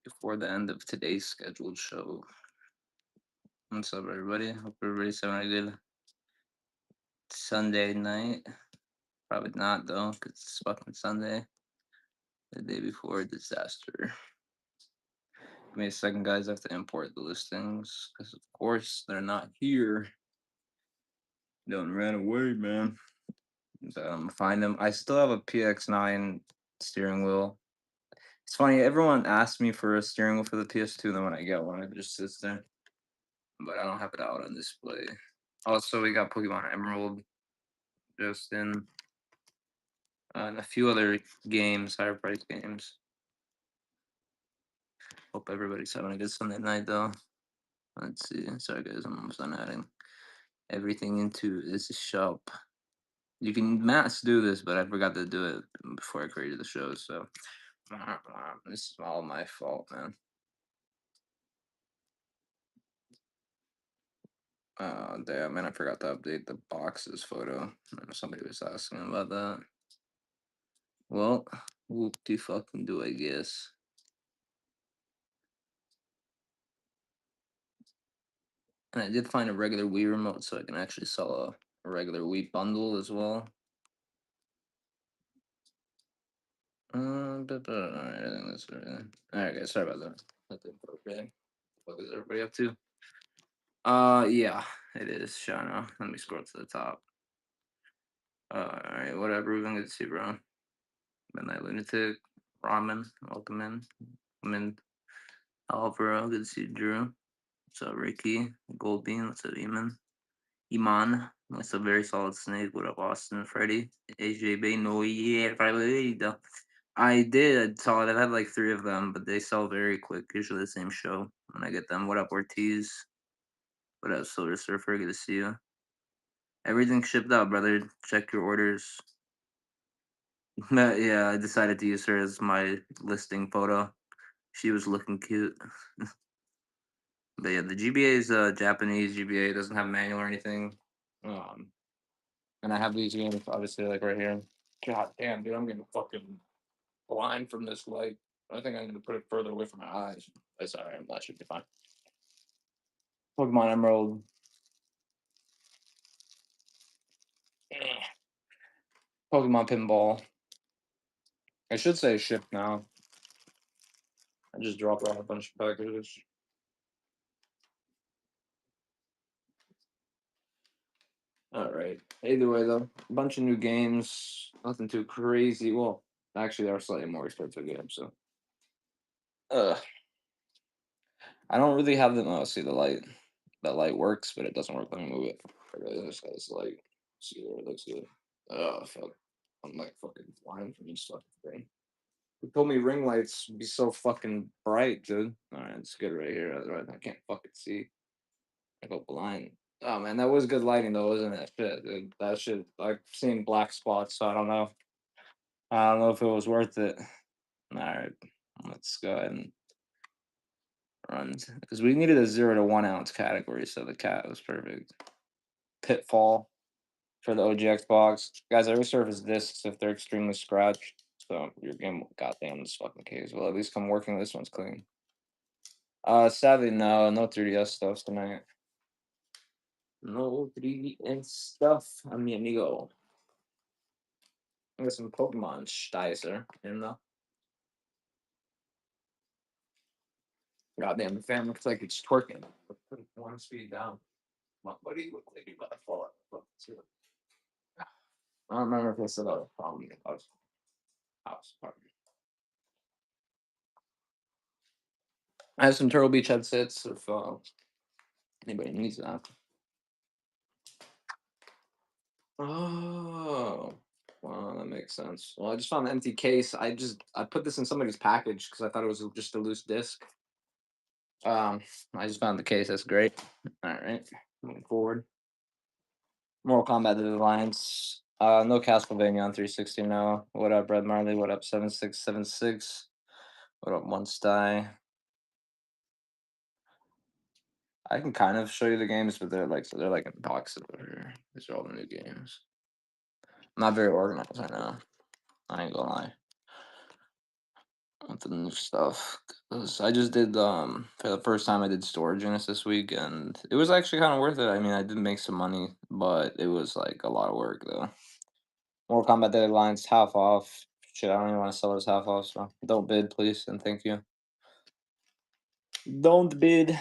before the end of today's scheduled show. What's up, everybody? Hope everybody's having a good Sunday night. Probably not though, 'cause it's fucking Sunday, the day before a disaster. Give me a second, guys. I have to import the listings because, of course, they're not here. Don't ran away, man. Find them. I still have a PX9 steering wheel. It's funny. Everyone asks me for a steering wheel for the PS2, then when I get one, it just sits there. But I don't have it out on display. Also, we got Pokemon Emerald just in, and a few other games, higher price games. Hope everybody's having a good Sunday night, though. Let's see. Sorry, guys, I'm almost done adding everything into this shop. You can mass do this, but I forgot to do it before I created the show, so this is all my fault, man. Damn, man, I forgot to update the boxes photo. Somebody was asking about that. Well, whoop de fucking do, I guess. And I did find a regular Wii remote, so I can actually sell a regular Wii bundle as well. Alright, I think that's everything. Alright, guys, sorry about that. Nothing appropriate. What is everybody up to? Yeah, it is Shana. Let me scroll to the top. Alright, whatever. We're gonna see, bro. Midnight Lunatic, Ramen, welcome in. I'm in Alvaro. Good to see you, Drew. What's up, Ricky? Goldbean. What's up, Iman. What's a very solid snake. What up, Austin? Freddy. AJ Bay. No, yeah, I did. I saw it. I've had like 3 of them, but they sell very quick. Usually the same show when I get them. What up, Ortiz? What up, Silver Surfer? Good to see you. Everything shipped out, brother. Check your orders. Yeah, I decided to use her as my listing photo. She was looking cute. But yeah, the GBA is Japanese GBA. It doesn't have manual or anything. Um, and I have these games obviously like right here. God damn, dude, I'm getting fucking blind from this light. I think I need to put it further away from my eyes. That's all right. That should be fine. Pokemon Emerald. Eh. Pokemon Pinball. I should say shipped now. I just dropped off a bunch of packages. All right. Either way, though, a bunch of new games. Nothing too crazy. Well, actually, they're slightly more expensive games. So, uh, I don't really have them. Oh, see the light. The light works, but it doesn't work. Let me move it. Okay, this guy's light. See where it looks good. Oh fuck! I'm like fucking blind from this fucking thing. Who told me ring lights be so fucking bright, dude? All right, it's good right here. Otherwise, I can't fucking see. I go blind. Oh man, that was good lighting though, wasn't it? Shit, dude. That shit. I've seen black spots, so I don't know. I don't know if it was worth it. All right, let's go ahead and run because we needed a 0 to 1 ounce category, so the cat was perfect. Pitfall for the OG Xbox. Guys, I resurface discs if they're extremely scratched. So your game goddamn this fucking case. Well, at least come working. This one's clean. Sadly, no 3DS stuff tonight. No 3DS stuff, amigo. I got some Pokemon Steiser in the goddamn the fan looks like it's twerking. Put one speed down. What do you look like you're about to fall out? I don't remember if I said that was a problem in the house. Pardon me. I have some Turtle Beach headsets if anybody needs that. Oh, wow, that makes sense. Well, I just found an empty case. I put this in somebody's package because I thought it was just a loose disc. Um, I just found the case. That's great. All right, moving forward. Mortal Kombat: The Alliance. No Castlevania on 360. No. What up, Red Marley? What up, 7676? What up, One Sty? I can kind of show you the games, but they're like in boxes over here. These are all the new games. I'm not very organized right now. I ain't gonna lie. with the new stuff. 'Cause I just did for the first time I did storage units this week, and it was actually kind of worth it. I mean, I did make some money, but it was like a lot of work though. Mortal Kombat Deadlines half off. Shit, I don't even want to sell this half off, so don't bid, please, and thank you. Don't bid.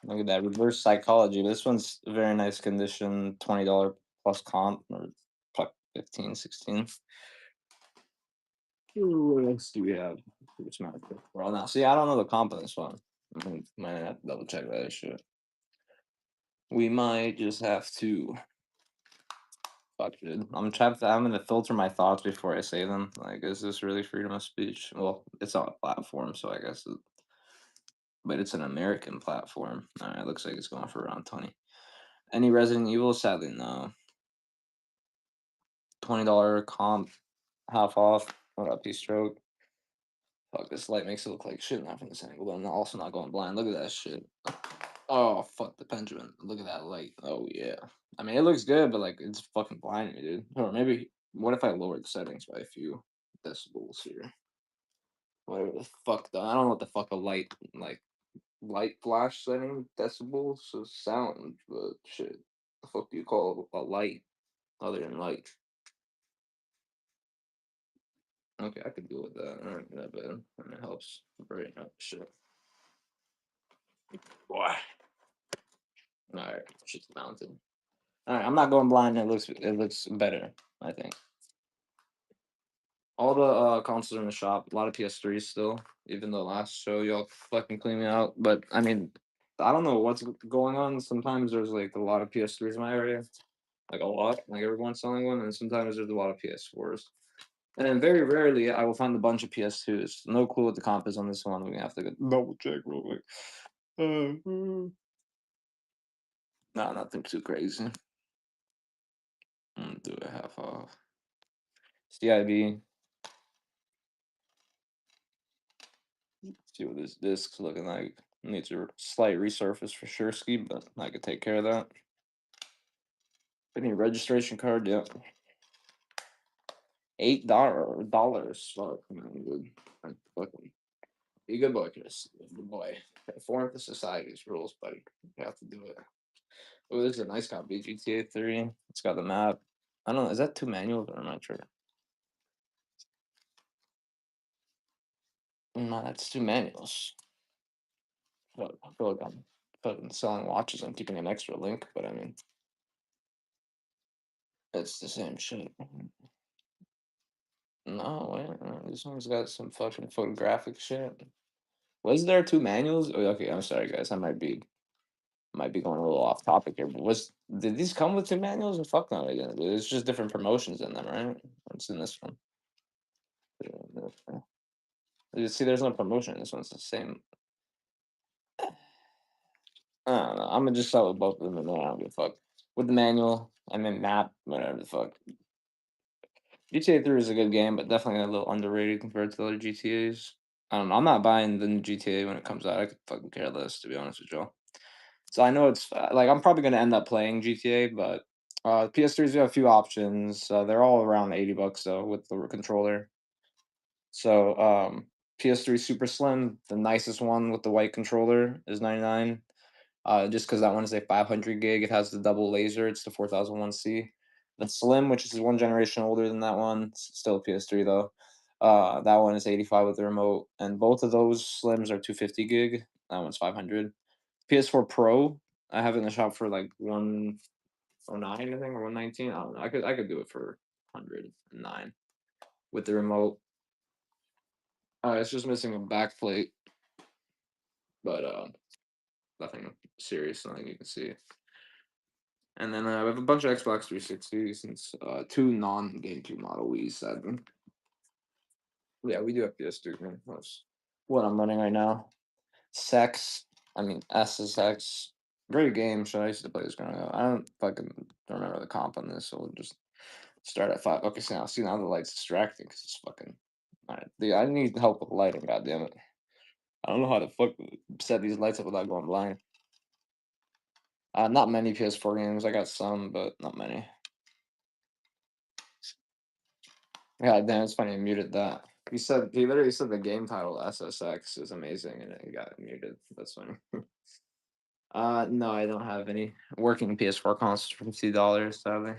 Look at that reverse psychology. This one's very nice condition. $20 plus comp or fuck 15, 16. Ooh, what else do we have? It's not good. Well, now, see, I don't know the comp on this one. Might have to double check that shit. We might just have to. Fuck, dude. I'm gonna filter my thoughts before I say them. Like, is this really freedom of speech? Well, it's on a platform, so I guess. But it's an American platform. All right, looks like it's going for around 20. Any Resident Evil? Sadly, no. $20 comp, half off. What up, P-Stroke? Fuck, this light makes it look like shit not from this angle, but I'm also not going blind. Look at that shit. Oh, fuck the Benjamin. Look at that light. Oh, yeah. I mean, it looks good, but, like, it's fucking blinding me, dude. Or maybe, what if I lowered the settings by a few decibels here? Whatever the fuck, though. I don't know what the fuck a light flash setting decibels of sound, but shit. The fuck do you call a light other than light? Okay, I could deal with that. Alright, that bad. I mean, it helps brighten up shit. Boy. Alright, shit's mounted. Alright, I'm not going blind. It looks better, I think. All the consoles are in the shop. A lot of PS3s still, even though last show y'all fucking clean me out. But I mean, I don't know what's going on. Sometimes there's like a lot of PS3s in my area, like a lot, like everyone's selling one, and sometimes there's a lot of PS4s. And then very rarely I will find a bunch of PS2s. No clue what the comp is on this one. We have to go double check real quick. No, nothing too crazy. Do a half off. CIB. See what this disc's looking like. Needs a slight resurface for sure, ski, but I could take care of that. Any registration card? Yep. $8. Fuck, man, dude. I fucking be a good boy, Chris. Good boy. Conform to society's rules, buddy. You have to do it. Oh, this is a nice copy. GTA 3. It's got the map. I don't know. Is that two manuals or am I sure? No, that's two manuals. I feel like I'm fucking selling watches. I'm keeping an extra link, but I mean, it's the same shit. No, wait, this one's got some fucking photographic shit. Was there two manuals? Oh, okay, I'm sorry, guys. I might be going a little off topic here, but did these come with two manuals? Or fuck no, they didn't. It's just different promotions in them, right? What's in this one? You see, there's no promotion. This one's the same. I don't know. I'm gonna just start with both of them, and then I don't give a fuck. With the manual, and then map, whatever the fuck. GTA 3 is a good game, but definitely a little underrated compared to the other GTA's. I don't know. I'm not buying the new GTA when it comes out. I could fucking care less, to be honest with y'all. So I know it's like I'm probably gonna end up playing GTA, but PS3s have a few options. They're all around $80 though with the controller. So PS3 Super Slim, the nicest one with the white controller, is 99. Just because that one is a 500 gig. It has the double laser. It's the 4001C. The Slim, which is one generation older than that one, still PS3 though. That one is 85 with the remote, and both of those Slims are 250 gig. That one's 500. PS4 Pro, I have it in the shop for like 109, I think, or 119. I don't know. I could do it for 109 with the remote. It's just missing a backplate, but nothing serious, nothing you can see. And then we have a bunch of Xbox 360s and two non-GameCube Model Wii's, sadly. Yeah, we do have PS3. Man. That's what I'm running right now. Sex. I mean, SSX. Great game. So I used to play this growing up. I don't fucking remember the comp on this, so we'll just start at 5. Okay, see now the light's distracting because it's fucking. Alright, dude, I need help with lighting. God damn it! I don't know how to fuck set these lights up without going blind. Not many PS4 games. I got some, but not many. God damn, it's funny I muted that. He literally said the game title SSX is amazing, and it got muted. That's funny. No, I don't have any working PS4 consoles for $50, sadly.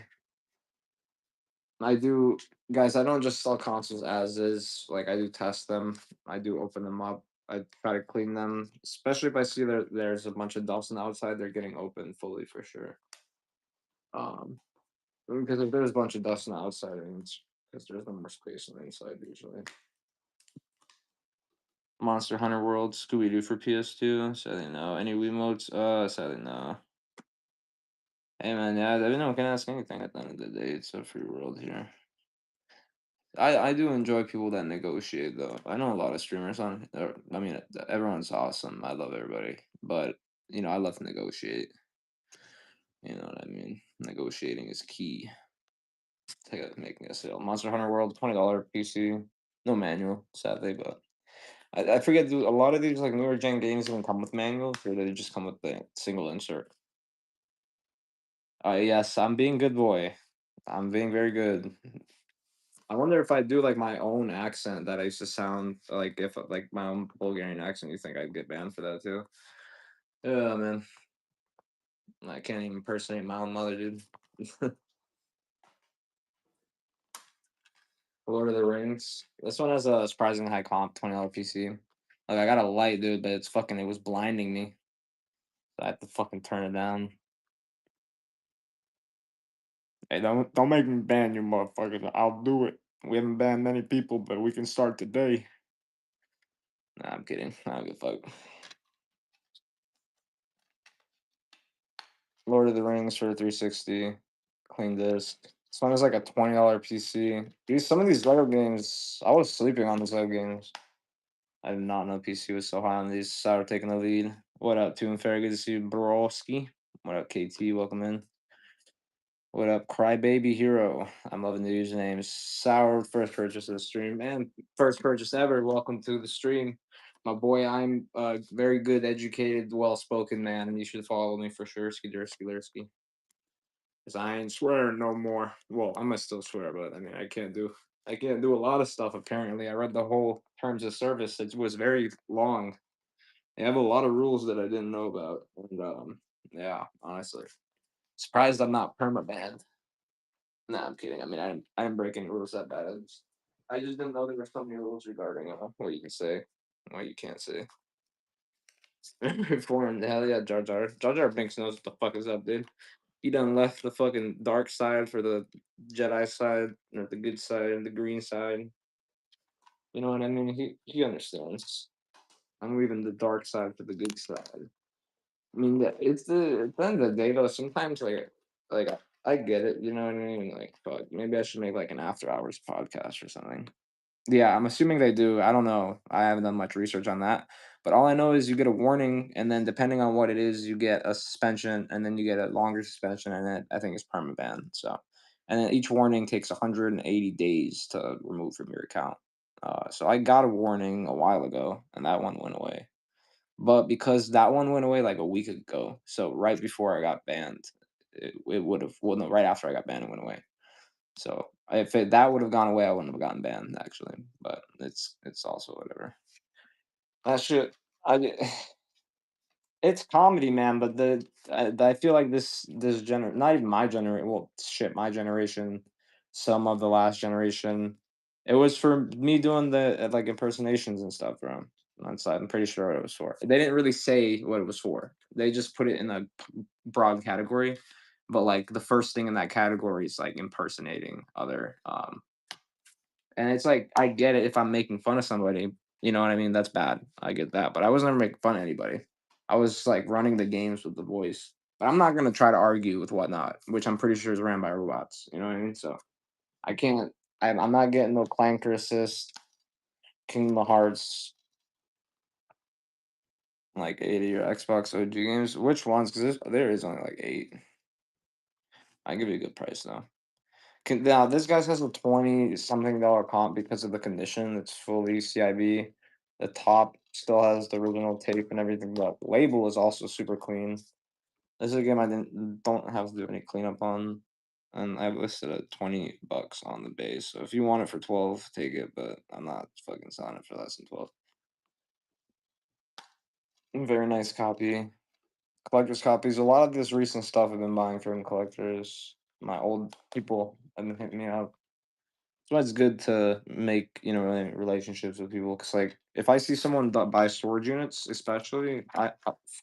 I do, guys. I don't just sell consoles as is. Like I do test them. I do open them up. I try to clean them, especially if I see there's a bunch of dust on the outside. They're getting open fully for sure. Um, because if there's a bunch of dust on the outside, it's because there's no more space on the inside usually. Monster Hunter World, Scooby Doo for PS2. Sadly no. Any Wiimotes? Sadly no. Hey man, yeah, no one can ask anything at the end of the day. It's a free world here. I do enjoy people that negotiate though. I know a lot of streamers on. I mean, everyone's awesome. I love everybody, but I love to negotiate. You know what I mean? Negotiating is key to making a sale. Monster Hunter World, $20 PC, no manual, sadly, but I forget. Do a lot of these like newer gen games even come with manuals, or they just come with the single insert? Yes, I'm being good boy. I'm being very good. I wonder if I do like my own accent that I used to sound like if like my own Bulgarian accent, you think I'd get banned for that too? Yeah, man. I can't even impersonate my own mother, dude. Lord of the Rings. This one has a surprisingly high comp, $20 PC. Like I got a light, dude, but it was blinding me. So I have to fucking turn it down. Hey, don't make me ban you, motherfuckers. I'll do it. We haven't banned many people, but we can start today. Nah, I'm kidding. I don't give a fuck. Lord of the Rings for 360, clean disc. This one is like a $20 PC. Some of these Lego games, I was sleeping on these Lego games. I did not know PC was so high on these. Sour taking the lead. What up, Toon Fair? Good to see you, Borowski. What up, KT? Welcome in. What up, Crybaby Hero? I'm loving the usernames. Sour first purchase of the stream, and first purchase ever. Welcome to the stream, my boy. I'm a very good, educated, well-spoken man, and you should follow me for sure. Skidursky Lursky. Cause I ain't swearing no more. Well, I'm gonna still swear, but I mean, I can't do a lot of stuff. Apparently, I read the whole terms of service. It was very long. They have a lot of rules that I didn't know about, and yeah, honestly, surprised I'm not perma banned. No, I'm kidding. I mean, I didn't break any rules that bad. I just didn't know there were so many rules regarding what you can say, what you can't say. Reformed, hell yeah, Jar Jar. Jar Jar Binks knows what the fuck is up, dude. He done left the fucking dark side for the Jedi side, or the good side, and the green side. You know what I mean? He understands. I'm leaving the dark side for the good side. I mean, it's at the end of the day though. Sometimes like I get it. You know what I mean? Like, fuck, maybe I should make like an after hours podcast or something. Yeah, I'm assuming they do. I don't know. I haven't done much research on that. But all I know is you get a warning, and then depending on what it is, you get a suspension, and then you get a longer suspension, and then I think it's perma ban. So, and then each warning takes 180 days to remove from your account. So I got a warning a while ago, and that one went away. But because that one went away like a week ago, so right before I got banned, it would have. Well, no, right after I got banned, it went away. So if that would have gone away, I wouldn't have gotten banned actually. But it's also whatever. That shit. I It's comedy, man. But I feel like this not even my generation. Well, shit, my generation, some of the last generation. It was for me doing the like impersonations and stuff, bro. So I'm pretty sure what it was for. They didn't really say what it was for. They just put it in a broad category. But like the first thing in that category is like impersonating other and it's like I get it if I'm making fun of somebody, you know what I mean? That's bad. I get that. But I was never making fun of anybody. I was like running the games with the voice. But I'm not gonna try to argue with whatnot, which I'm pretty sure is ran by robots. You know what I mean? So I can't I'm not getting no Clanker Assist, Kingdom Hearts, like 80 or Xbox OG games. Which ones? Because there is only like 8. I give you a good price though. Now this guy's has a 20 something dollar comp because of the condition. It's fully CIB. The top still has the original tape and everything, but label is also super clean. This is a game I don't have to do any cleanup on. and I listed at $20 on the base. So if you want it for 12, take it. But I'm not fucking selling it for less than 12. Very nice copy. Collector's copies. A lot of this recent stuff I've been buying from collectors. My old people have been hitting me up. That's why it's good to make, relationships with people. Cause like if I see someone buy storage units, especially,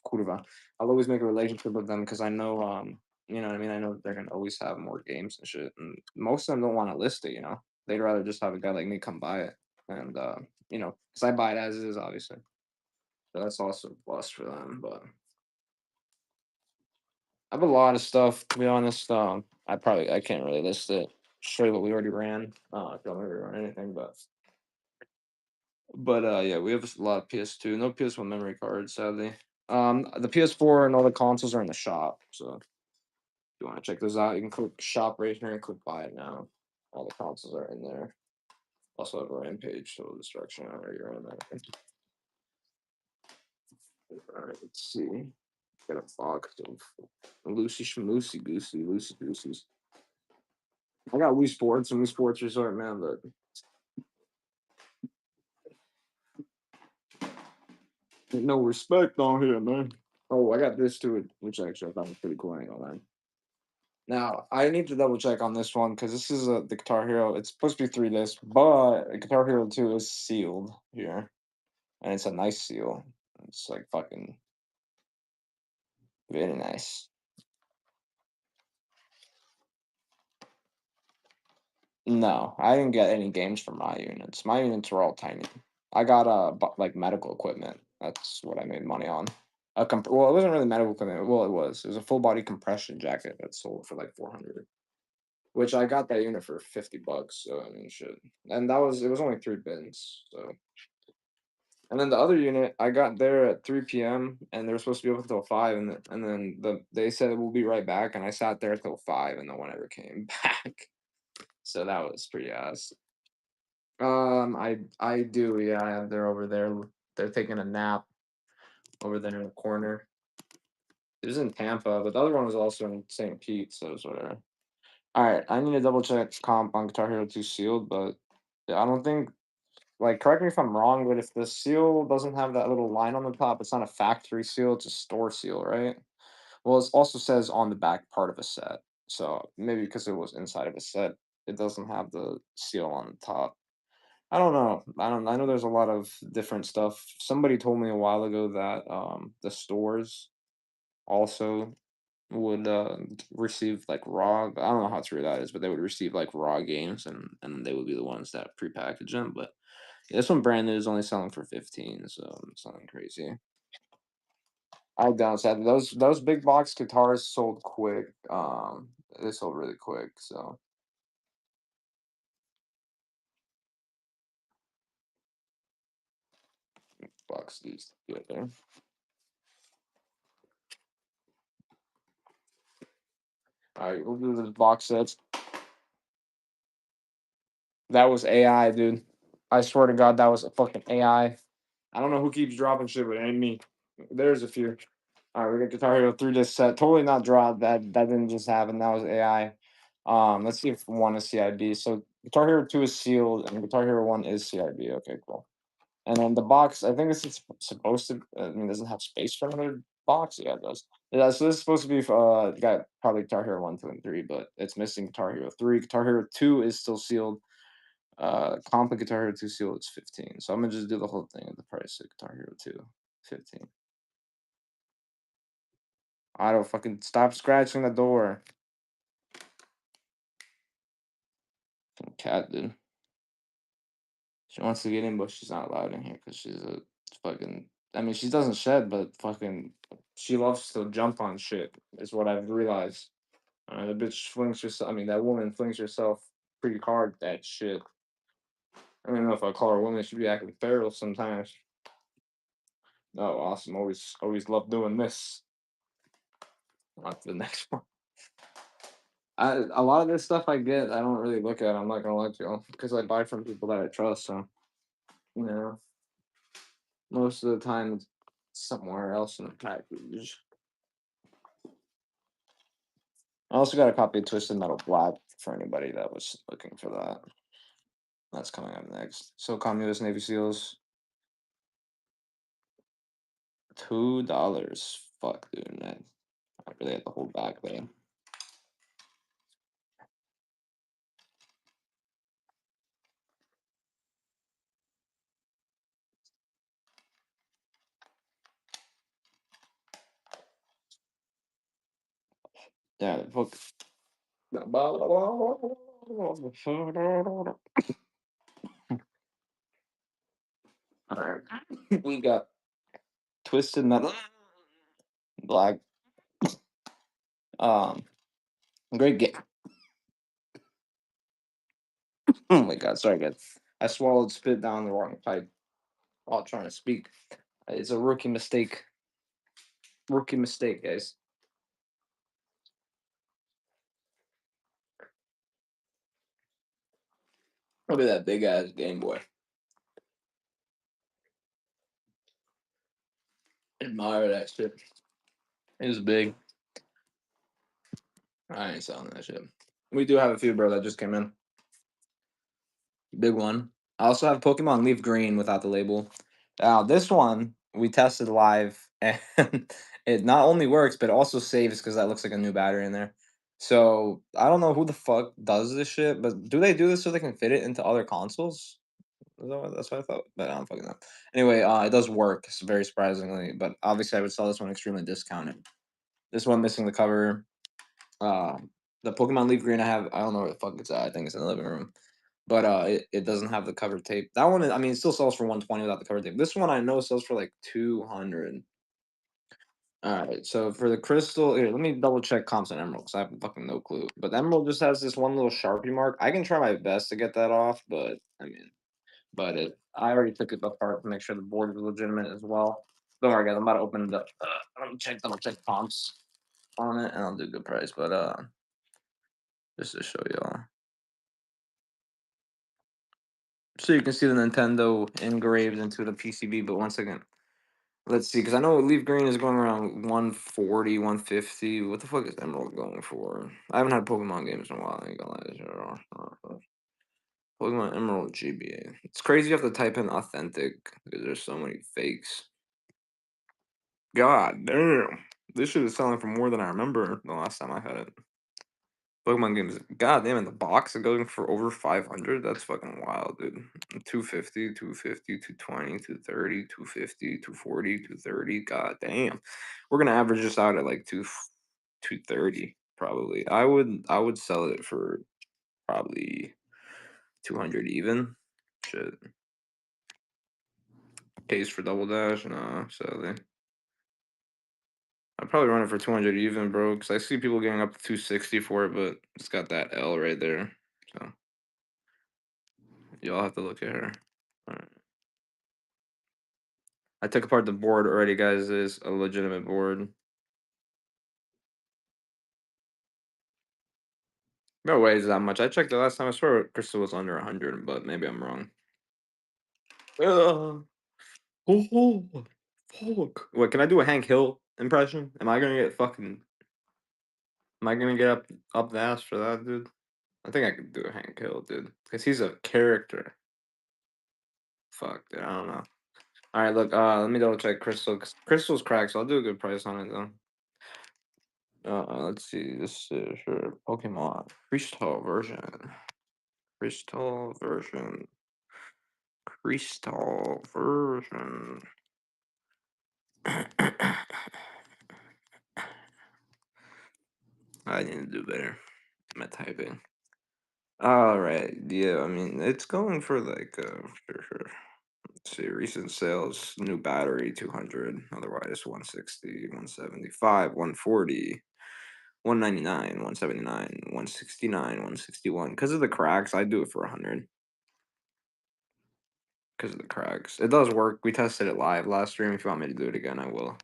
kurwa, I'll always make a relationship with them because I know, you know what I mean. I know they're gonna always have more games and shit, and most of them don't want to list it. They'd rather just have a guy like me come buy it, and because I buy it as is, obviously. So that's also a plus for them. But I have a lot of stuff, to be honest. I can't really list it. Show you what we already ran. I don't really run anything, but yeah, we have a lot of PS2. No PS1 memory cards, sadly. The PS4 and all the consoles are in the shop. So if you want to check those out, you can click shop right here and click buy it now. All the consoles are in there. Also have a Rampage, Total Destruction. Already ran that. All right, let's see. Got a box of Lucy Schmoosey Goosey, Lucy Goosies. I got Wii Sports and Wii Sports Resort, man, but ain't no respect on here, man. Oh, I got this too, which actually I thought was pretty cool. I ain't gonna lie. Now I need to double check on this one because this is the Guitar Hero. It's supposed to be 3 discs, but the Guitar Hero 2 is sealed here, and it's a nice seal. It's like fucking very nice. No, I didn't get any games for my units. My units were all tiny. I got like medical equipment. That's what I made money on. Well, it wasn't really medical equipment. Well, it was. It was a full body compression jacket that sold for like 400, which I got that unit for $50. So I mean, shit. And it was only 3 bins. So, and then the other unit I got there at 3 p.m. and they were supposed to be open until 5, and then they said we'll be right back, and I sat there till 5, and no one ever came back. So that was pretty ass. I do, yeah. They're over there. They're taking a nap over there in the corner. It was in Tampa, but the other one was also in St. Pete, so it's whatever. All right, I need to double check comp on Guitar Hero 2 sealed, but yeah, I don't think, like, correct me if I'm wrong, but if the seal doesn't have that little line on the top, it's not a factory seal, it's a store seal, right? Well, it also says on the back part of a set. So maybe because it was inside of a set, it doesn't have the seal on the top. I don't know. I know there's a lot of different stuff. Somebody told me a while ago that the stores also would receive like raw. I don't know how true that is, but they would receive like raw games, and they would be the ones that prepackage them. But yeah, this one brand new is only selling for 15, so it's nothing crazy. I downside those big box guitars sold quick. They sold really quick. So box these together. All right, we'll do this box sets. That was AI, dude. I swear to God, that was a fucking AI. I don't know who keeps dropping shit, but it ain't me. There's a few. All right, we got Guitar Hero 3 disc set. Totally not dropped. That didn't just happen. That was AI. Let's see if one is CIB. So Guitar Hero 2 is sealed, and Guitar Hero 1 is CIB. Okay, cool. And then the box, I think this is supposed to. I mean, doesn't have space for another box. Yeah, it does. Yeah, so this is supposed to be got probably Guitar Hero 1, 2, and 3, but it's missing Guitar Hero 3. Guitar Hero 2 is still sealed. Comp and Guitar Hero 2 seal is 15. So I'm gonna just do the whole thing at the price of Guitar Hero 2. 15. I don't fucking stop scratching the door. Fucking cat, dude. She wants to get in, but she's not allowed in here because she's a fucking. I mean, she doesn't shed, but fucking, she loves to jump on shit. Is what I've realized. The bitch flings herself. I mean, that woman flings herself pretty hard. At that shit. I don't know if I call her a woman. She'd be acting feral sometimes. Oh, awesome! Always love doing this. On to the next one. A lot of this stuff I get, I don't really look at. I'm not gonna lie to you, because I buy from people that I trust. So you know, most of the time it's somewhere else in the package. also got a copy of Twisted Metal Black for anybody that was looking for that. That's coming up next. So, US Navy SEALs, $2. Fuck, dude, man. I really have to hold back there. Yeah, the book. Alright. We got Twisted Metal Black. Um, great game. Oh my god, sorry guys. I swallowed spit down the wrong pipe while trying to speak. It's a rookie mistake. Rookie mistake, guys. Look at that big ass Game Boy. Admire that shit. It was big. I ain't selling that shit. We do have a few, bro, that just came in. Big one. I also have Pokemon Leaf Green without the label. Now, this one we tested live, and it not only works, but it also saves because that looks like a new battery in there. So I don't know who the fuck does this shit, but do they do this so they can fit it into other consoles? That's what I thought, but I don't fucking know. Anyway, it does work, very surprisingly, but obviously I would sell this one extremely discounted. This one missing the cover. Uh, the Pokemon Leaf Green I don't know where the fuck it's at. I think it's in the living room. But it doesn't have the cover tape. That one, I mean, it still sells for 120 without the cover tape. This one I know sells for like 200. All right, so for the crystal, here, let me double check comps and emeralds. I have fucking no clue. But the emerald just has this one little Sharpie mark. I can try my best to get that off, but I mean, I already took it apart to make sure the board was legitimate as well. Don't worry, guys. I'm about to open it up. I'm gonna double check comps on it, and I'll do a good price. But just to show y'all. So you can see the Nintendo engraved into the PCB, but once again, let's see, because I know Leaf Green is going around 140, 150. What the fuck is Emerald going for? I haven't had Pokemon games in a while. I ain't gonna lie. Pokemon Emerald GBA. It's crazy you have to type in authentic because there's so many fakes. God damn. This shit is selling for more than I remember the last time I had it. Pokemon games, god damn, in the box, it going for over 500. That's fucking wild, dude. 250, 250, 220, 230, 250, 240, 230. God damn. We're gonna average this out at like 230, probably. I would sell it for probably 200 even. Shit. Case for double dash, no, sadly. I'd probably run it for 200 even, bro, because I see people getting up to 260 for it, but it's got that L right there. So y'all have to look at her. Alright. I took apart the board already, guys. It is a legitimate board. No way is that much. I checked the last time. I swear Crystal was under 100, but maybe I'm wrong. Oh, fuck. Wait, can I do a Hank Hill impression? Am I gonna get fucking? Am I gonna get up the ass for that, dude? I think I could do a Hank Hill, dude, because he's a character. Fuck, dude. I don't know. All right, look. Let me double check Crystal. 'Cause Crystal's cracked, so I'll do a good price on it though. Let's see. This is for Pokemon Crystal version. Crystal version. Crystal version. I need to do better. I'm typing. All right. Yeah, I mean, it's going for like sure. Let's see, recent sales, new battery 200, otherwise 160, 175, 140, 199, 179, 169, 161. Because of the cracks, I do it for 100. Because of the cracks. It does work. We tested it live last stream. If you want me to do it again, I will.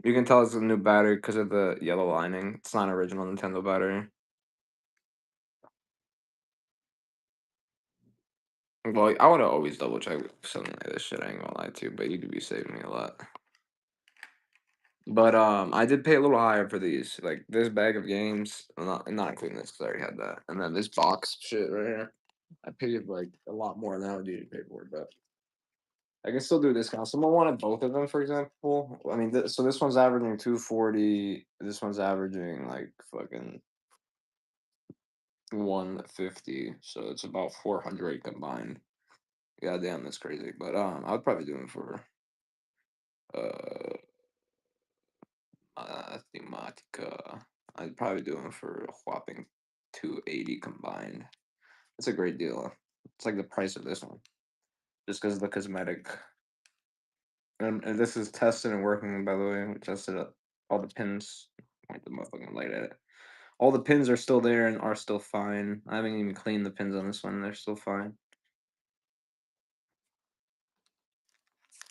You can tell it's a new battery because of the yellow lining. It's not an original Nintendo battery. Well, I would always double check something like this shit. I ain't gonna lie to you, but you could be saving me a lot. But I did pay a little higher for these. Like this bag of games, not including this because I already had that, and then this box shit right here. I paid like a lot more than I would usually pay for it, but I can still do a discount. Someone wanted both of them, for example. I mean, so this one's averaging 240. This one's averaging like fucking 150. So it's about 400 combined. God damn, that's crazy. But I would probably do them for uh Thematica. I'd probably do them for a whopping 280 combined. It's a great deal. It's like the price of this one, just because of the cosmetic. And this is tested and working, by the way. We tested it. All the pins. Point the motherfucking light at it. All the pins are still there and are still fine. I haven't even cleaned the pins on this one. They're still fine.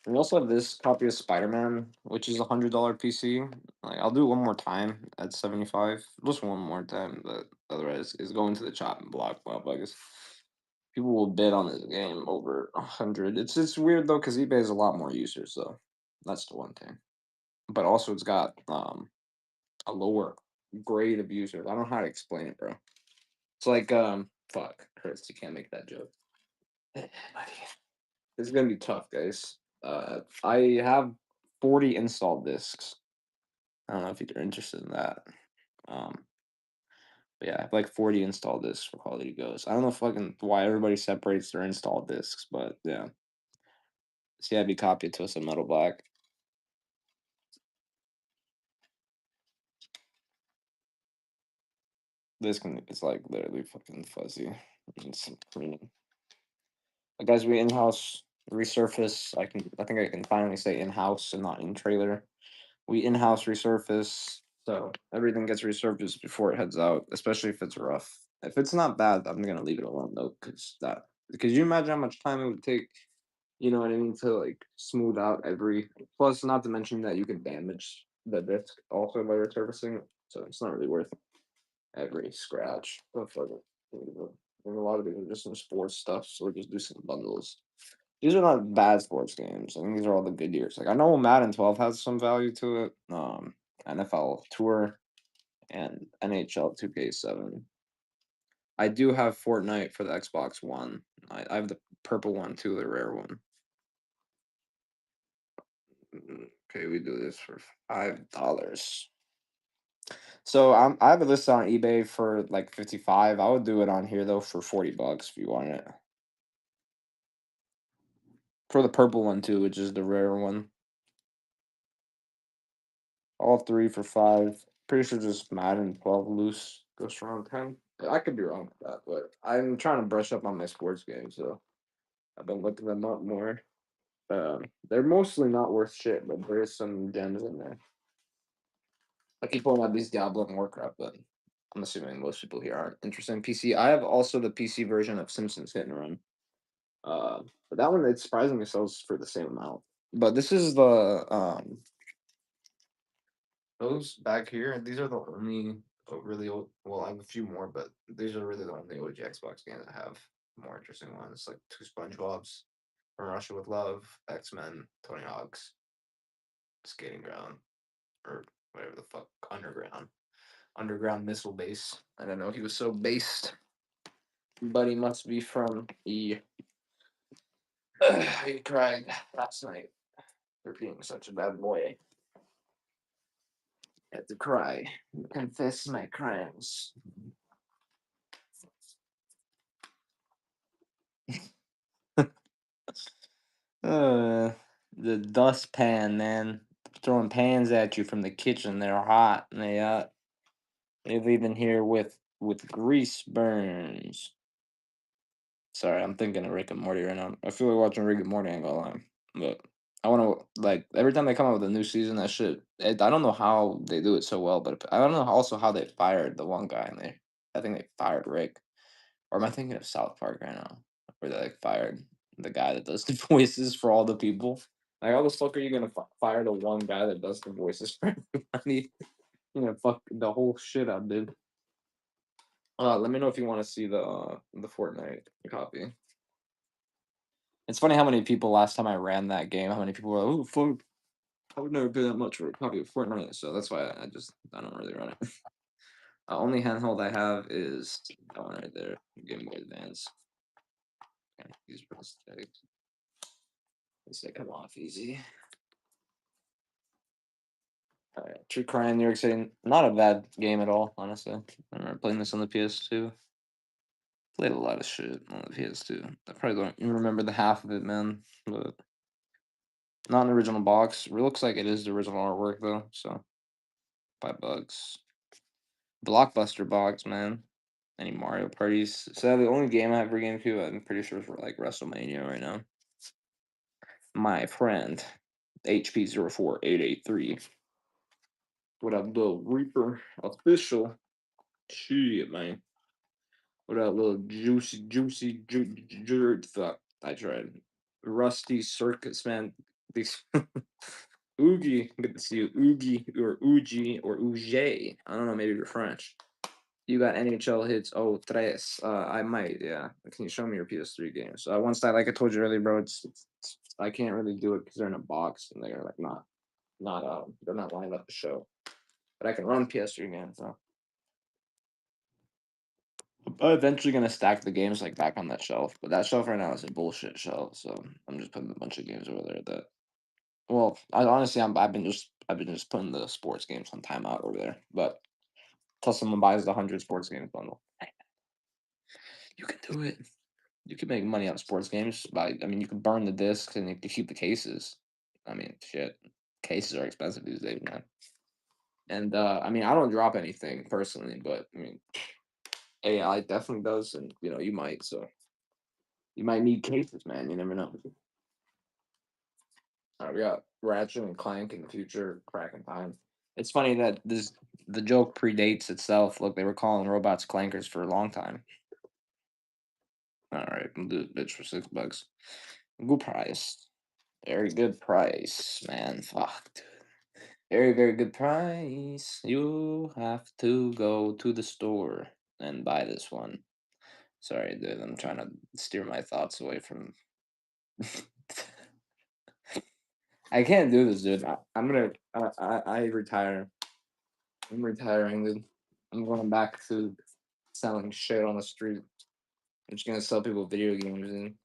We also have this copy of Spider-Man, which is $100 PC. Like I'll do it one more time at 75, just one more time. But otherwise, it's going to the chopping block. Well, I guess people will bid on this game over 100. It's weird though because eBay has a lot more users, so that's the one thing. But also, it's got a lower grade of users. I don't know how to explain it, bro. It's like fuck, Chris, you can't make that joke. This is gonna be tough, guys. I have 40 installed discs. I don't know if you're interested in that. Um, but yeah, I have like 40 installed discs for Quality Goes. I don't know fucking why everybody separates their installed discs, but yeah. See, I'd be copied to some metal black. This can it's like literally fucking fuzzy. It's cleaning. But guys, we in-house resurface. I think I can finally say in-house and not in trailer. We in-house resurface, so everything gets resurfaced before it heads out, especially if it's rough. If it's not bad, I'm gonna leave it alone though, because you imagine how much time it would take, you know what I mean, to like smooth out every plus not to mention that you can damage the disc also by resurfacing, so it's not really worth every scratch. But fuck it. And a lot of these are just some sports stuff, so we'll just do some bundles. These are not bad sports games. I think these are all the good years. Like I know Madden 12 has some value to it. NFL Tour and NHL 2K7. I do have Fortnite for the Xbox One. I have the purple one too, the rare one. Okay, we do this for $5. So I have a list on eBay for like 55. I would do it on here though for $40 if you want it. For the purple one too, which is the rare one. All three for 5. Pretty sure just Madden 12 loose goes for around 10. I could be wrong with that, but I'm trying to brush up on my sports games, so I've been looking them up more. They're mostly not worth shit, but there is some gems in there. I keep pulling out these Diablo and Warcraft, but I'm assuming most people here aren't interested in PC. I have also the PC version of Simpsons Hit and Run. But that one it surprisingly sells for the same amount. But this is the those back here, these are the only really old. Well, I have a few more, but these are really the only OG Xbox games I have. More interesting ones like two SpongeBob's, From Russia with Love, X-Men, Tony Hawk's, Skating Ground, or whatever the fuck, Underground Missile Base. I don't know. He was so based, but he must be from the. He cried last night for being such a bad boy. I had to cry, confess my crimes. Uh, the dustpan, man. Throwing pans at you from the kitchen. They're hot. And they leaving here with grease burns. Sorry, I'm thinking of Rick and Morty right now. I feel like watching Rick and Morty, ain't gonna lie. But I want to, like, every time they come out with a new season, that shit, I don't know how they do it so well, but I don't know also how they fired the one guy in there. I think they fired Rick. Or am I thinking of South Park right now? Where they like fired the guy that does the voices for all the people. Like, how the fuck are you gonna fire the one guy that does the voices for everybody? You know, fuck the whole shit up, dude. Let me know if you want to see the Fortnite copy. It's funny how many people last time I ran that game, how many people were like, "Oh fuck." I would never pay that much for a copy of Fortnite, so that's why I don't really run it. Only handheld I have is that one right there, Game Boy Advance. Okay, these prosthetics. Let's say come off easy. All right, True Crime New York City. Not a bad game at all, honestly. I remember playing this on the PS2. Played a lot of shit on the PS2. I probably don't even remember the half of it, man. But not an original box. It looks like it is the original artwork though. So $5. Blockbuster box, man. Any Mario parties? So the only game I have for GameCube, I'm pretty sure, is for like WrestleMania right now. My friend, HP04883. What up, little Reaper official? Shit, man. What up, little fuck. I tried. Rusty Circus, man. These Oogie, good to see you. Oogie or Oogie or Ouge. I don't know, maybe you're French. You got NHL hits. Oh, tres. I might, yeah. Can you show me your PS3 games? Once like I told you earlier, bro, I can't really do it because they're in a box and they're like not they're not lined up to show. But I can run PS3 games though. I'm eventually gonna stack the games like back on that shelf, but that shelf right now is a bullshit shelf. So I'm just putting a bunch of games over there that. Well, I honestly, I've been just putting the sports games on timeout over there. But until someone buys the 100 sports games bundle, you can do it. You can make money on sports games by. I mean, you can burn the discs and you can keep the cases. I mean, shit, cases are expensive these days, man. And I mean, I don't drop anything personally, but I mean, AI definitely does, and you might. So you might need cases, man. You never know. We got Ratchet and Clank in the future, cracking time. It's funny that the joke predates itself. Look, they were calling robots clankers for a long time. All right, we'll do it, bitch, for $6. Good price. Very good price, man. Fuck, dude. Very, very good price. You have to go to the store and buy this one. Sorry, dude. I'm trying to steer my thoughts away from. I can't do this, dude. I'm gonna. I retire. I'm retiring, dude. I'm going back to selling shit on the street. I'm just gonna sell people video games and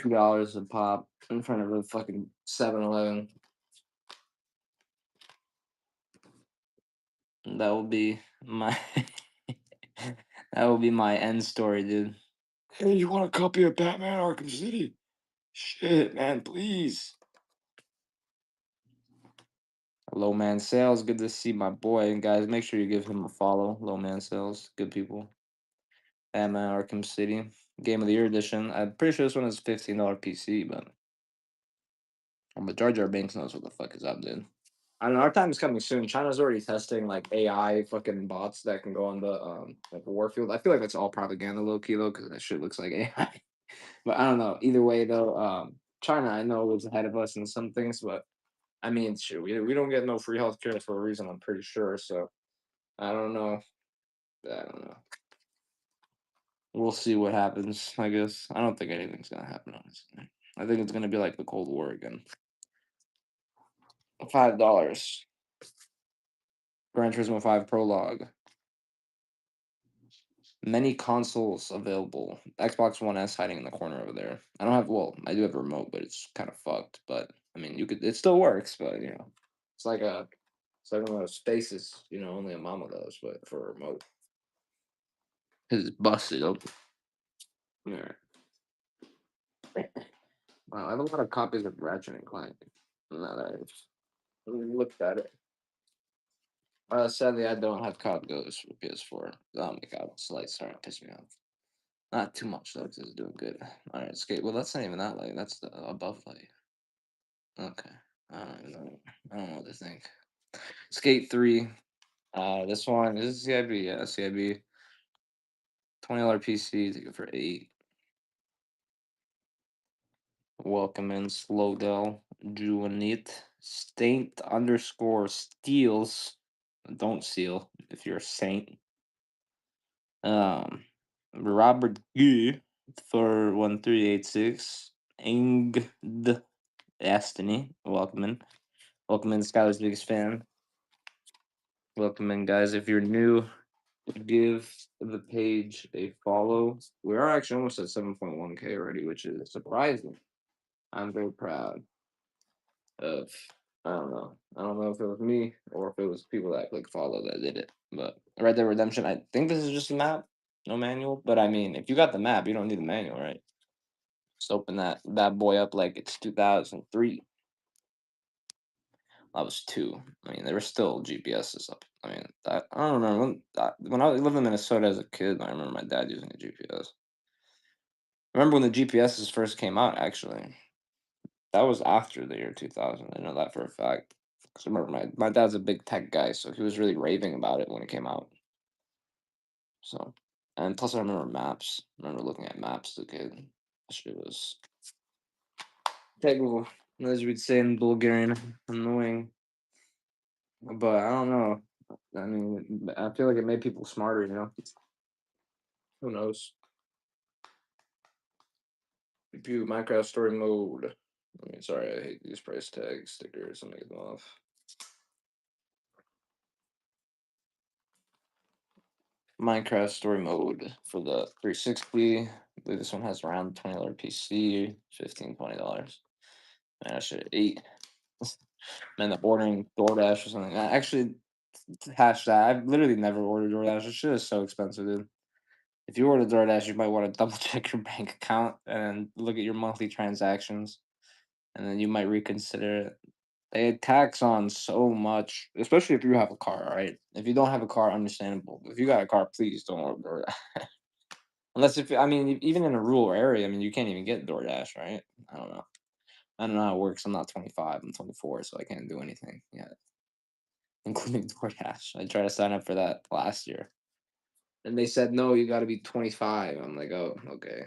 $2 a pop in front of a fucking 7-Eleven. That will be my that will be my end story, dude. Hey, you want a copy of Batman Arkham City? Shit, man, please. Low Man Sales, good to see my boy. And guys, make sure you give him a follow. Low Man Sales, good people. Batman Arkham City, Game of the Year edition. I'm pretty sure this one is $15 PC, but Jar Jar Binks knows what the fuck is up, dude. I don't know. Our time is coming soon. China's already testing like AI fucking bots that can go on the like warfield. I feel like that's all propaganda, low key though, because that shit looks like AI. But I don't know. Either way though, China I know was ahead of us in some things, but I mean, shit, we don't get no free healthcare for a reason. I'm pretty sure. So I don't know. I don't know. We'll see what happens. I guess I don't think anything's gonna happen. Honestly, I think it's gonna be like the Cold War again. $5. Gran Turismo 5 Prologue. Many consoles available. Xbox One S hiding in the corner over there. I don't have. Well, I do have a remote, but it's kind of fucked. But I mean, you could. It still works, but it's like one of those spaces. Only a mama does, but for a remote, because it's busted open. Yeah. Wow, I have a lot of copies of Ratchet and Clank. Now that I looked at it. Sadly, I don't have COD Ghost for PS4. Oh my god, this light's starting to piss me off. Not too much though, because it's doing good. All right, skate. Well, that's not even that light. That's the above light. Okay. I don't even know. I don't know what to think. Skate 3. This one is CIB. Yeah, CIB. $20 PC. Take it for 8. Welcome in Slowdell. Juanit. Staint underscore steals. Don't steal if you're a saint. Um, Robert G for 1386. Ingd Destiny. Welcome in. Welcome in, Skylar's biggest fan. Welcome in, guys. If you're new, give the page a follow. We are actually almost at 7.1K already, which is surprising. I'm very proud of. I don't know. I don't know if it was me or if it was people that click follow that did it. But Red Dead Redemption, I think this is just a map, no manual. But I mean, if you got the map, you don't need the manual, right? Just open that boy up like it's 2003. I was two. I mean, there were still GPSs up. I mean, I don't remember when I lived in Minnesota as a kid. I remember my dad using a GPS. I remember when the GPSs first came out. Actually, that was after the year 2000. I know that for a fact. Because I remember my dad's a big tech guy, so he was really raving about it when it came out. So, and plus I remember maps. I remember looking at maps as a kid. That shit was technical, as we'd say in Bulgarian, annoying. But I don't know. I mean, I feel like it made people smarter, you know? Who knows? View Minecraft story mode. I mean, sorry, I hate these price tag stickers. Let me get them off. Minecraft story mode for the 360. I believe this one has around $20 PC, $15, $20. Man, I should have ate. Man, the ordering DoorDash or something. Actually, hash that. I've literally never ordered DoorDash. This shit is so expensive, dude. If you order DoorDash, you might want to double check your bank account and look at your monthly transactions, and then you might reconsider it. They tax on so much, especially if you have a car, right? If you don't have a car, understandable. If you got a car, please don't order DoorDash. Unless if I mean, even in a rural area, I mean, you can't even get DoorDash, right? I don't know. I don't know how it works. I'm not 25. I'm 24, so I can't do anything yet, including DoorDash. I tried to sign up for that last year, and they said no, you got to be 25. I'm like, oh, okay.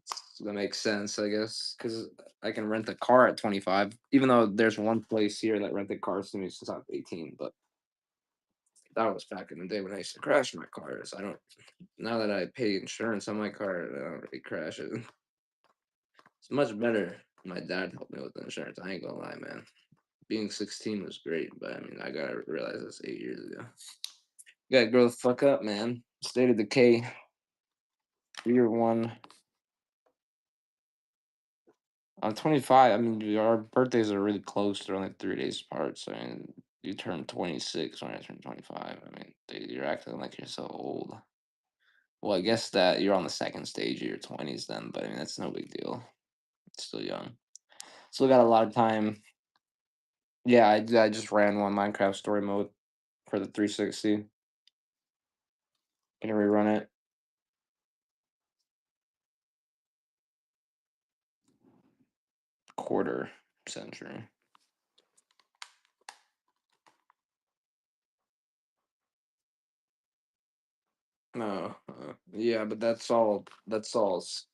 So that makes sense, I guess, because I can rent a car at 25, even though there's one place here that rented cars to me since I was 18. But that was back in the day when I used to crash my cars. I don't, now that I pay insurance on my car, I don't really crash it. It's much better. My dad helped me with the insurance. I ain't gonna lie, man. Being 16 was great, but I mean, I gotta realize that's 8 years ago. You gotta grow the fuck up, man. State of decay, year one. I'm 25. I mean, our birthdays are really close. They're only 3 days apart. So, I mean, you turn 26 when I turn 25. I mean, dude, you're acting like you're so old. Well, I guess that you're on the second stage of your 20s then, but I mean, that's no big deal. It's still young. Still got a lot of time. Yeah, I just ran one Minecraft story mode for the 360. Gonna rerun it. Quarter century. No, yeah, but that's all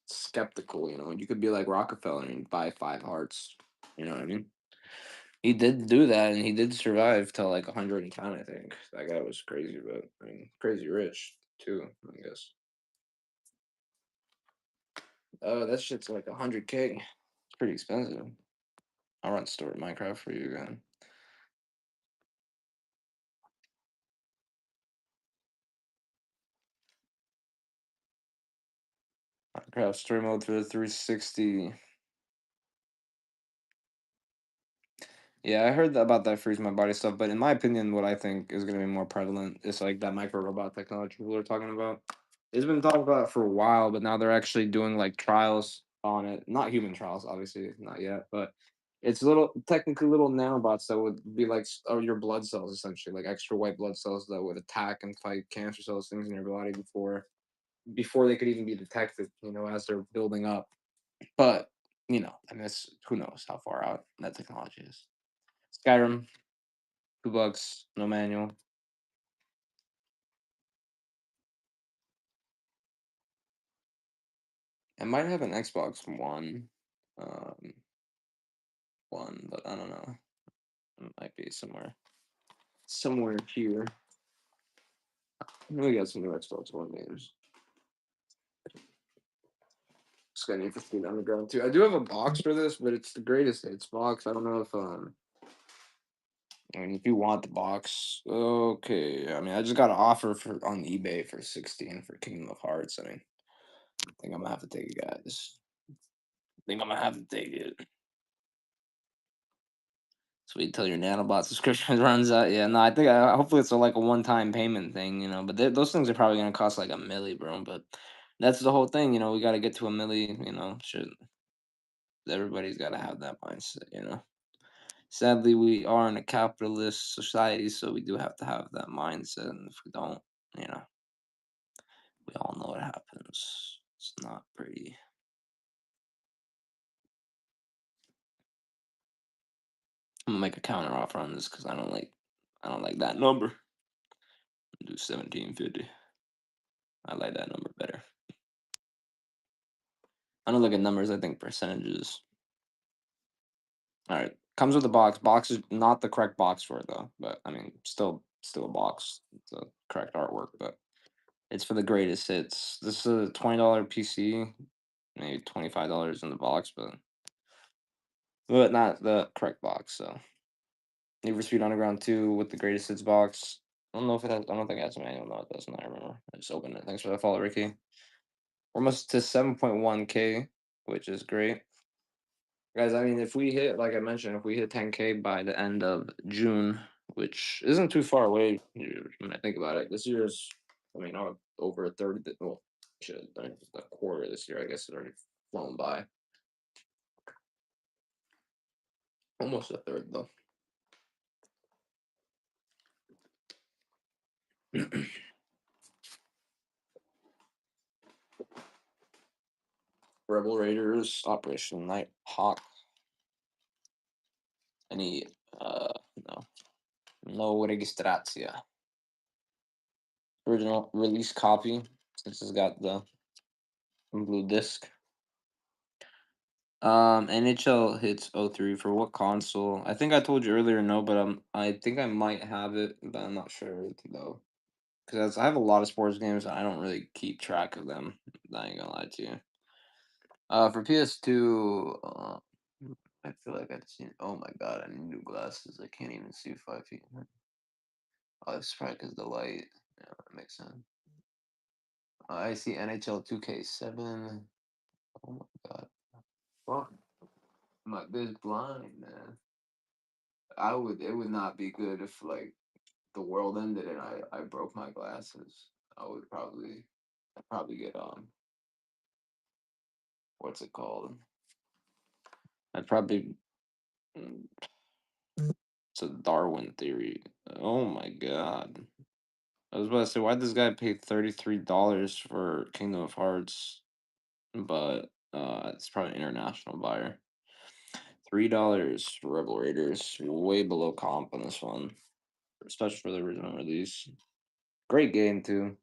skeptical, you know. You could be like Rockefeller and buy 5 hearts. You know what I mean? He did do that, and he did survive till like 110. I think that guy was crazy, but I mean, crazy rich too. I guess. That shit's like 100K. It's pretty expensive. I'll run story Minecraft for you again. Minecraft story mode for the 360. Yeah, I heard about that freeze my body stuff, but in my opinion, what I think is going to be more prevalent is like that micro robot technology people are talking about. It's been talked about for a while, but now they're actually doing like trials on it. Not human trials, obviously, not yet, but it's little, technically little nanobots that would be like your blood cells, essentially, like extra white blood cells that would attack and fight cancer cells, things in your body before they could even be detected. You know, as they're building up. But you know, I mean, who knows how far out that technology is. Skyrim, $2, no manual. I might have an Xbox um, One, but I don't know. It might be somewhere here. We got some new Xbox One games. Just got Need for Speed Underground too. I do have a box for this, but it's the greatest hits box. I don't know if I mean, if you want the box, okay. I mean, I just got an offer for on eBay for 16 for Kingdom of Hearts. I mean, I think I'm gonna have to take it, guys. I think I'm gonna have to take it. So wait till your nanobot subscription runs out. Yeah, no, I think hopefully it's like a one-time payment thing, But those things are probably gonna cost like a milli, bro. But that's the whole thing, We got to get to a milli, Should everybody's got to have that mindset. Sadly, we are in a capitalist society, so we do have to have that mindset. And if we don't, you know, we all know what happens. It's not pretty. I'm gonna make a counter offer on this because I don't like that number. Do 1750. I like that number better. I don't look at numbers. I think percentages. All right, comes with a box. Box is not the correct box for it though. But I mean, still a box. It's a correct artwork, but it's for the greatest hits. This is a $20 PC, maybe $25 in the box, but not the correct box. So Need for Speed Underground 2 with the greatest hits box. I don't know if it has. I don't think it has a manual. No, it doesn't. I remember. I just opened it. Thanks for the follow, Ricky. We're almost to 7.1K, which is great. Guys, I mean, if we hit, like I mentioned, if we hit 10K by the end of June, which isn't too far away when I think about it, this year's, I mean, over a third, well, shit, a quarter this year, I guess, has already flown by. Almost a third, though. Rebel Raiders, Operation Nighthawk. Any, no. No registratia. Original release copy, since it's got the blue disc. NHL hits 03 for what console? I think I told you earlier no, but I think I might have it, but I'm not sure though. Because I have a lot of sports games and I don't really keep track of them. I ain't gonna lie to you. For PS2, I feel like I've seen. Oh my god, I need new glasses. I can't even see 5 feet. Oh, it's probably because the light. Yeah, that makes sense. I see NHL 2K7. Oh my god. Fuck. My this blind, man. It would not be good if like the world ended and I broke my glasses. I would probably get what's it called? I'd probably mm, it's a Darwin theory. Oh my god. I was about to say why'd this guy pay $33 for Kingdom of Hearts? But it's probably an international buyer. $3 for Rebel Raiders. Way below comp on this one. Especially for the original release. Great game too.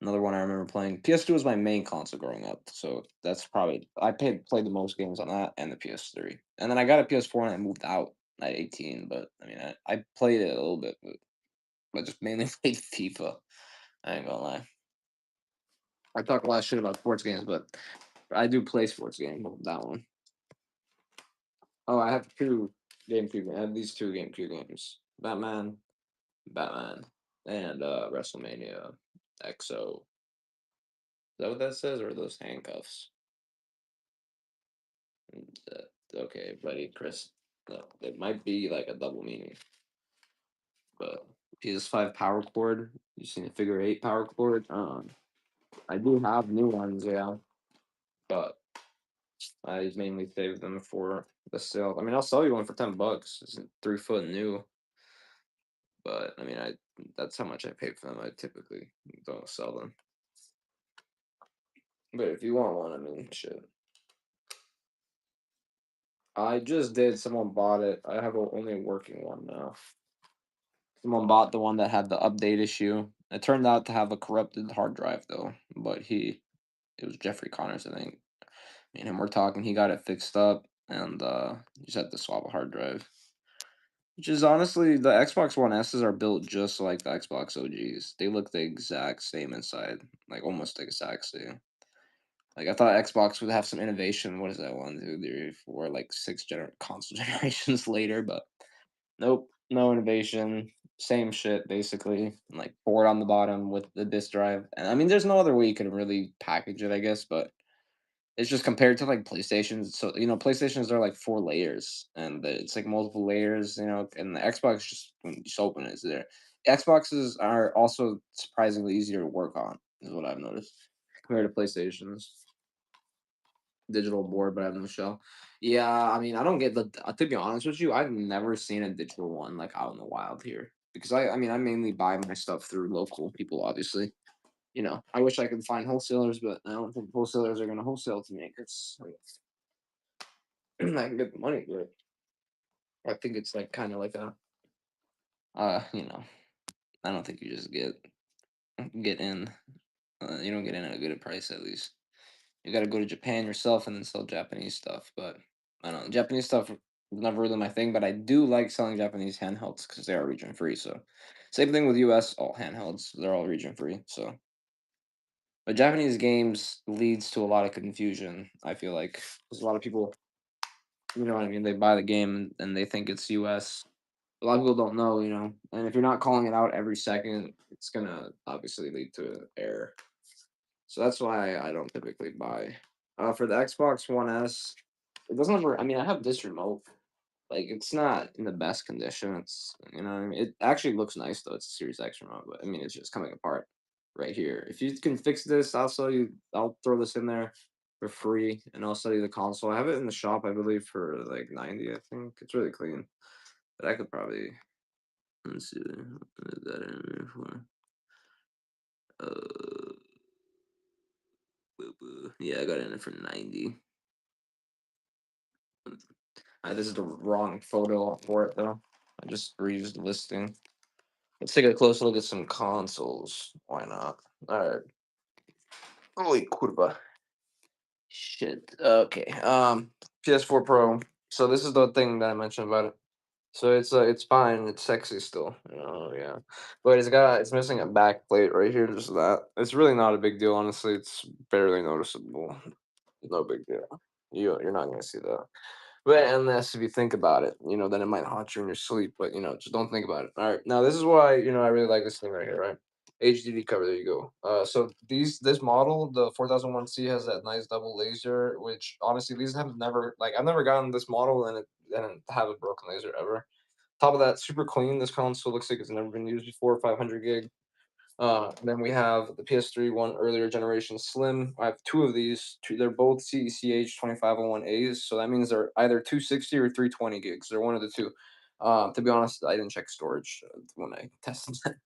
Another one I remember playing. PS2 was my main console growing up, so that's probably played the most games on that and the PS3. And then I got a PS4 and I moved out at 18. But I mean, I played it a little bit, but just mainly played FIFA. I ain't gonna lie. I talk a lot of shit about sports games, but I do play sports games. That one. Oh, I have two GameCube. I have these two GameCube games: Batman, and WrestleMania XO. Is that what that says, or are those handcuffs? Okay, buddy, Chris. No, it might be like a double meaning, but PS5 power cord. You seen a figure eight power cord? I do have new ones, yeah, but I mainly save them for the sale. I mean, I'll sell you one for $10. It's 3 foot new, but I mean, I that's how much I pay for them. I typically don't sell them, but if you want one, I mean, shit. I just did. Someone bought it. I have only a working one now. Someone bought the one that had the update issue. It turned out to have a corrupted hard drive though, but it was Jeffrey Connors, I think. Me and him were talking. He got it fixed up, and he just had to swap a hard drive. Which is honestly, the Xbox One S's are built just like the Xbox OGs. They look the exact same inside, like almost the exact same. Like I thought Xbox would have some innovation. What is that 1, 2, 3, 4, like 6 console generations later, but nope. No innovation, same shit basically. Like board on the bottom with the disk drive, and I mean, there's no other way you could really package it, I guess. But it's just compared to like PlayStations. So PlayStations are like 4 layers, and it's like multiple layers. And the Xbox just when you just open it, it's there. Xboxes are also surprisingly easier to work on, is what I've noticed compared to PlayStations. Digital board, but I have no shell. Yeah, I mean, I don't get to be honest with you, I've never seen a digital one like out in the wild here because I mean, I mainly buy my stuff through local people, obviously. I wish I could find wholesalers, but I don't think wholesalers are gonna wholesale to me because I can get the money, but I think it's like kind of like a uh, you know, I don't think you just get in. You don't get in at a good price at least. You got to go to Japan yourself and then sell Japanese stuff. But I don't know. Japanese stuff was never really my thing, but I do like selling Japanese handhelds because they are region free. So, same thing with US, all handhelds, they're all region free. So, but Japanese games leads to a lot of confusion, I feel like. Because a lot of people, you know what I mean, they buy the game and they think it's US. A lot of people don't know, and if you're not calling it out every second, it's gonna obviously lead to an error. So that's why I don't typically buy. For the Xbox One S, it doesn't have. I mean, I have this remote. Like, it's not in the best condition. What I mean. It actually looks nice though. It's a Series X remote, but I mean, it's just coming apart right here. If you can fix this, I'll sell you. I'll throw this in there for free, and I'll sell you the console. I have it in the shop, I believe, for like 90. I think it's really clean, but I could probably. Let's see. What is that in there for? Uh, yeah, I got it in it for 90. This is the wrong photo for it though. I just reused the listing. Let's take a closer look at some consoles. Why not? All right. Holy curva. Shit. Okay. PS4 Pro. So this is the thing that I mentioned about it. So it's fine. It's sexy still. Yeah. But it's missing a back plate right here. Just that. It's really not a big deal. Honestly, it's barely noticeable. No big deal. You're not gonna see that. But unless if you think about it, then it might haunt you in your sleep. But just don't think about it. All right. Now this is why I really like this thing right here. Right. HDD cover. There you go. So this model, the 4001C, has that nice double laser. Which honestly, these have never like I've never gotten this model and it didn't have a broken laser ever. Top of that, super clean. This console looks like it's never been used before. 500 gig. Then we have the PS3 one earlier generation Slim. I have two of these. They're both CECH 2501As, so that means they're either 260 or 320 gigs. They're one of the two. To be honest, I didn't check storage when I tested it.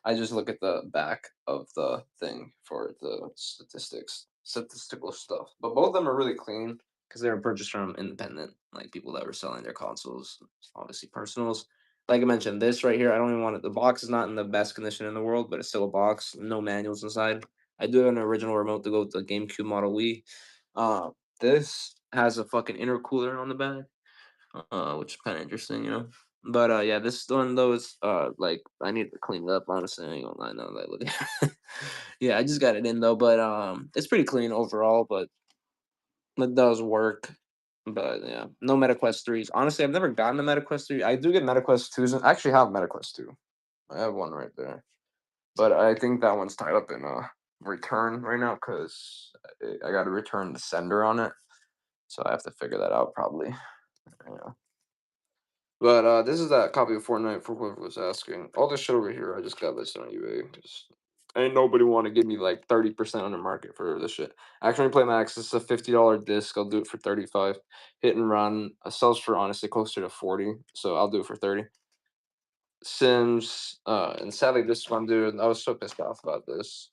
I just look at the back of the thing for the statistical stuff. But both of them are really clean because they were purchased from independent, like people that were selling their consoles, obviously personals. Like I mentioned, this right here, I don't even want it. The box is not in the best condition in the world, but it's still a box. No manuals inside. I do have an original remote to go with the GameCube Model Wii. Uh, this has a fucking intercooler on the back, which is kind of interesting. But yeah, this one though is like I need to clean it up. Honestly, I ain't gonna lie. Now that I look at it. Yeah, I just got it in though, but it's pretty clean overall. But it does work. But yeah, no MetaQuest 3s. Honestly, I've never gotten a MetaQuest 3. I do get MetaQuest 2s. I actually have MetaQuest 2. I have one right there. But I think that one's tied up in return right now because I got to return the sender on it. So I have to figure that out probably. Yeah. But this is that copy of Fortnite for whoever was asking. All this shit over here, I just got listed on eBay. Just ain't nobody want to give me like 30% on the market for this shit. Actually, Play Max. This is a $50 disc. I'll do it for 35. Hit and run. Sells for honestly closer to 40. So I'll do it for 30. Sims. And sadly, this one, dude. I was so pissed off about this.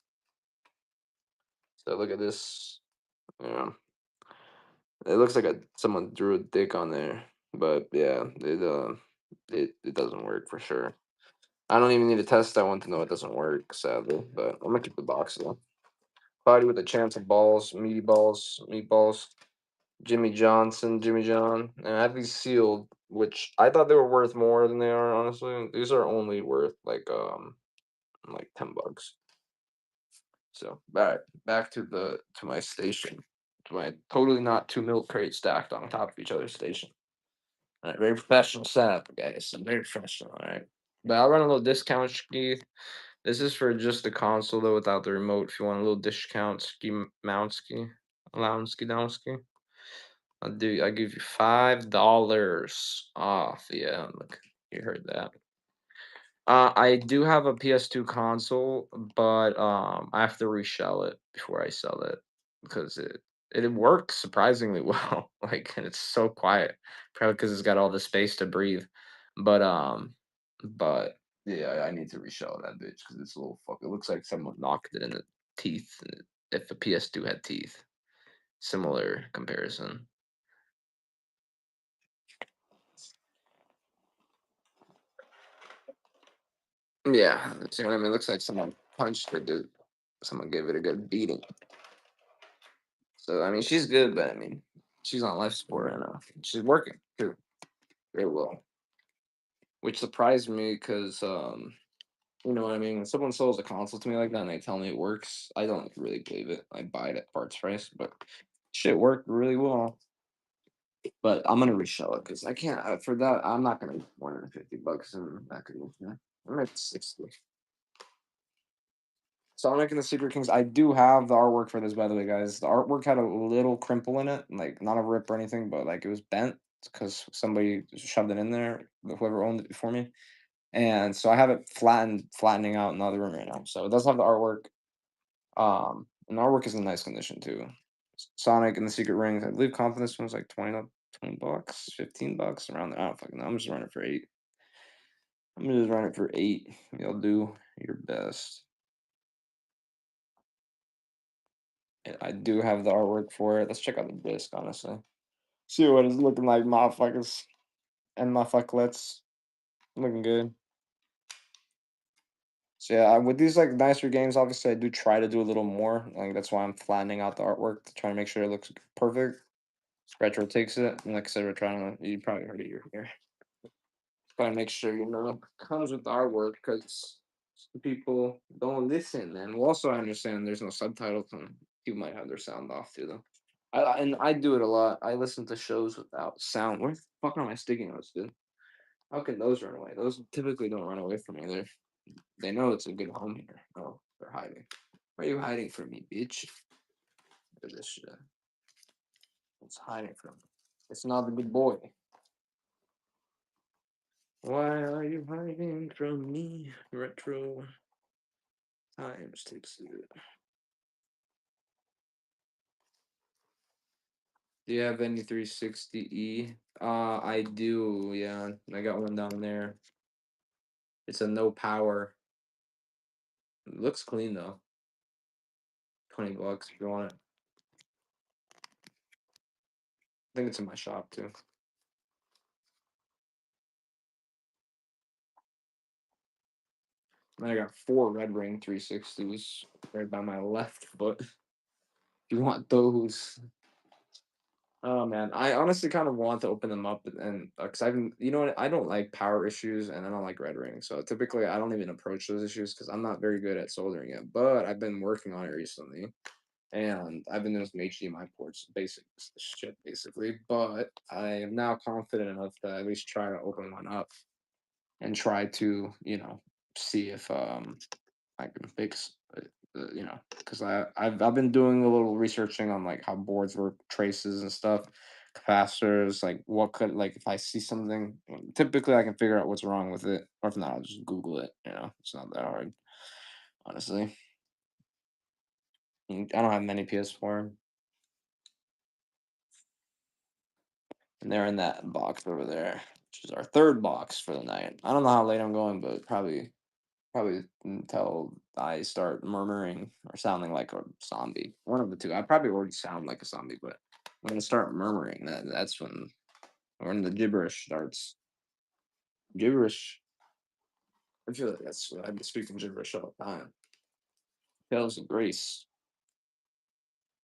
So look at this. Yeah. It looks like someone drew a dick on there. But yeah, it doesn't work for sure. I don't even need to test that one to know it doesn't work, sadly. But I'm gonna keep the box though. Body with a chance of balls, meatballs. Jimmy Johnson, Jimmy John, and I have these sealed, which I thought they were worth more than they are. Honestly, these are only worth like $10. So back to my station, to my totally not two milk crates stacked on top of each other station. Alright, very professional setup, guys. I'm very professional, alright? But I'll run a little discount ski. This is for just the console though, without the remote. If you want a little discount ski mount ski, allowance ski down ski, I give you $5 off. Yeah, look, you heard that. I do have a PS2 console, but I have to reshell it before I sell it because it works surprisingly well. Like, and it's so quiet, probably because it's got all the space to breathe. But but yeah, I need to reshell that bitch because it's a little fuck. It looks like someone knocked it in the teeth. If a PS2 had teeth, similar comparison. Yeah, see what I mean? It looks like someone punched it, dude. Someone gave it a good beating. So I mean, she's good, but I mean, she's on life support right now. She's working too, very well, which surprised me because you know what I mean. When someone sells a console to me like that and they tell me it works, I don't really believe it. I buy it at parts price, but shit worked really well. But I'm gonna resell it because I can't for that. I'm not gonna more than $50 in that condition. I'm at 60. Sonic and the Secret Kings. I do have the artwork for this, by the way, guys. The artwork had a little crimple in it, like not a rip or anything, but like it was bent because somebody shoved it in there, whoever owned it before me. And so I have it flattening out in the other room right now. So it does have the artwork. And the artwork is in nice condition too. Sonic and the Secret Rings. I believe Confidence was like 20 bucks, $15 around there. I don't fucking know. I'm just running for 8. I'm gonna just run it for 8. You'll do your best. And I do have the artwork for it. Let's check out the disc, honestly. See what it's looking like, motherfuckers and motherfucklets. Looking good. So yeah, with these like nicer games, obviously I do try to do a little more. Like that's why I'm flattening out the artwork to try to make sure it looks perfect. Retro takes it, and like I said, we're trying to. You probably heard it here. Try to make sure you know comes with the artwork because people don't listen. And also, I understand there's no subtitles, and people might have their sound off too, though. And I do it a lot. I listen to shows without sound. Where the fuck are my sticky notes, dude? How can those run away? Those typically don't run away from me. They know it's a good home here. Oh, they're hiding. Where are you hiding from me, bitch? Look at this shit. It's hiding from me. It's not the good boy. Why are you hiding from me? Retro times takes it. Do you have any 360E? I do, yeah. I got one down there. It's a no power. It looks clean though. $20 if you want it. I think it's in my shop too. Then I got 4 Red Ring 360s right by my left foot. If you want those. Oh man, I honestly kind of want to open them up and because I've you know what, I don't like power issues and I don't like red ring, so typically I don't even approach those issues because I'm not very good at soldering it. But I've been working on it recently, and I've been doing some HDMI ports, basic shit basically. But I am now confident enough to at least try to open one up and try to see if I can fix it, because I've been doing a little researching on like how boards work, traces and stuff, capacitors, like what could like if I see something, typically I can figure out what's wrong with it, or if not, I'll just Google it. It's not that hard, honestly. I don't have many PS4, and they're in that box over there, which is our third box for the night. I don't know how late I'm going, but probably until I start murmuring or sounding like a zombie. One of the two. I probably already sound like a zombie, but I'm gonna start murmuring. That's when the gibberish starts. Gibberish. I feel like that's I've been speaking gibberish all the time. Tales of Grace.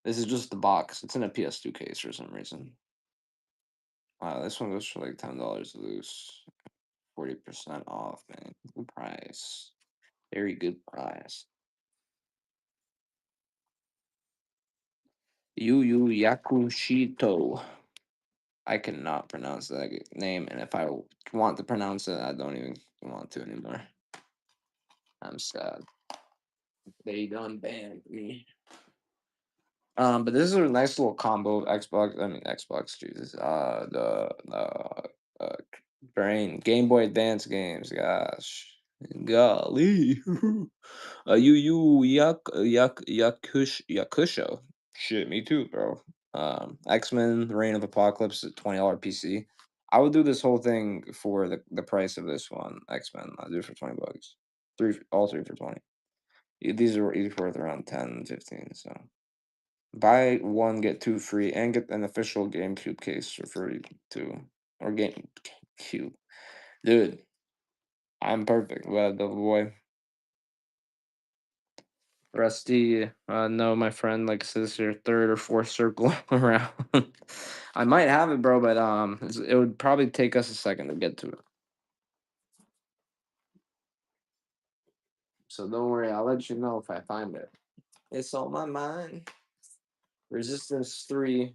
This is just the box. It's in a PS2 case for some reason. Wow, this one goes for like $10 loose. 40% off, man. Good price. Very good price. Yu Yu Yakushito. I cannot pronounce that name, and if I want to pronounce it, I don't even want to anymore. I'm sad. They done banned me. But this is a nice little combo of Xbox. I mean Xbox, Jesus. Uh Brain Game Boy Advance games. Gosh, golly. Yakusho. Shit, me too, bro. X-Men: Reign of Apocalypse at $20 PC. I would do this whole thing for the price of this one. X-Men. I'll do it for $20. All three for 20. These are each worth around 10, 15. So buy one, get two free, and get an official GameCube case for free too. Or GameCube. Dude, I'm perfect. Well, the boy. Rusty, no, my friend, like says your third or fourth circle around. I might have it, bro, but it would probably take us a second to get to it. So don't worry, I'll let you know if I find it. It's on my mind. Resistance 3,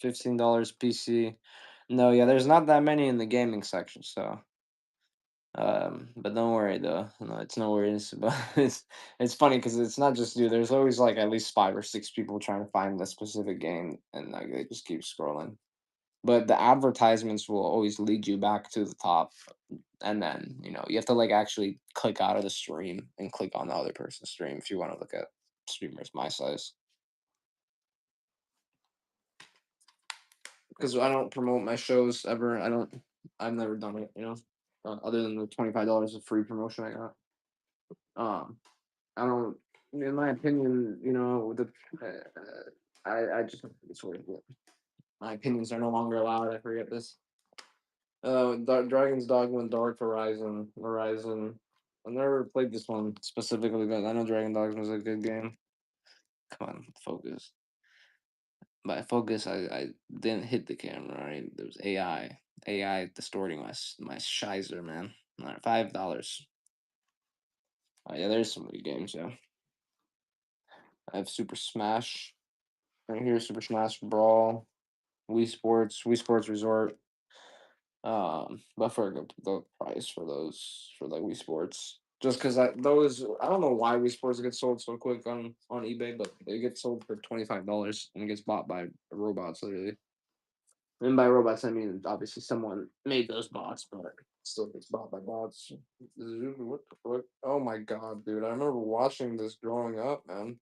$15 PC. No, yeah, there's not that many in the gaming section, so but don't worry though. No, it's no worries. But it's funny because it's not just you. There's always like at least 5 or 6 people trying to find the specific game, and like they just keep scrolling. But the advertisements will always lead you back to the top, and then you have to like actually click out of the stream and click on the other person's stream if you want to look at streamers my size. Because I don't promote my shows ever. I've never done it. Other than the $25 of free promotion I got. Um, I don't. In my opinion, I just it's weird. My opinions are no longer allowed. I forget this. Dragon's Dogma and Dark Horizon. Horizon. I never played this one specifically, but I know Dragon Dogma was a good game. Come on, focus. By focus, I didn't hit the camera. Right, there was AI distorting my shizer, man. All right, $5. Yeah, there's some good games. Yeah, I have Super Smash right here. Super Smash Brawl. Wii Sports Resort. But for the price for those for like Wii Sports, just because I don't know why Wii Sports get sold so quick on eBay, but they get sold for $25 and it gets bought by robots literally. And by robots, I mean obviously someone made those bots, but it still gets bought by bots. What the fuck? Oh my god, dude! I remember watching this growing up, man.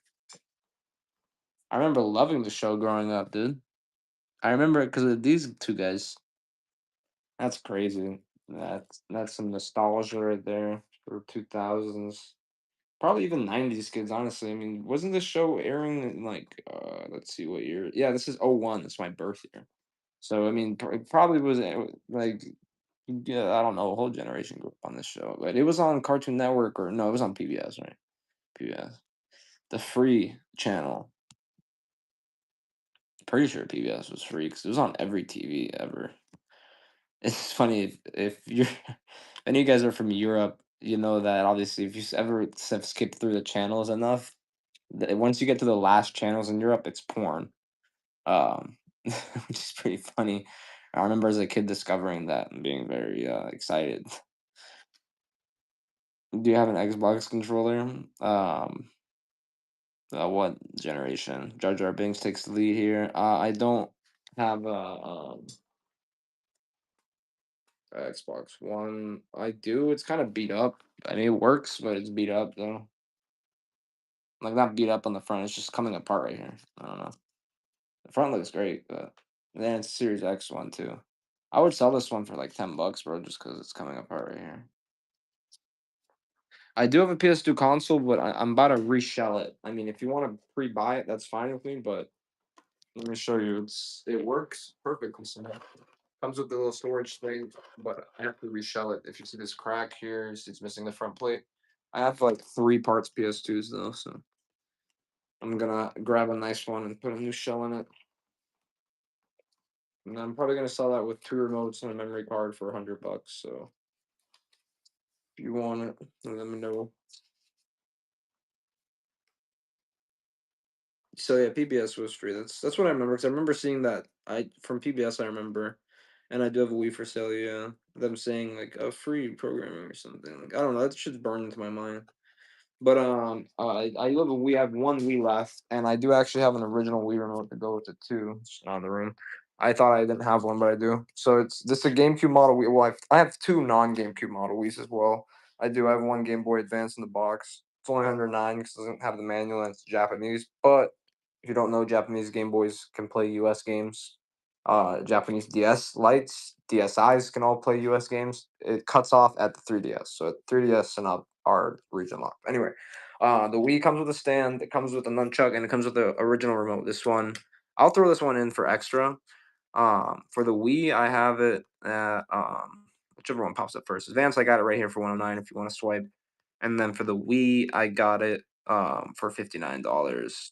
I remember loving the show growing up, dude. I remember it because of these two guys. That's crazy. That's some nostalgia right there for 2000s. Probably even 90s kids, honestly. I mean, wasn't this show airing in like let's see what year. Yeah, this is '01. It's my birth year. So I mean, it probably was like yeah, I don't know, a whole generation grew up on this show. But it was on Cartoon Network or no, it was on PBS, right? PBS. The free channel. Pretty sure PBS was free because it was on every TV ever. It's funny if you're if any of you guys are from Europe, you know that obviously if you ever have skipped through the channels enough, once you get to the last channels in Europe, it's porn. Which is pretty funny. I remember as a kid discovering that and being very excited. Do you have an Xbox controller? What generation? Jar Jar Binks takes the lead here. I don't have Xbox One. I do. It's kind of beat up. I mean, it works, but it's beat up though. Like not beat up on the front. It's just coming apart right here. I don't know. The front looks great, but then it's Series X one too. I would sell this one for like $10, bro, just because it's coming apart right here. I do have a PS2 console, but I'm about to reshell it. I mean, if you want to pre-buy it, that's fine with me. But let me show you. It works perfectly. So comes with the little storage thing, but I have to reshell it. If you see this crack here, it's missing the front plate. I have like 3 parts PS2s though, so I'm gonna grab a nice one and put a new shell in it. And I'm probably gonna sell that with 2 remotes and a memory card for $100. So if you want it, let me know. So yeah, PBS was free. That's what I remember because I remember seeing that. I from PBS. I remember And I do have a Wii for sale, yeah. Them saying like a free programming or something. Like I don't know, that shit's burned into my mind. But I love a Wii. I have one Wii left, and I do actually have an original Wii remote to go with it too. It's not in the room. I thought I didn't have one, but I do. So it's this a GameCube model Wii. Well, I have two non-GameCube model Wii's as well. I do. I have one Game Boy Advance in the box. It's only 109 because it doesn't have the manual and it's Japanese. But if you don't know, Japanese Game Boys can play U.S. games. Japanese DS lights, DSIs can all play US games. It cuts off at the 3DS, so 3DS and up are region locked. Anyway, the Wii comes with a stand, it comes with a nunchuck, and it comes with the original remote. This one, I'll throw this one in for extra. For the Wii, I have it at whichever one pops up first. Advance, I got it right here for 109 if you want to swipe, and then for the Wii, I got it for $59.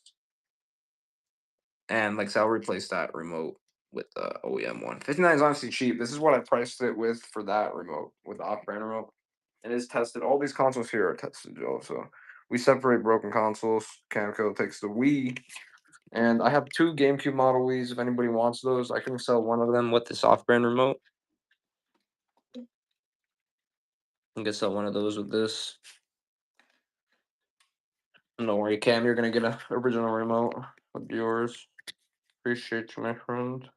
And like I said, I'll replace that remote with the OEM one. 59 is honestly cheap. This is what I priced it with for that remote, with the off-brand remote. It is tested. All these consoles here are tested, Joe. So we separate broken consoles. Camco takes the Wii. And I have two GameCube Model Wii's. If anybody wants those, I can sell one of them with this off-brand remote. I can sell one of those with this. And don't worry, Cam, you're gonna get an original remote with yours. Appreciate you, my friend.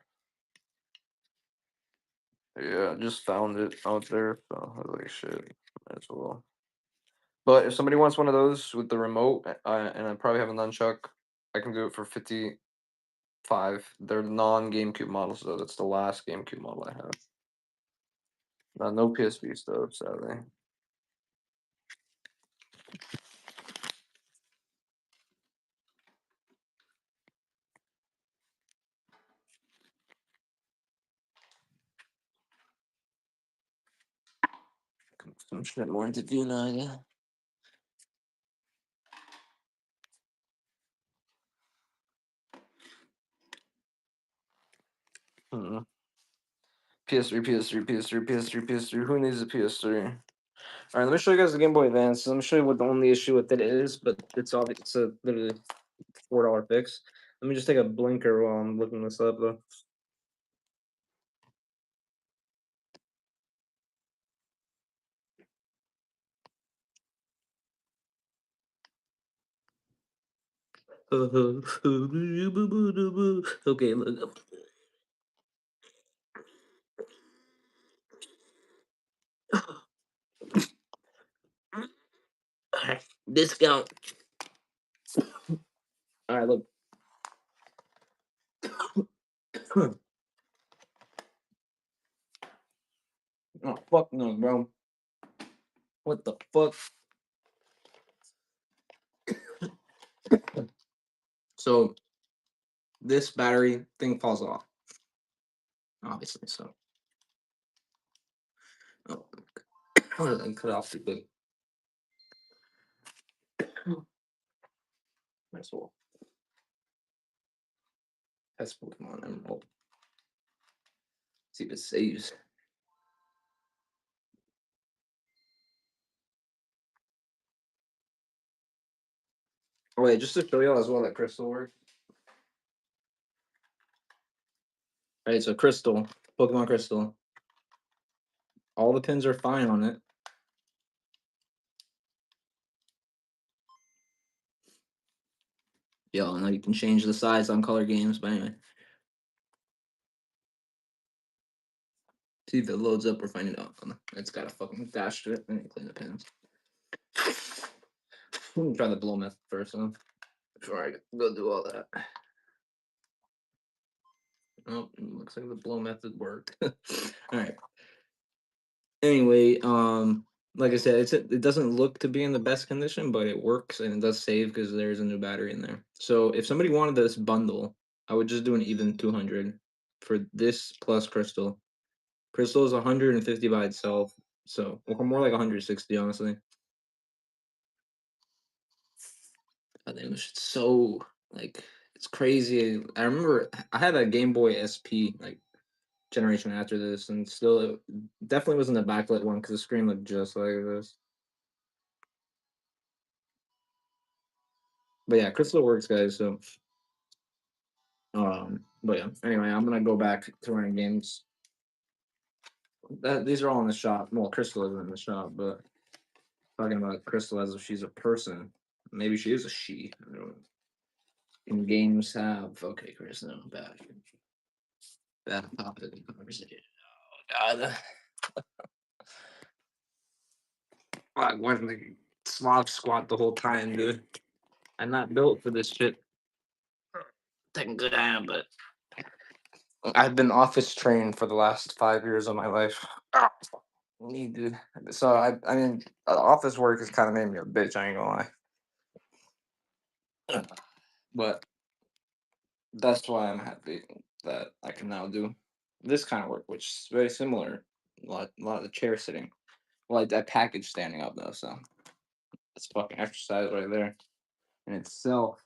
Yeah, I just found it out there, so I was like, shit, might as well. But if somebody wants one of those with the remote, and I probably have a nunchuck, I can do it for 55. They're non GameCube models, though. That's the last GameCube model I have. No PSP stuff, sadly. Some shit more to do now, yeah. Hmm. PS3, PS3, PS3, PS3, PS3. Who needs a PS3? All right, let me show you guys the Game Boy Advance. Let me show you what the only issue with it is, but it's obvious. It's a literally $4 fix. Let me just take a blinker while I'm looking this up, though. Okay, look. Alright, discount. Alright, look. Oh, fuck no, bro. What the fuck? So, this battery thing falls off, obviously, so. Oh, I cut off too big. Might as well. That's Pokemon Emerald. See if it saves. Oh, wait, just to show y'all as well that crystal works. Alright, so crystal, Pokemon Crystal. All the pins are fine on it. Yo, I know you can change the size on color games, but anyway. See if it loads up or find it out. It's got a fucking dash to it. Let me clean the pins. Let me try the blow method first, huh? Before I go do all that. Oh, looks like the blow method worked. All right. Anyway, like I said, it doesn't look to be in the best condition, but it works and it does save because there's a new battery in there. So if somebody wanted this bundle, I would just do an even 200 for this plus crystal. Crystal is 150 by itself, so or more like 160, honestly. I think it's so like it's crazy. I remember I had a Game Boy SP like generation after this, and still it definitely wasn't a backlit one because the screen looked just like this. But yeah, Crystal works, guys. So but yeah. Anyway, I'm gonna go back to running games. These are all in the shop. Well, Crystal isn't in the shop, but talking about Crystal as if she's a person. Maybe she is a she. I don't know. Can games have okay, Chris? No, bad topic of conversation. Oh God, I wasn't the Slav squat the whole time, dude. I'm not built for this shit. Technically, I am, but I've been office trained for the last 5 years of my life. Ah, me, dude. So I mean, office work has kind of made me a bitch. I ain't gonna lie, but that's why I'm happy that I can now do this kind of work, which is very similar. A lot of the chair sitting. Well, I package standing up though, so it's fucking exercise right there in itself.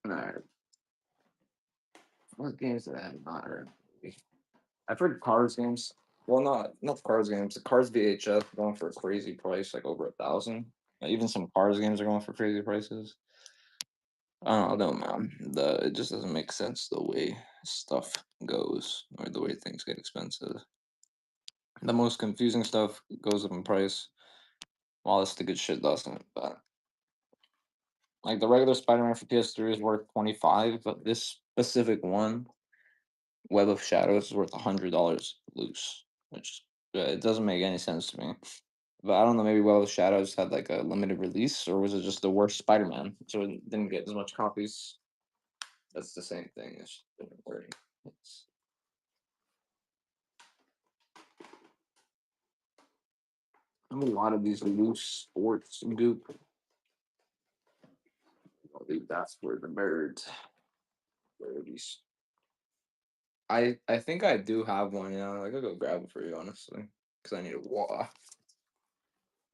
Alright, what games did I have not heard? I've heard Cars games. Well, not Cars games. The Cars VHS going for a crazy price, like over 1,000. Even some Cars games are going for crazy prices. I don't know, man. It just doesn't make sense the way stuff goes or the way things get expensive. The most confusing stuff goes up in price, while the good shit doesn't. But like the regular Spider-Man for PS3 is worth 25, but this specific one, Web of Shadows, is worth $100 loose, which it doesn't make any sense to me. But I don't know, maybe Web of Shadows had like a limited release, or was it just the worst Spider-Man, so it didn't get as much copies? That's the same thing. It's just different wording. It's, I have a lot of these loose sports goop. I think that's where the birds. Birdies. I think I do have one. Yeah, I could go grab it for you, honestly, because I need a water.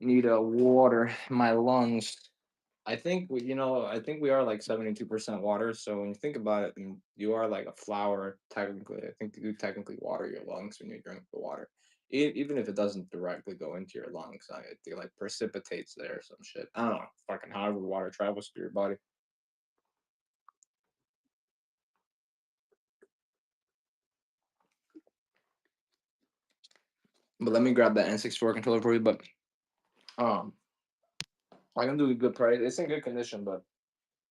Need a water. My lungs. I think we are like 72% water. So when you think about it, and you are like a flower, technically. I think you technically water your lungs when you drink the water. Even if it doesn't directly go into your lungs, it like precipitates there or some shit. I don't know. Fucking however water travels through your body. But let me grab that N64 controller for you. But um, I can do a good price. It's in good condition, but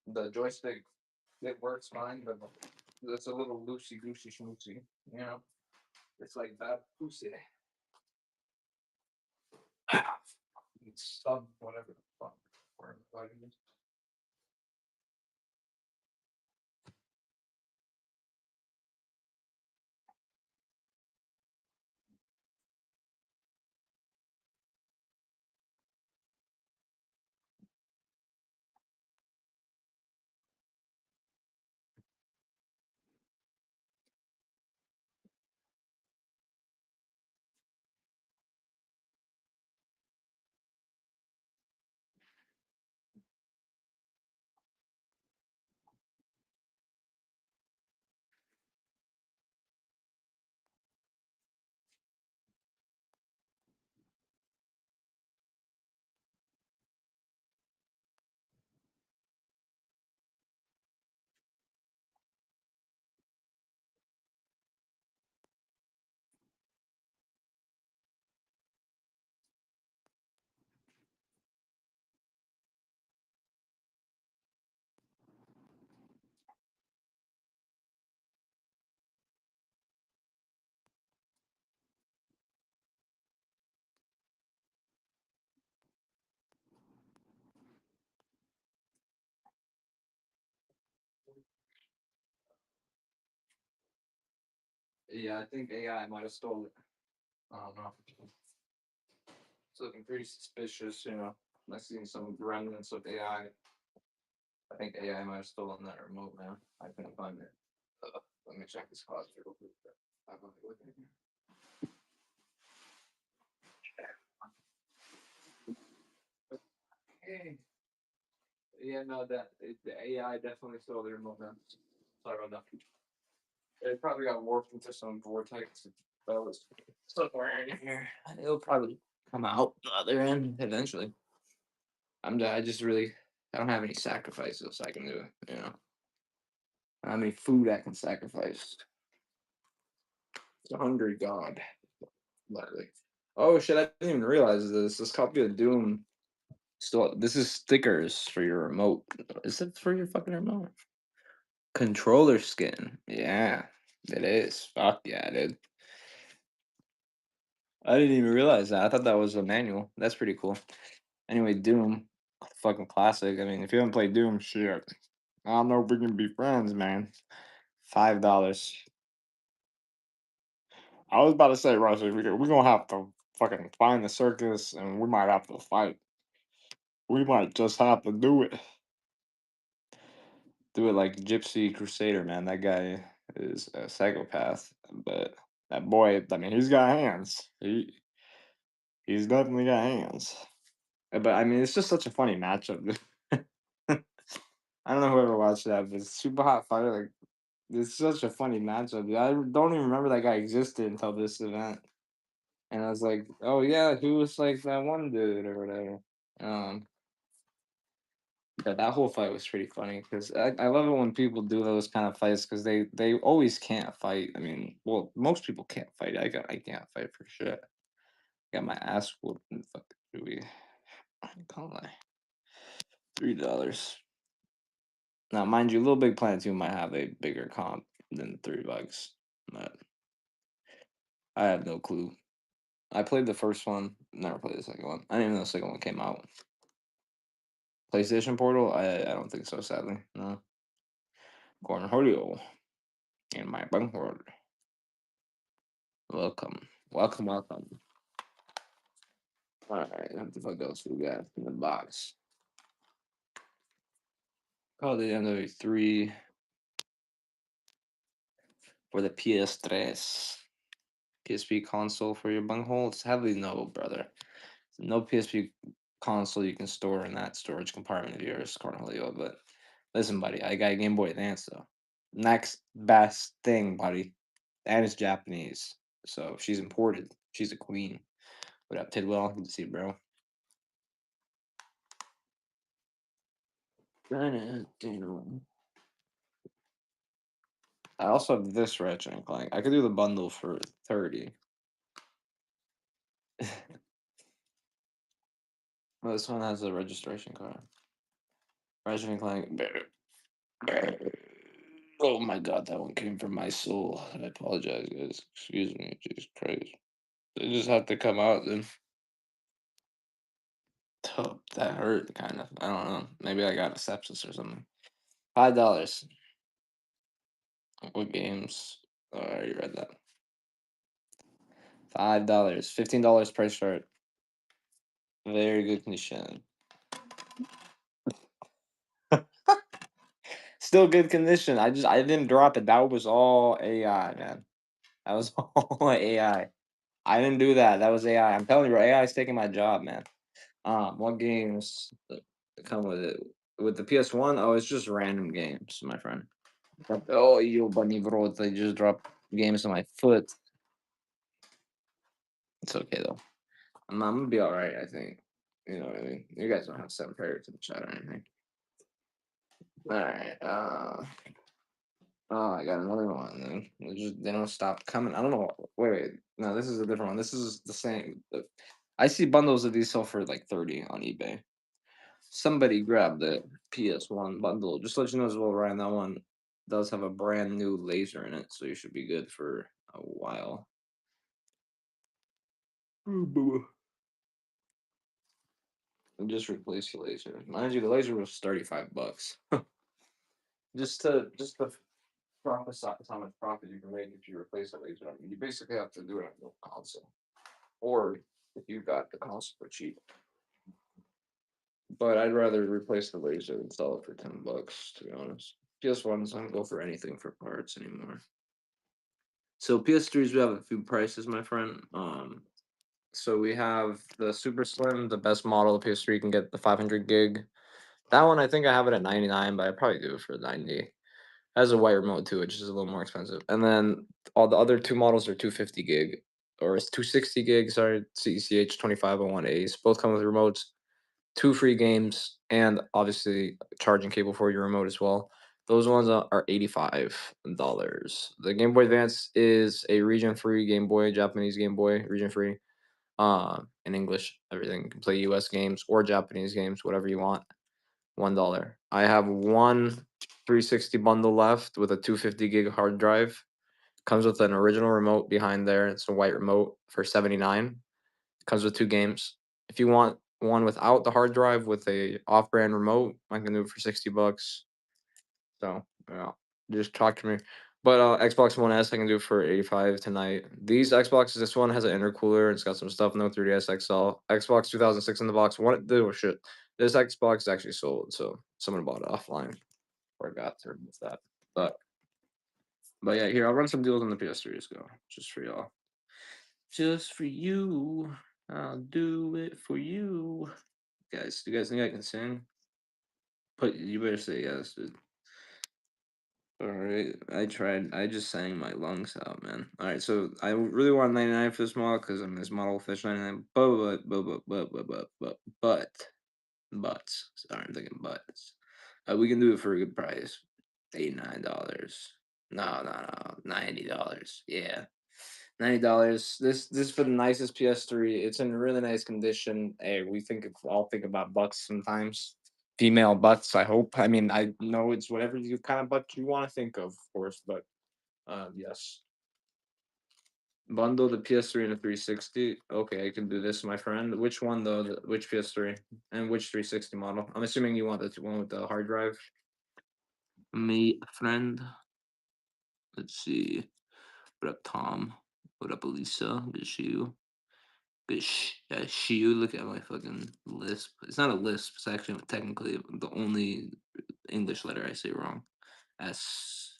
the joystick it works fine, but it's a little loosey goosey schmoosey. You know, it's like bad pussy. It's sub whatever the fuck. What it is. Yeah, I think AI might have stolen it. I don't know. It's looking pretty suspicious, you know. I seen some remnants of AI. I think AI might have stolen that remote, man. I couldn't find it. Let me check this closet real quick. I'm gonna look in here. Hey. Yeah, no, the AI definitely stole the remote, man. Sorry about that. It probably got warped into some vortex that was somewhere in here. It'll probably come out the other end eventually. I just really I don't have any sacrifices I can do. You know, I don't have any food I can sacrifice. It's a hungry god. Lightly. Oh shit! I didn't even realize this. This copy of Doom. Still, this is stickers for your remote. Is it for your fucking remote? Controller skin. Yeah, it is. Fuck yeah, dude. I didn't even realize that. I thought that was a manual. That's pretty cool. Anyway, Doom, fucking classic. I mean, if you haven't played Doom, shit. I don't know if we can be friends, man. $5. I was about to say, Russ, we're gonna have to fucking find the circus, and we might have to fight. We might just have to do it. Do it like Gypsy Crusader, man. That guy is a psychopath, but that boy, I mean, he's got hands. He's definitely got hands. But I mean, it's just such a funny matchup. I don't know whoever watched that, but Super Hot Fire, like, it's such a funny matchup. I don't even remember that guy existed until this event. And I was like, oh yeah, who was like that one dude or whatever. Um, but that whole fight was pretty funny because I love it when people do those kind of fights because they always can't fight. I mean, well, most people can't fight. I can't fight for shit. Got my ass whooped in fucking Chewy. I can't lie. $3. Now, mind you, Little Big Planet 2 might have a bigger comp than $3, but I have no clue. I played the first one, never played the second one. I didn't even know the second one came out. PlayStation Portal? I don't think so, sadly. No. Cornholio in my bunker. Welcome. Welcome, welcome. Alright, what the fuck else we got in the box? Call the MW3 for the PS3. PSP console for your bunghole? It's heavily no, brother. No PSP console you can store in that storage compartment of yours, Cornholio. But listen, buddy, I got a Game Boy Advance though. Next best thing, buddy. And it's Japanese. So she's imported. She's a queen. What up, Tidwell? Good to see you, bro. I also have this Ratchet and Clank. I could do the bundle for 30. Well, this one has a registration card. Ratchet and Clank. Oh my god, that one came from my soul. I apologize, guys. Excuse me. Jesus Christ. They just have to come out then. Oh, that hurt, kind of. I don't know. Maybe I got a sepsis or something. $5. What games? Oh, I already read that. $5. $15 price chart. Very good condition. Still good condition. I didn't drop it. That was all AI, man. That was all AI. I didn't do that. That was AI. I'm telling you, bro, AI is taking my job, man. What games that come with it? With the PS1, oh, it's just random games, my friend. Oh, you bunny bro, they just dropped games on my foot. It's okay though. I'm gonna be all right. I think. You know what I mean. You guys don't have to send prayers to the chat or anything. All right. Oh, I got another one. Then they don't stop coming. I don't know. Wait. No, this is a different one. This is the same. I see bundles of these sell for like 30 on eBay. Somebody grabbed the PS1 bundle. Just to let you know as well, Ryan, that one does have a brand new laser in it, so you should be good for a while. And just replace the laser. Mind you, the laser was $35. Just to prophesize how much profit you can make if you replace the laser. I mean, you basically have to do it on your console, or if you got the console for cheap. But I'd rather replace the laser than sell it for $10, to be honest. PS1s, I don't go for anything for parts anymore. So PS3s, we have a few prices, my friend. So we have the Super Slim, the best model of PS3. You can get the 500 gig. That one, I think I have it at 99, but I probably do it for 90. Has a white remote too, which is a little more expensive. And then all the other two models are 250 gig, or it's 260 gig. Sorry, CECH 2501As. Both come with remotes, two free games, and obviously a charging cable for your remote as well. Those ones are $85. The Game Boy Advance is a region-free Game Boy, Japanese Game Boy, region-free. In English, everything. You can play US games or Japanese games, whatever you want. $1. I have one 360 bundle left with a 250 gig hard drive. Comes with an original remote behind there. It's a white remote for 79. Comes with two games. If you want one without the hard drive with a off-brand remote, I can do it for $60. So yeah, just talk to me. But Xbox One S I can do for 85 tonight. These Xboxes, this one has an intercooler. It's got some stuff. No 3DS XL. Xbox 2006 in the box. What? Oh shit! This Xbox is actually sold, so someone bought it offline. Forgot to remove that. But but yeah, here I'll run some deals on the PS3. Let's go, just for y'all. Just for you. I'll do it for you. Guys, you guys think I can sing? But you better say yes, dude. Alright, I tried. I just sang my lungs out, man. Alright, so I really want 99 for this model because I'm this model fish 99. But. Sorry, I'm thinking butts. We can do it for a good price. $89. No. $90. Yeah. $90. This is for the nicest PS3. It's in really nice condition. Hey, I'll think about butts sometimes. Female butts, I hope. I mean, I know it's whatever you kind of butt you want to think of course, but yes. Bundle the PS3 and the 360. Okay, I can do this, my friend. Which one though? Which PS3 and which 360 model? I'm assuming you want the one with the hard drive. Me, friend. Let's see. What up, Tom? What up, Elisa? Good to see you. See you. Look at my fucking lisp. It's not a lisp. It's actually technically the only English letter I say wrong. S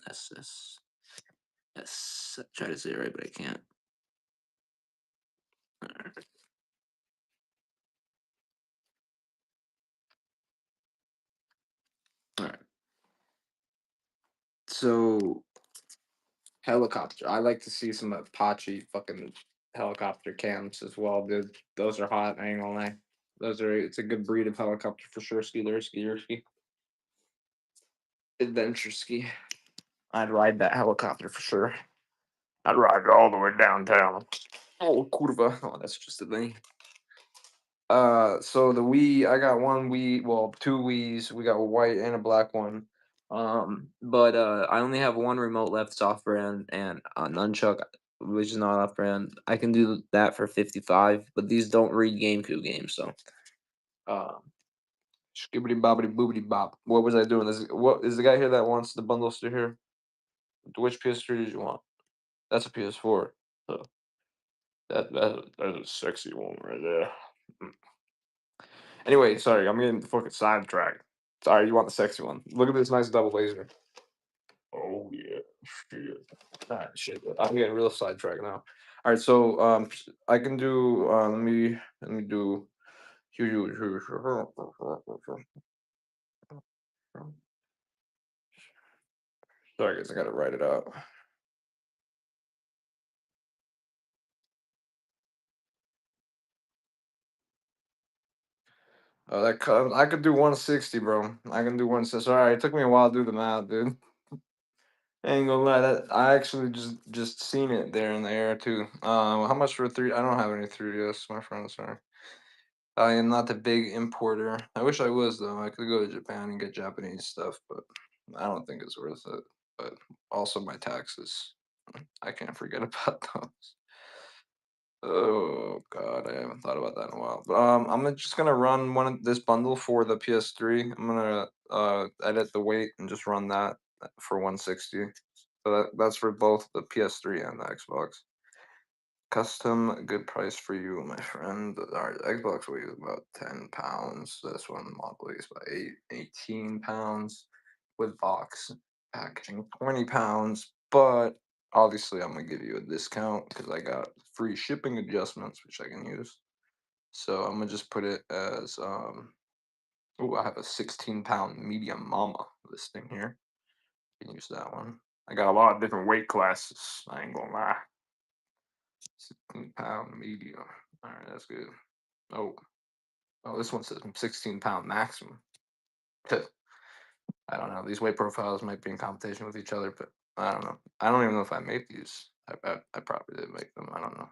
S S S. I try to say it right, but I can't. All right. So helicopter. I like to see some Apache fucking helicopter cams as well, dude. Those are hot. I ain't gonna lie. Those are. It's a good breed of helicopter for sure. Ski. Adventure ski. I'd ride that helicopter for sure. I'd ride it all the way downtown. Oh, curva. Oh, that's just a thing. So the Wii, I got one Wii, well, two Wiis. We got a white and a black one. But I only have one remote left, it's off brand, and a nunchuck, which is not off brand. I can do that for 55, but these don't read GameCube games, so skibbity bobbity boobity bop. What was I doing? What is the guy here that wants the bundles to here? Which PS3 did you want? That's a PS4. So that's a sexy one right there. Mm. Anyway, sorry, I'm getting fucking sidetracked. Sorry, you want the sexy one. Look at this nice double laser. Oh yeah, shit. Shit. I'm getting real sidetracked now. All right, so I can do. Let me do. Sorry, guys, I gotta write it out. I could do 160, bro. I can do 160. Sorry, it took me a while to do the math, dude. I ain't gonna lie, that I actually just seen it there in the air too. How much for three? I don't have any 3DS, my friend. Sorry, I am not the big importer. I wish I was though. I could go to Japan and get Japanese stuff, but I don't think it's worth it. But also my taxes, I can't forget about those. Oh God, I haven't thought about that in a while. But just gonna run one of this bundle for the PS3. I'm gonna edit the weight and just run that for 160. So that's for both the PS3 and the Xbox. Custom, good price for you, my friend. Our Xbox weighs about 10 pounds. This one mod weighs about 18 pounds with box packaging 20 pounds. But obviously, I'm gonna give you a discount because I got free shipping adjustments, which I can use. So I'm gonna just put it as oh, I have a 16-pound medium mama listing here. You can use that one. I got a lot of different weight classes. I ain't gonna lie. 16-pound medium. All right, that's good. Oh, this one says 16-pound maximum. I don't know. These weight profiles might be in competition with each other, but I don't know. I don't even know if I made these. I probably did make them. I don't know.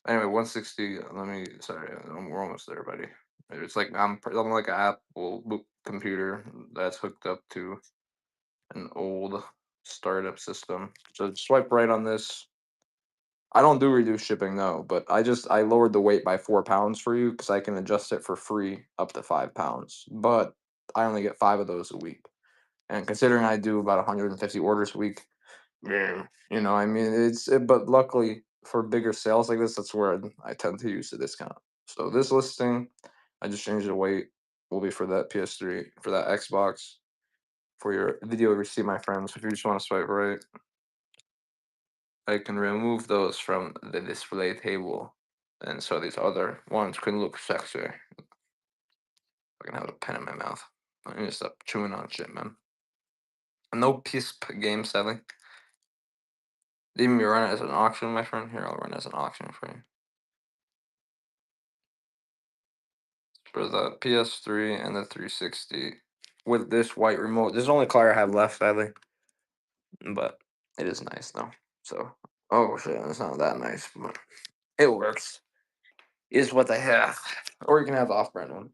Anyway, 160. Let me. Sorry, we're almost there, buddy. It's like I'm like an Apple computer that's hooked up to an old startup system. So swipe right on this. I don't do reduced shipping, no, but I lowered the weight by 4 pounds for you because I can adjust it for free up to 5 pounds. But I only get 5 of those a week. And considering I do about 150 orders a week, yeah, I mean, but luckily for bigger sales like this, that's where I tend to use the discount. So this listing, I just changed the weight, will be for that PS3, for that Xbox, for your video receipt, my friends. If you just want to swipe right, I can remove those from the display table. And so these other ones can look sexier. I can have a pen in my mouth. I need to stop chewing on shit, man. No PSP game selling. Even you run it as an auction, my friend. Here, I'll run it as an auction for you. For the PS3 and the 360 with this white remote. This is the only color I have left, sadly. But it is nice though. So oh shit, it's not that nice, but it works. Is what they have. Or you can have the off-brand one.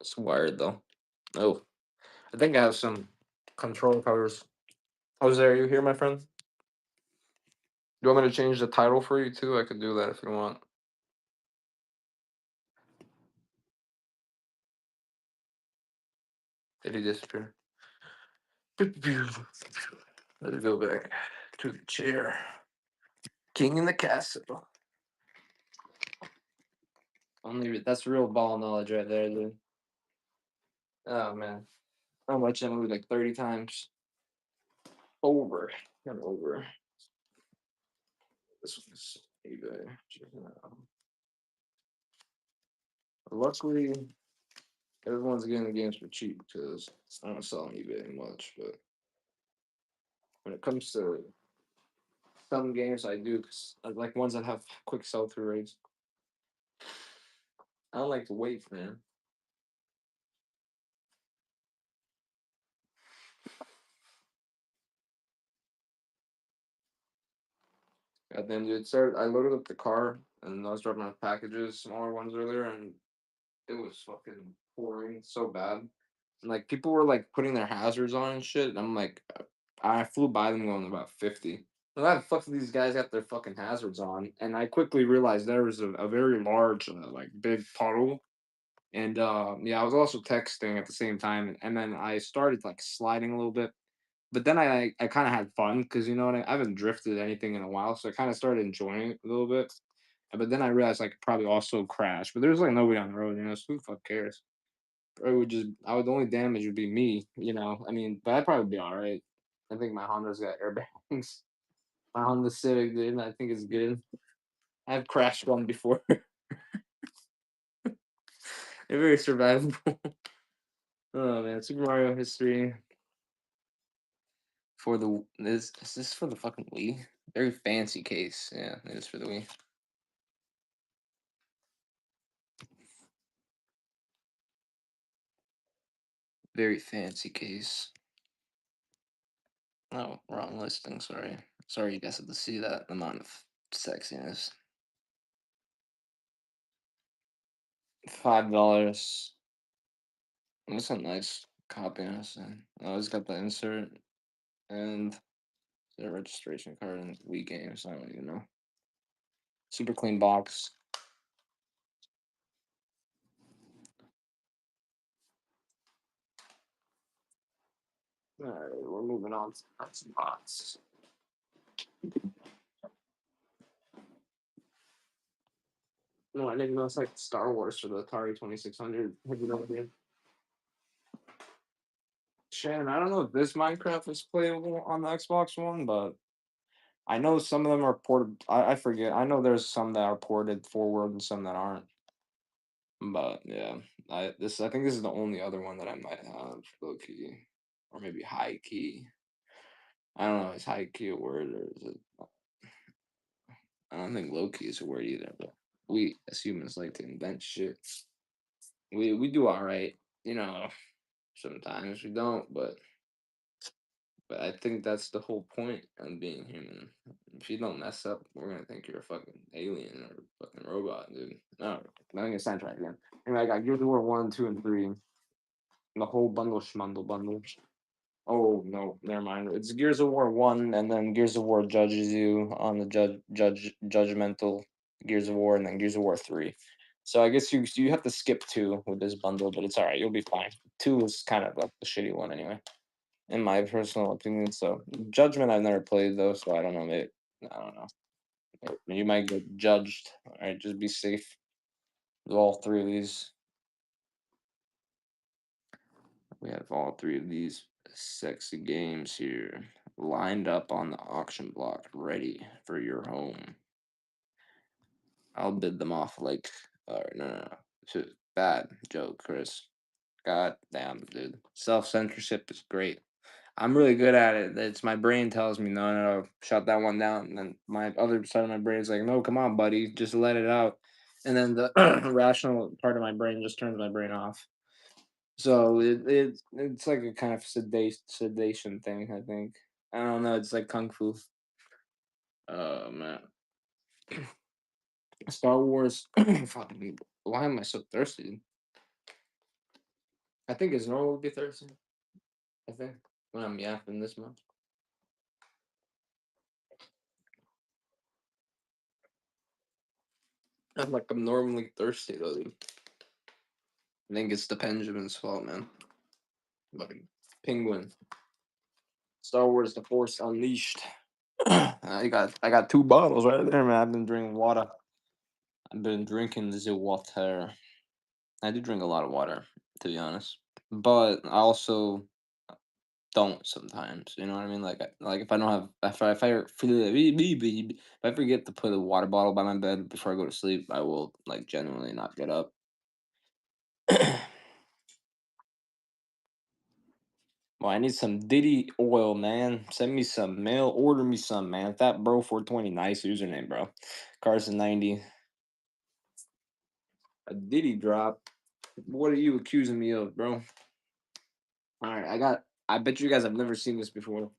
It's wired though. Oh, I think I have some control covers. Jose, are you here, my friend? You want me to change the title for you too? I could do that if you want. Did he disappear? Let's go back to the chair. King in the castle. Only that's real ball knowledge right there, dude. Oh man, I watched that movie like 30 times. Over and over. This one's eBay. Check it out. Luckily, everyone's getting the games for cheap because I don't sell on eBay much. But when it comes to some games, I do 'cause I like ones that have quick sell through rates. I don't like to wait, man. Goddamn, dude. Started. I loaded up the car and I was dropping off packages, smaller ones earlier, and it was fucking pouring so bad. And like people were like putting their hazards on and shit. And I'm like, I flew by them going about 50. Why the fuck do these guys got their fucking hazards on? And I quickly realized there was a very large, like big puddle. And yeah, I was also texting at the same time, and then I started like sliding a little bit. But then I kind of had fun because you know what I haven't drifted anything in a while, so I kind of started enjoying it a little bit. But then I realized I could probably also crash. But there's like nobody on the road, so who the fuck cares? It would just I would the only damage would be me. I mean, but I'd probably be all right. I think my Honda's got airbags. My Honda Civic, dude, I think it's good. I've crashed one before. They're very survivable. Oh man, Super Mario history for the is this for the fucking Wii? Very fancy case. Yeah, it is for the Wii. Very fancy case. Oh, wrong listing. Sorry. Sorry, you guys had to see that amount of sexiness. $5. That's a nice copy, honestly. I always got the insert and the registration card and Wii games. I don't even know. Super clean box. All right, we're moving on to nuts and bots. No, I didn't know it's like Star Wars for the Atari 2600. Have you no idea? Shannon, I don't know if this Minecraft is playable on the Xbox One, but I know some of them are ported. I forget. I know there's some that are ported forward and some that aren't. But yeah, I think this is the only other one that I might have low key, or maybe high key. I don't know. Is high key a word or is it? I don't think low key is a word either. But we as humans like to invent shit. We do all right. you know, sometimes we don't, but I think that's the whole point of being human. If you don't mess up, we're gonna think you're a fucking alien or a fucking robot, dude. No, I think it's time to try again. Anyway, I got Gears of War 1, 2, and 3. The whole bundle schmundle bundle. Oh no, never mind. It's Gears of War 1, and then Gears of War judges you on the judgmental Gears of War, and then Gears of War 3. So I guess you have to skip 2 with this bundle, but it's alright. You'll be fine. 2 was kind of like the shitty one anyway, in my personal opinion. So Judgment I've never played though, so I don't know. Maybe I don't know. You might get judged. All right, just be safe with all 3 of these. We have all 3 of these sexy games here lined up on the auction block, ready for your home. I'll bid them off like, all right, no. Bad joke, Chris. God damn, dude. Self censorship is great. I'm really good at it. It's my brain tells me, no, shut that one down. And then my other side of my brain is like, no, come on, buddy, just let it out. And then the rational part of my brain just turns my brain off. So it's like a kind of sedation thing, I think. I don't know. It's like kung fu. Oh man, Star Wars. Fucking, why am I so thirsty? I think it's normal to be thirsty. I think when I'm yapping this much. I'm normally thirsty though, dude. I think it's the Benjamin's fault, man. Fucking penguin. Star Wars: The Force Unleashed. I got 2 bottles right there, man. I've been drinking water. I've been drinking the water. I do drink a lot of water, to be honest. But I also don't sometimes. You know what I mean? Like if I don't have if I forget to put a water bottle by my bed before I go to sleep, I will like genuinely not get up. Well, I need some Diddy oil, man. Send me some mail. Order me some, man. Fat bro 420, nice username, bro. Carson 90. A Diddy drop. What are you accusing me of, bro? All right, I bet you guys have never seen this before.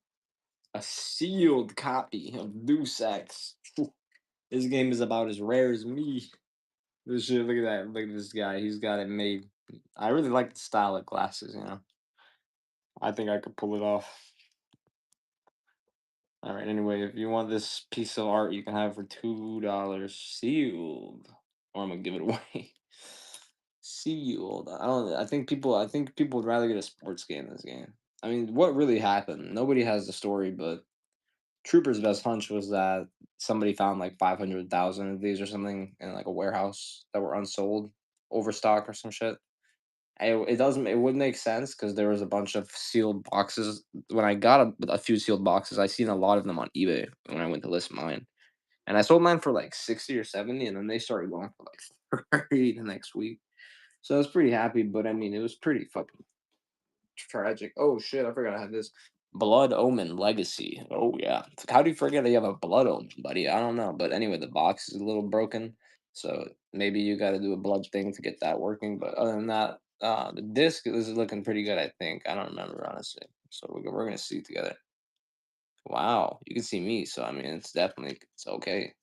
A sealed copy of Deus Ex. This game is about as rare as me. This shit, look at that. Look at this guy. He's got it made. I really like the style of glasses, you know. I think I could pull it off. All right, anyway, if you want this piece of art, you can have it for $2 sealed. Or I'm gonna give it away. Sealed. I think people would rather get a sports game than this game. I mean, what really happened? Nobody has the story, but Trooper's best hunch was that somebody found like 500,000 of these or something in like a warehouse that were unsold, overstock or some shit. It would make sense because there was a bunch of sealed boxes. When I got a few sealed boxes, I seen a lot of them on eBay when I went to list mine, and I sold mine for like 60 or 70, and then they started going for like 30 the next week. So I was pretty happy, but I mean, it was pretty fucking tragic. Oh shit, I forgot I had this Blood Omen Legacy. Oh yeah, how do you forget that you have a Blood Omen, buddy? I don't know, but anyway, the box is a little broken, so maybe you got to do a blood thing to get that working. But other than that, the disc is looking pretty good. I think I don't remember honestly, so we're gonna see together. Wow, you can see me, so I mean, it's okay.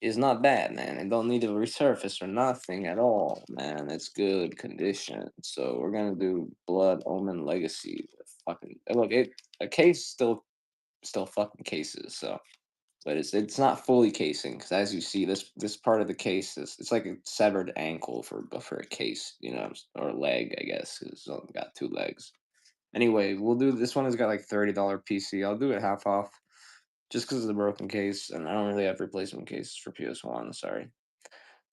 It's not bad, man. It don't need to resurface or nothing at all, man. It's good condition. So we're gonna do Blood Omen Legacy. Fucking look, a case still fucking cases. So, but it's not fully casing because as you see, this part of the case is it's like a severed ankle for a case, you know, or leg, I guess. 'Cause it's only got 2 legs. Anyway, we'll do this one has got like $30 PC. I'll do it half off just because of the broken case, and I don't really have replacement cases for PS1. Sorry.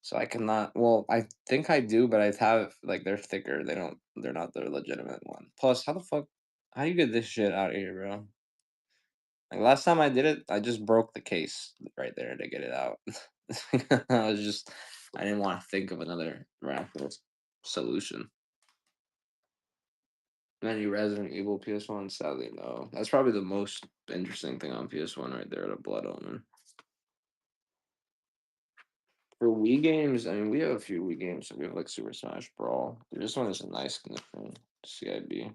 So I cannot. Well, I think I do, but I have like they're thicker. They're not the legitimate one. Plus, how the fuck? How do you get this shit out of here, bro? Like last time I did it, I just broke the case right there to get it out. I didn't want to think of another miraculous solution. Any Resident Evil PS1? Sadly, no. That's probably the most interesting thing on PS1 right there, the Blood Omen. For Wii games, I mean, we have a few Wii games. We have like Super Smash Brawl. This one is a nice condition. CIB.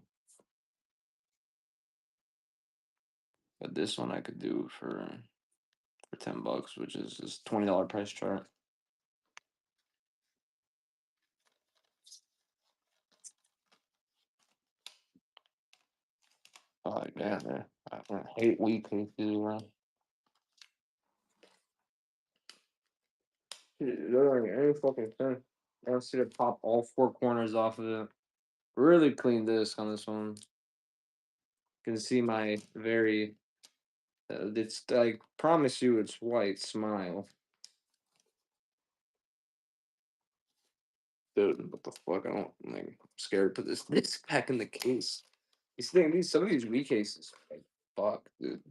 But this one I could do for $10, which is this $20 price chart. Oh yeah, man. I hate Wii cases, man. It doesn't make any fucking sense. I don't see to pop all four corners off of it. Really clean disc on this one. You can see my very. It's I promise you, it's white. Smile, dude. What the fuck? I don't like. I'm scared to put this disc back in the case. Some of these Wii cases, are like fuck, dude.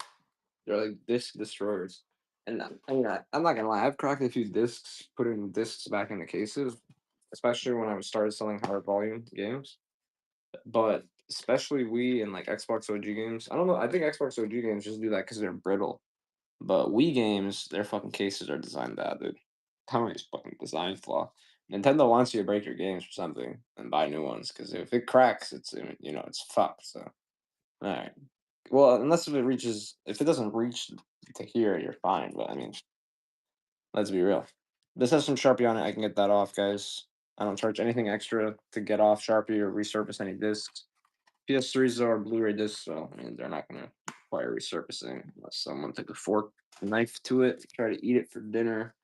They're like disc destroyers. And I'm not gonna lie. I've cracked a few discs, putting discs back in the cases, especially when I started selling higher volume games. But especially Wii and like Xbox OG games. I don't know. I think Xbox OG games just do that because they're brittle. But Wii games, their fucking cases are designed bad, dude. How many fucking design flaw? Nintendo wants you to break your games for something and buy new ones because if it cracks, it's fucked. So all right. Well, unless if it doesn't reach to here, you're fine. But I mean, let's be real. This has some Sharpie on it. I can get that off, guys. I don't charge anything extra to get off Sharpie or resurface any discs. PS3s are Blu-ray discs, so I mean they're not gonna require resurfacing unless someone took a fork, knife to it, try to eat it for dinner.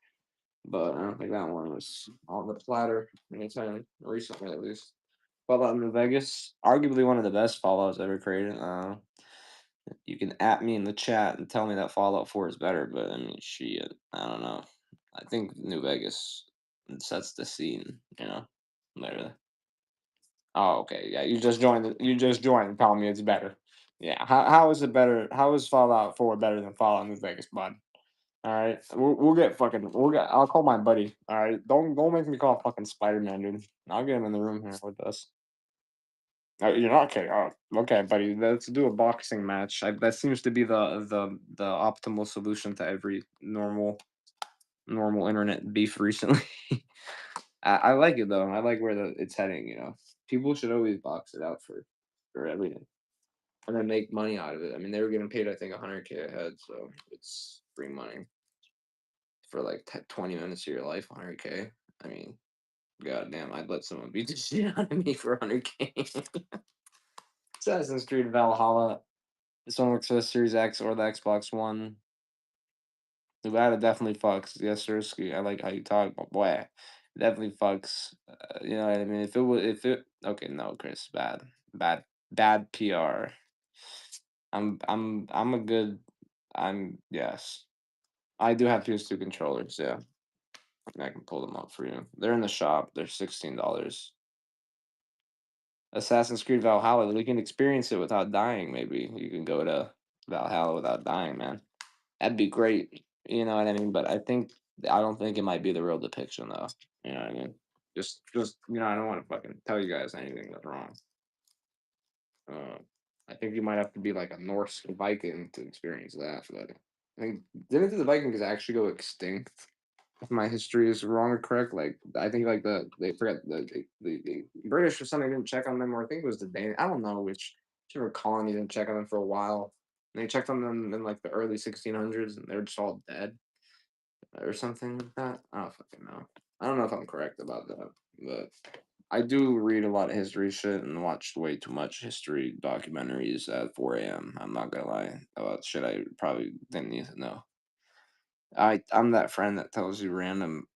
But I don't think that one was on the platter anytime recently, at least. Fallout New Vegas, arguably one of the best Fallout's ever created. You can at me in the chat and tell me that Fallout 4 is better, but I mean, shit, I don't know. I think New Vegas sets the scene, literally. Oh, okay. Yeah, you just joined. You just joined and telling me it's better. Yeah. How is it better? How is Fallout 4 better than Fallout New Vegas, bud? All right. We'll get fucking. We'll get. I'll call my buddy. All right. Don't make me call fucking Spider Man, dude. I'll get him in the room here with us. You're not kidding. Oh, okay, buddy. Let's do a boxing match. That seems to be the optimal solution to every normal internet beef recently. I like it though. I like where it's heading. People should always box it out for everything, and then make money out of it. I mean, they were getting paid, I think, 100K a head, so it's free money for like 20 minutes of your life. 100K. I mean, goddamn, I'd let someone beat the shit out of me for 100K. Assassin's Creed Valhalla. This one looks for the Series X or the Xbox One. Nevada definitely fucks. Yes, sir. I like how you talk, but boy, definitely fucks. You know what I mean? If it, okay, no, Chris, bad PR. I'm a good, yes. I do have PS2 controllers, yeah. I can pull them up for you. They're in the shop. They're $16. Assassin's Creed Valhalla. We can experience it without dying. Maybe you can go to Valhalla without dying, man. That'd be great. You know what I mean? But I don't think it might be the real depiction though. You know what I mean? Just I don't want to fucking tell you guys anything that's wrong. Uh, I think you might have to be like a Norse Viking to experience that. But I think didn't the Vikings actually go extinct? If my history is wrong or correct, like I think like they forgot the British or something didn't check on them, or I think it was the Danish. I don't know whichever colony didn't check on them for a while. And they checked on them in like the early 1600s, and they're just all dead or something like that. I don't fucking know. I don't know if I'm correct about that, but I do read a lot of history shit and watch way too much history documentaries at 4 a.m. I'm not gonna lie about shit I probably didn't need to know. I'm that friend that tells you random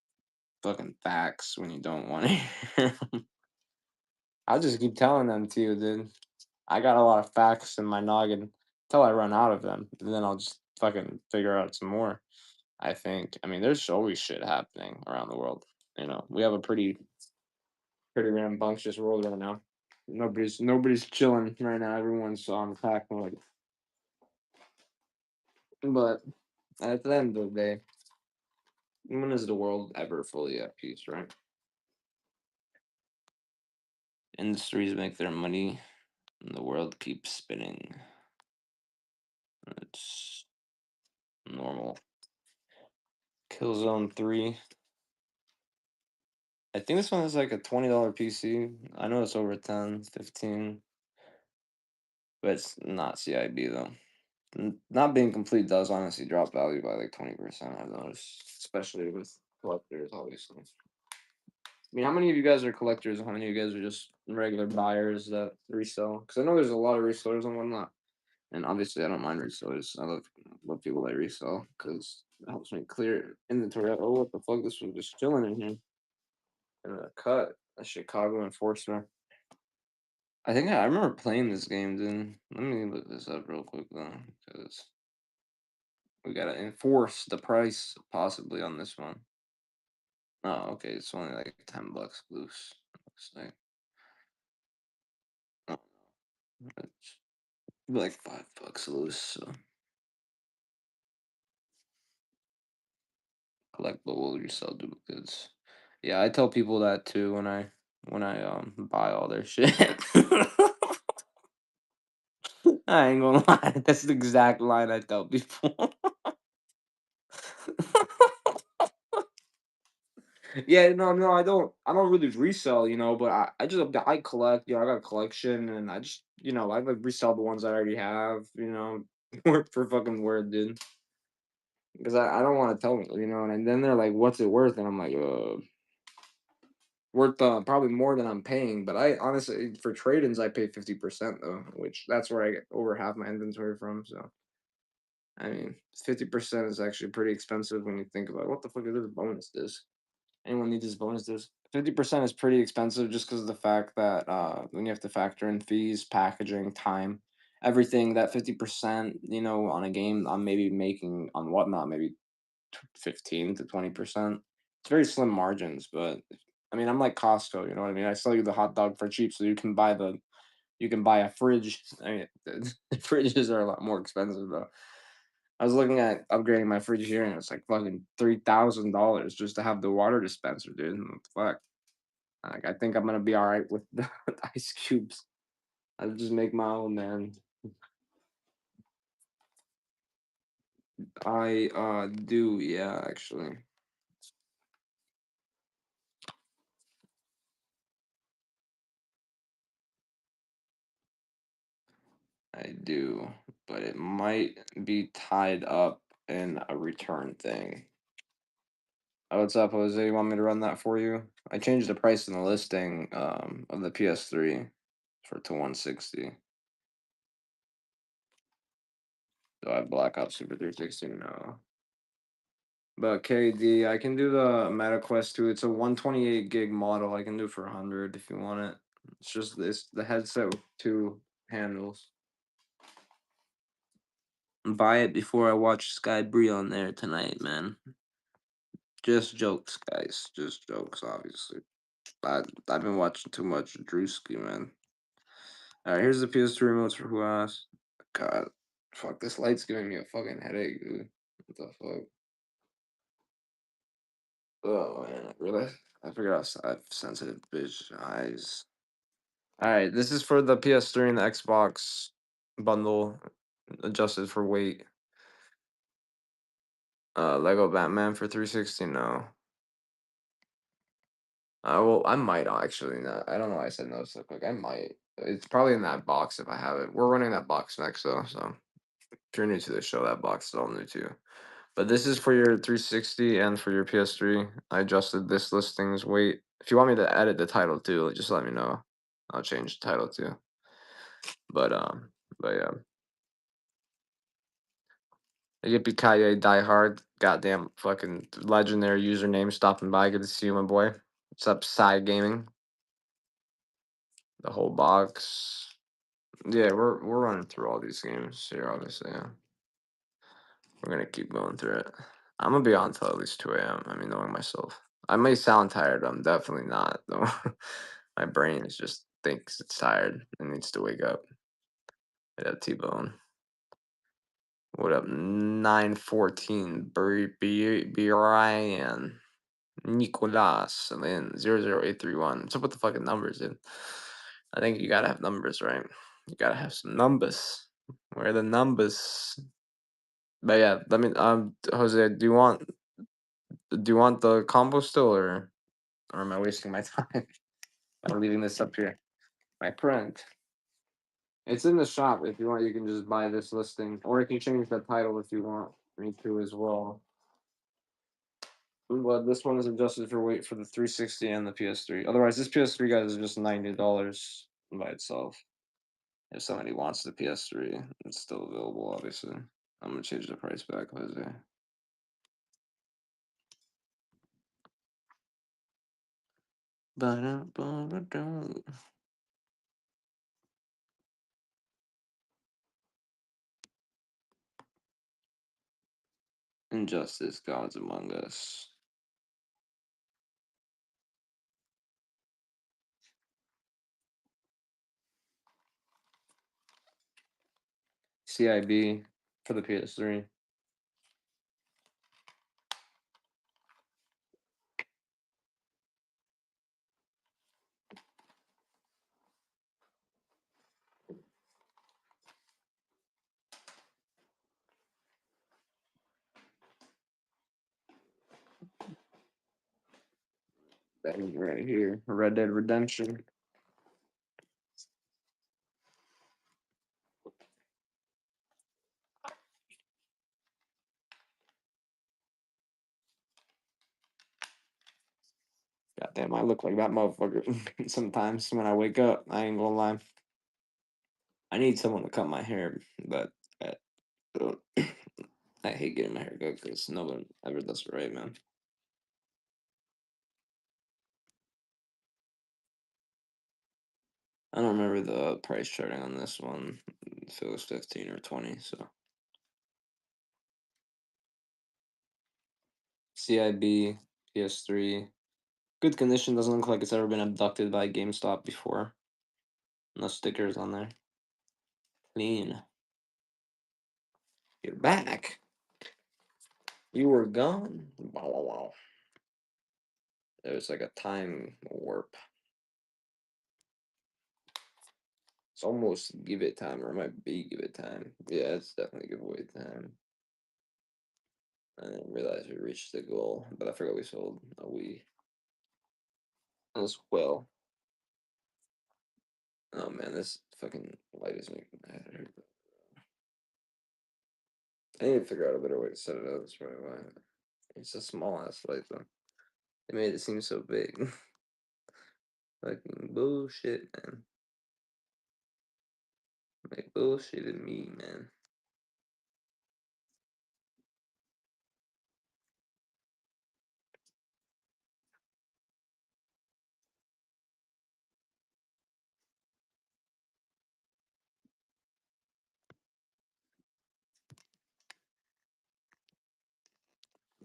fucking facts when you don't want to hear 'em. I'll just keep telling them to you, dude. I got a lot of facts in my noggin until I run out of them, and then I'll just fucking figure out some more. I think. I mean, there's always shit happening around the world. We have a pretty rambunctious world right now. Nobody's chilling right now. Everyone's on attack mode. But at the end of the day, when is the world ever fully at peace, right? Industries make their money, and the world keeps spinning. It's normal. Killzone 3. I think this one is like a $20 PC. I know it's over 10, 15, but it's not CIB though. Not being complete does honestly drop value by like 20%, I've noticed, especially with collectors, obviously. I mean, how many of you guys are collectors? How many of you guys are just regular buyers that resell? Because I know there's a lot of resellers and whatnot. And obviously, I don't mind resellers. I love people that resell because it helps me clear inventory. Oh, what the fuck? This was just chilling in here. In a cut. A Chicago enforcer. I think I remember playing this game, dude. Let me look this up real quick though, because we gotta enforce the price possibly on this one. Oh, okay. It's only like $10 loose. Looks like. Oh, it's like $5 loose. So collectible resell duplicates. Yeah, I tell people that too when I buy all their shit. I ain't gonna lie. That's the exact line I tell people. Yeah, no, I don't really resell, but I collect, I got a collection and I like resell the ones I already have, word for fucking word, dude. Because I don't want to tell them, and then they're like, what's it worth? And I'm like, worth probably more than I'm paying. But I honestly, for trade-ins, I pay 50% though, which that's where I get over half my inventory from. So I mean, 50% is actually pretty expensive when you think about it. What the fuck is this bonus disc? Anyone need this bonus disc? 50% is pretty expensive just because of the fact that when you have to factor in fees, packaging, time, everything, that 50%, on a game, I'm maybe making on whatnot, maybe 15 to 20%. It's very slim margins, but I mean, I'm like Costco, you know what I mean? I sell you the hot dog for cheap, so you can buy a fridge. I mean, the fridges are a lot more expensive though. I was looking at upgrading my fridge here, and it's like fucking $3,000 just to have the water dispenser, dude. What the fuck? Like, I think I'm gonna be all right with the with ice cubes. I'll just make my own, man. I do, yeah, actually. I do, but it might be tied up in a return thing. Oh, what's up, Jose? You want me to run that for you? I changed the price in the listing of the PS3 to 160. Do I have Black Ops Super 360? No. But KD, I can do the Meta Quest 2. It's a 128 gig model. I can do for 100 if you want it. It's just this the headset with two handles. Buy it before I watch Sky Bree on there tonight, man. Just jokes, guys. Just jokes, obviously. I've been watching too much Drewski, man. Alright, here's the PS2 remotes for who asked. God, fuck, this light's giving me a fucking headache, dude. What the fuck? Oh man, I figured out I have sensitive bitch eyes. Alright, this is for the PS3 and the Xbox bundle, adjusted for weight. Lego Batman for 360, no. Well, I might actually not. I don't know why I said no so quick. I might. It's probably in that box if I have it. We're running that box next though, so if you're new to the show, that box is all new to you. But this is for your 360 and for your PS3. I adjusted this listing's weight. If you want me to edit the title too, just let me know. I'll change the title too. But um, but yeah. Yippee ki Die Hard, goddamn fucking legendary username stopping by. Good to see you, my boy. What's up, Psy Gaming? The whole box. Yeah, we're running through all these games here, obviously. Yeah. We're gonna keep going through it. I'm gonna be on till at least 2 a.m. I mean, knowing myself, I may sound tired. But I'm definitely not. Though my brain is just thinks it's tired and needs to wake up. Hit up T-Bone. What up, 914 Brian Nicolas and then 00831. What's up with the fucking numbers, dude? I think you gotta have numbers, right? You gotta have some numbers. Where are the numbers? But yeah, let me Jose, do you want the combo still or Or am I wasting my time by leaving this up here? My print. It's in the shop. If you want, you can just buy this listing, or you can change the title if you want me to as well. But this one is adjusted for weight for the 360 and the PS3. Otherwise, this PS3 guys is just $90 by itself. If somebody wants the PS3, it's still available. Obviously, I'm gonna change the price back. Jose. Ba-da-ba-ba-dum. Injustice, Gods Among Us. CIB for the PS3. That is right here. Red Dead Redemption. Goddamn, I look like that motherfucker sometimes when I wake up. I ain't gonna lie. I need someone to cut my hair, but uh, I hate getting my hair cut because no one ever does it right, man. I don't remember the price charting on this one. If it was 15 or 20, so. CIB, PS3. Good condition, doesn't look like it's ever been abducted by GameStop before. No stickers on there. Clean. You're back. You were gone. Wow, wow, wow. There's like a time warp. It's almost give it time, or it might be give it time. Yeah, it's definitely giveaway time. I didn't realize we reached the goal, but I forgot we sold a Wii as well. Oh man, this fucking light is making my head hurt. I need to figure out a better way to set it up. That's probably why. It's a small ass light though. They made it seem so big. Fucking bullshit, man. Like bullshitted me, man.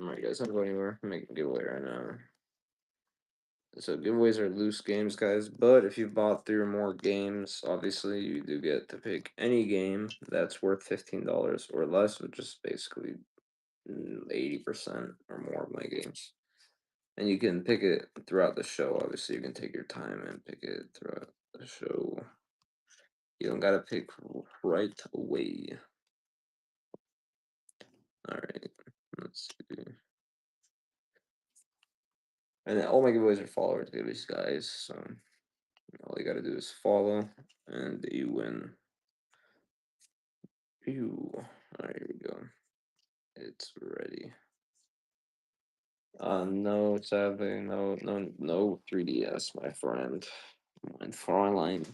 Alright, guys, don't go anywhere. I'm making a giveaway right now. So giveaways are loose games, guys. But if you bought 3 or more games, obviously you do get to pick any game that's worth $15 or less, which is basically 80% or more of my games. And you can pick it throughout the show. Obviously, you can take your time and pick it throughout the show. You don't gotta pick right away. All right, let's see. And all my giveaways are followers giveaways, guys. So all you gotta do is follow, and you win. Ew. All right, here we go. It's ready. No, sadly, no 3DS, my friend. Mein Fräulein.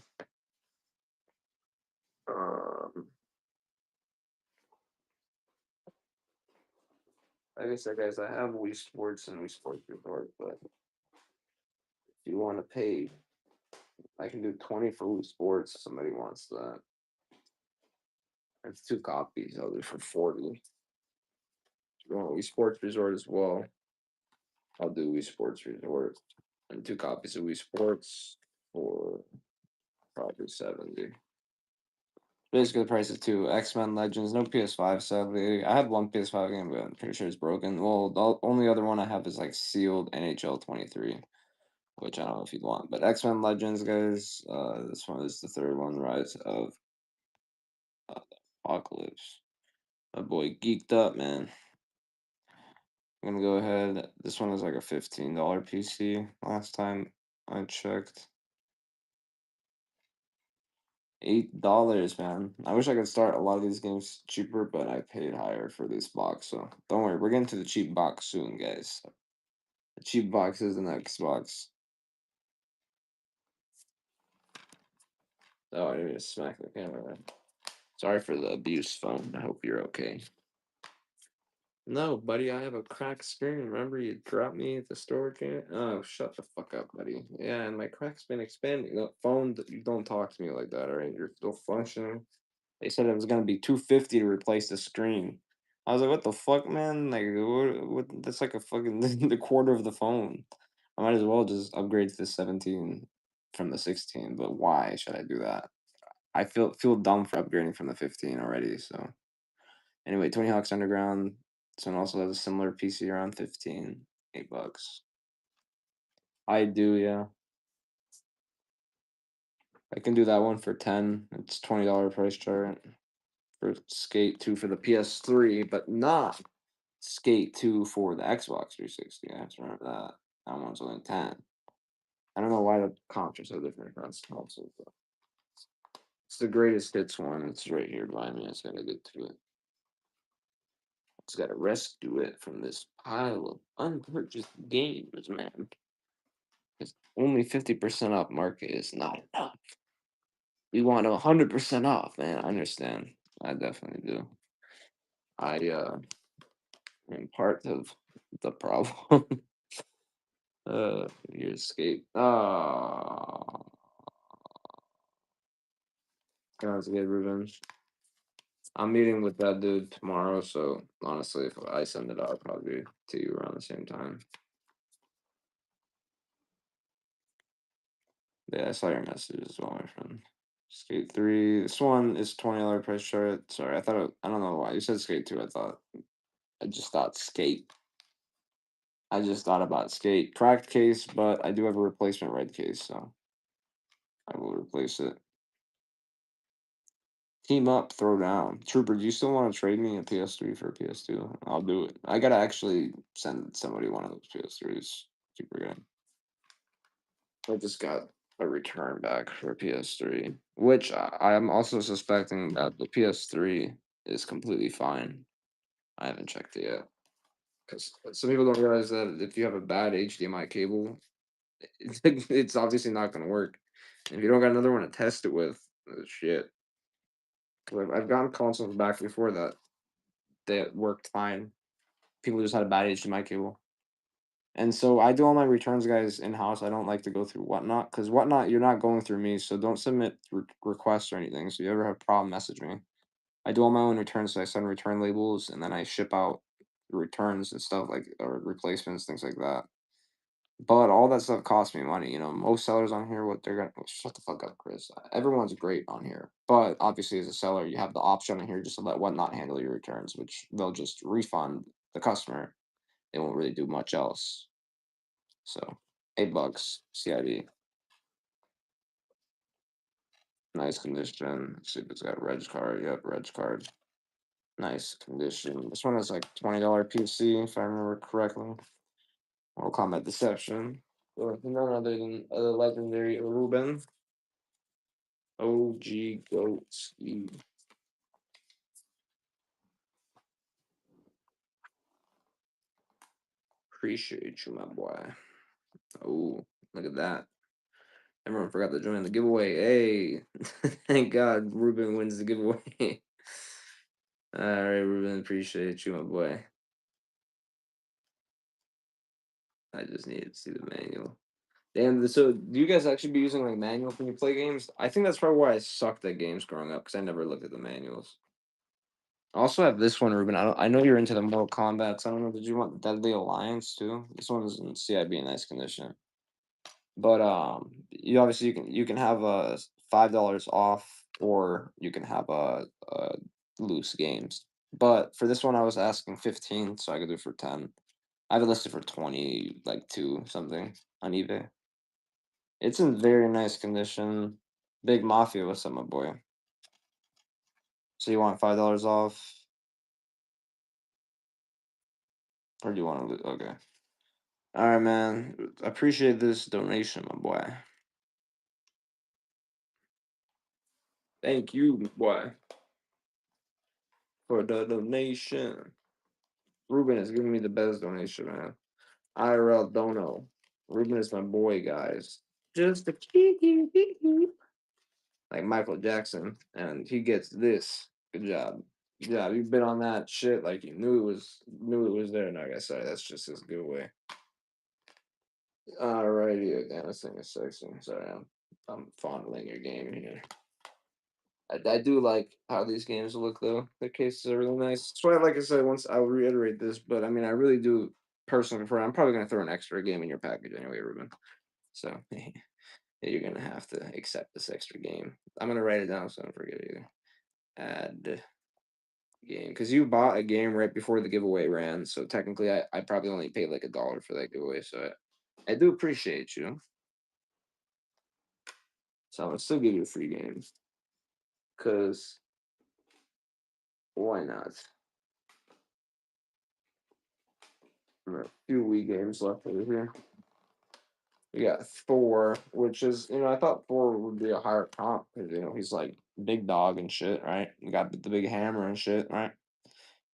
Um, like I said, guys, I have Wii Sports and Wii Sports Resort, but if you want to pay, I can do 20 for Wii Sports if somebody wants that. It's 2 copies. I'll do for 40. If you want Wii Sports Resort as well, I'll do Wii Sports Resort. And 2 copies of Wii Sports for probably 70. Basically, the price of 2 X-Men Legends. No PS5, sadly. I have one PS5 game, but I'm pretty sure it's broken. Well, the only other one I have is like sealed NHL 23, which I don't know if you'd want. But X-Men Legends, guys. This one is the 3rd one, Rise of Apocalypse. My boy geeked up, man. I'm gonna go ahead. This one is like a $15 PC last time I checked. $8, man. I wish I could start a lot of these games cheaper, but I paid higher for this box, so don't worry. We're getting to the cheap box soon, guys. The cheap box is the next box. Oh, I didn't even smack the camera. Sorry for the abuse, phone. I hope you're okay. No, buddy, I have a cracked screen. Remember you dropped me at the storage unit? Oh, shut the fuck up, buddy. Yeah, and my crack's been expanding. No, phone, you don't talk to me like that, all right? You're still functioning. They said it was gonna be 250 to replace the screen. I was like, what the fuck, man? Like, what that's like a fucking the quarter of the phone. I might as well just upgrade to the 17 from the 16, but why should I do that? I feel dumb for upgrading from the 15 already, so anyway, Tony Hawk's Underground. Someone also has a similar PC around 15, $8. I do, yeah. I can do that one for 10. It's $20 price chart for Skate 2 for the PS3, but not Skate 2 for the Xbox 360. I have to remember that. That one's only 10. I don't know why the comps are so different across consoles, but it's the greatest hits one. It's right here by me. I just gotta get to it. Just gotta rescue it from this pile of unpurchased games, man. Because only 50% off market is not enough. We want 100% off, man. I understand. I definitely do. I am part of the problem. Your escape. Ah, sounds good, Ruben. I'm meeting with that dude tomorrow, so honestly, if I send it out, I'll probably to you around the same time. Yeah, I saw your message as well, my friend. Skate 3. This one is $20 price chart. Sorry, I don't know why. You said Skate 2, I just thought Skate. I just thought about Skate. Cracked case, but I do have a replacement red case, so I will replace it. Team up, throw down. Trooper, do you still want to trade me a PS3 for a PS2? I'll do it. I gotta actually send somebody one of those PS3s. Super good. I just got a return back for a PS3, which I'm also suspecting that the PS3 is completely fine. I haven't checked it yet. Because some people don't realize that if you have a bad HDMI cable, it's obviously not going to work. And if you don't got another one to test it with, shit. I've gotten consoles back before that worked fine. People just had a bad HDMI cable. And so I do all my returns, guys, in house. I don't like to go through Whatnot because Whatnot, you're not going through me. So don't submit requests or anything. So you ever have a problem, message me. I do all my own returns. So I send return labels and then I ship out returns and stuff like or replacements, things like that. But all that stuff costs me money. You know, most sellers on here, what they're gonna shut the fuck up, Chris. Everyone's great on here, but obviously, as a seller, you have the option on here just to let Whatnot handle your returns, which they'll just refund the customer. They won't really do much else. So, $8, CID, nice condition. Let's see if it's got reg card. Yep, reg card. Nice condition. This one is like $20 PC, if I remember correctly. Mortal Kombat Deception. Or none other than the legendary Ruben. OG Goats. Appreciate you, my boy. Oh, look at that. Everyone forgot to join the giveaway. Hey, thank God Ruben wins the giveaway. All right, Ruben, appreciate you, my boy. I just needed to see the manual. Damn, so do you guys actually be using like manuals when you play games? I think that's probably why I sucked at games growing up because I never looked at the manuals. I also have this one, Ruben. I know you're into the Mortal Kombat. I don't know. Did you want Deadly Alliance too? This one is in CIB in nice condition. But you obviously you can have $5 off, or you can have loose games. But for this one, I was asking 15, so I could do it for 10. I have it listed for 20, like two something on eBay. It's in very nice condition. Big Mafia, what's up, my boy? So you want $5 off? Or do you want to? Okay. All right, man. I appreciate this donation, my boy. Thank you, my boy, for the donation. Ruben is giving me the best donation, man. IRL dono. Ruben is my boy, guys. Just a key. Like Michael Jackson, and he gets this. Good job. Good job. You've been on that shit like you knew it was there. No, I guess sorry, that's just his giveaway. Alrighty, again, this thing is sexy. Sorry, I'm fondling your game here. I do like how these games look though. The cases are really nice. That's why, like I said, once I'll reiterate this, but I mean, I really do personally prefer. I'm probably gonna throw an extra game in your package anyway, Ruben. So you're gonna have to accept this extra game. I'm gonna write it down so I don't forget it either. Add game because you bought a game right before the giveaway ran, so technically I probably only paid like $1 for that giveaway. So I do appreciate you. So I'm gonna still give you a free game because why not? There are a few Wii games left over here. We got Thor, which is, I thought Thor would be a higher comp because, he's like big dog and shit, right? You got the big hammer and shit, right?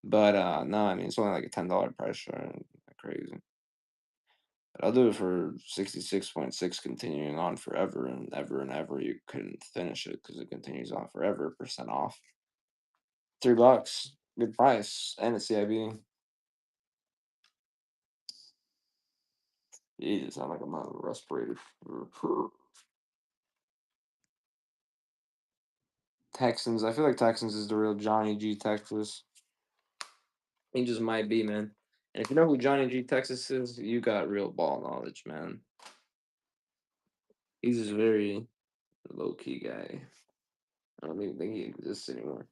But no, I mean, it's only like a $10 price, right? Crazy. But I'll do it for 66.6, continuing on forever and ever. You couldn't finish it because it continues on forever, percent off. $3, good price, and a CIB. Jesus, I'm like I'm on a respirator. Texans. I feel like Texans is the real Johnny G Texas. He just might be, man. And if you know who Johnny G Texas is, you got real ball knowledge, man. He's just very low key guy. I don't even think he exists anymore.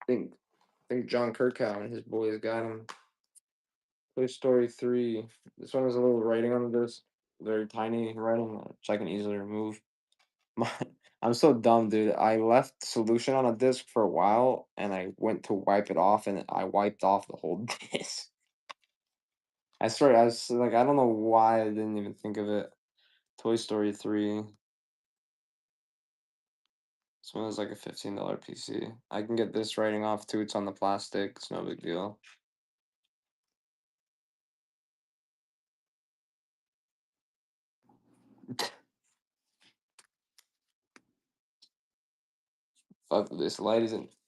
I think John Kirkhow and his boys got him. Toy Story 3. This one has a little writing on this. Very tiny writing, which I can easily remove. My, I'm so dumb, dude. I left solution on a disk for a while, and I went to wipe it off, and I wiped off the whole disk. I swear, I was like, I don't know why I didn't even think of it. Toy Story 3. This one is like a $15 PC. I can get this writing off too. It's on the plastic. It's no big deal. Fuck, this light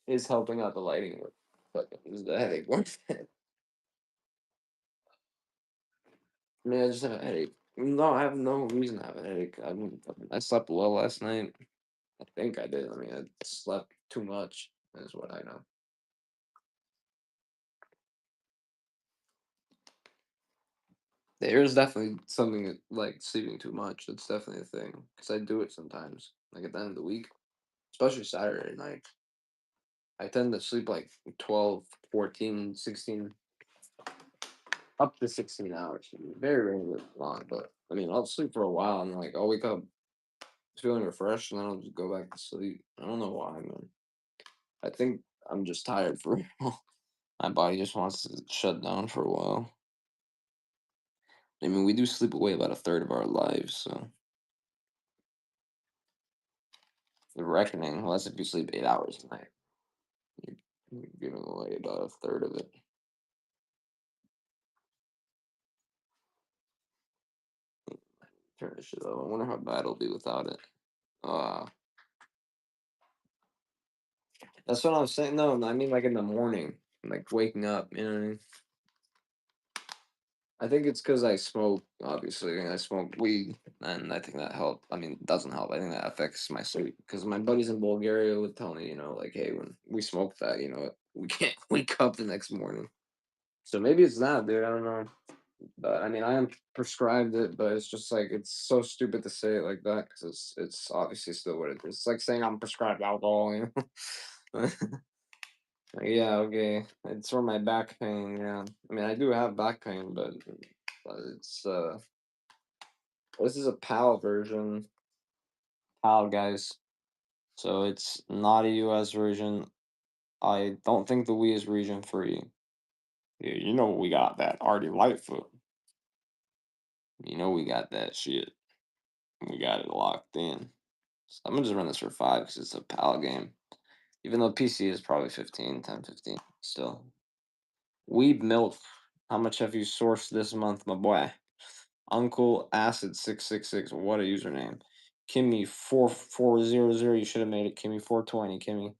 is helping out the lighting work. Fuck, is the headache worth it? I mean, I just have a headache. No, I have no reason to have a headache. I slept well last night. I think I did. I mean, I slept too much, is what I know. There is definitely something like sleeping too much. It's definitely a thing because I do it sometimes, like at the end of the week, especially Saturday night. I tend to sleep like 12, 14, 16, up to 16 hours. Very rarely long, but I mean, I'll sleep for a while and like I'll wake up feeling refreshed and then I'll just go back to sleep. I don't know why, man. I think I'm just tired for real. My body just wants to shut down for a while. I mean, we do sleep away about a third of our lives, so the reckoning, unless if you sleep 8 hours a night, you're giving away about a third of it. Turn this shit off. I wonder how bad it'll be without it. Uh, that's what I'm saying. No, I mean like in the morning, like waking up. You know what I mean? I think it's because I smoke. Obviously, I smoke weed, and I think that helped. I mean, it doesn't help. I think that affects my sleep because my buddies in Bulgaria would tell me, like, hey, when we smoke that, we can't wake up the next morning. So maybe it's that, dude. I don't know. But I mean, I am prescribed it, but it's just like it's so stupid to say it like that because it's obviously still what it is. It's like saying I'm prescribed alcohol. Like, yeah, okay. It's for my back pain. Yeah, I mean, I do have back pain, but it's this is a PAL version. PAL, guys. So it's not a US version. I don't think the Wii is region free. Yeah, you know we got that Artie Lightfoot. You know we got that shit. We got it locked in. So I'm gonna just run this for 5 because it's a PAL game. Even though PC is probably 15, 10, 15. Still. Weeb Milk. How much have you sourced this month, my boy? Uncle Acid 666. What a username. Kimmy 4400. You should have made it Kimmy 420. Kimmy,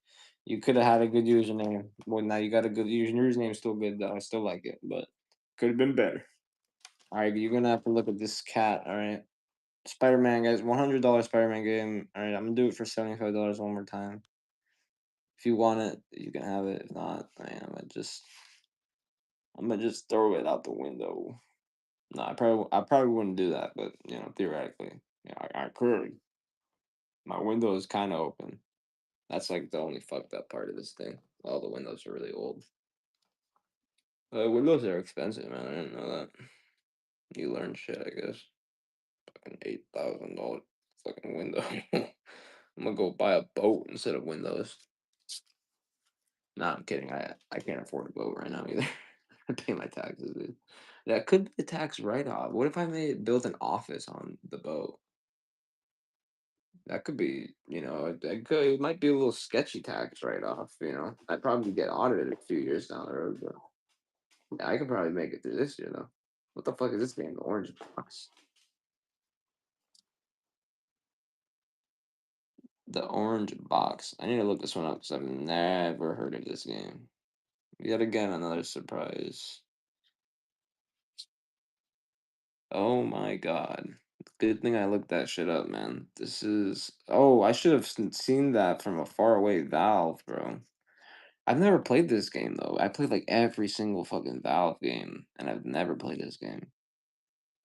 you could have had a good username. Well, now you got a good username. Is still good though. I still like it, but could have been better. All right, you're gonna have to look at this cat. All right, Spider-Man guys, $100 Spider-Man game. All right, I'm gonna do it for $75 one more time. If you want it, you can have it. If not, I'm gonna just throw it out the window. No, I probably wouldn't do that, but theoretically, yeah, I could. My window is kind of open. That's like the only fucked up part of this thing. All the windows are really old. Windows are expensive, man. I didn't know that. You learn shit, I guess. Fucking $8,000 fucking window. I'm gonna go buy a boat instead of windows. Nah, I'm kidding. I can't afford a boat right now either. I pay my taxes, dude. That could be a tax write-off. What if I built an office on the boat? That could be, it might be a little sketchy tax write-off. I'd probably get audited a few years down the road, but yeah, I could probably make it through this year though. What the fuck is this game? The Orange Box. The Orange Box. I need to look this one up because I've never heard of this game. Yet again, another surprise. Oh my god. Good thing I looked that shit up, man. This is. Oh, I should have seen that from a far away Valve, bro. I've never played this game though. I played like every single fucking Valve game, and I've never played this game.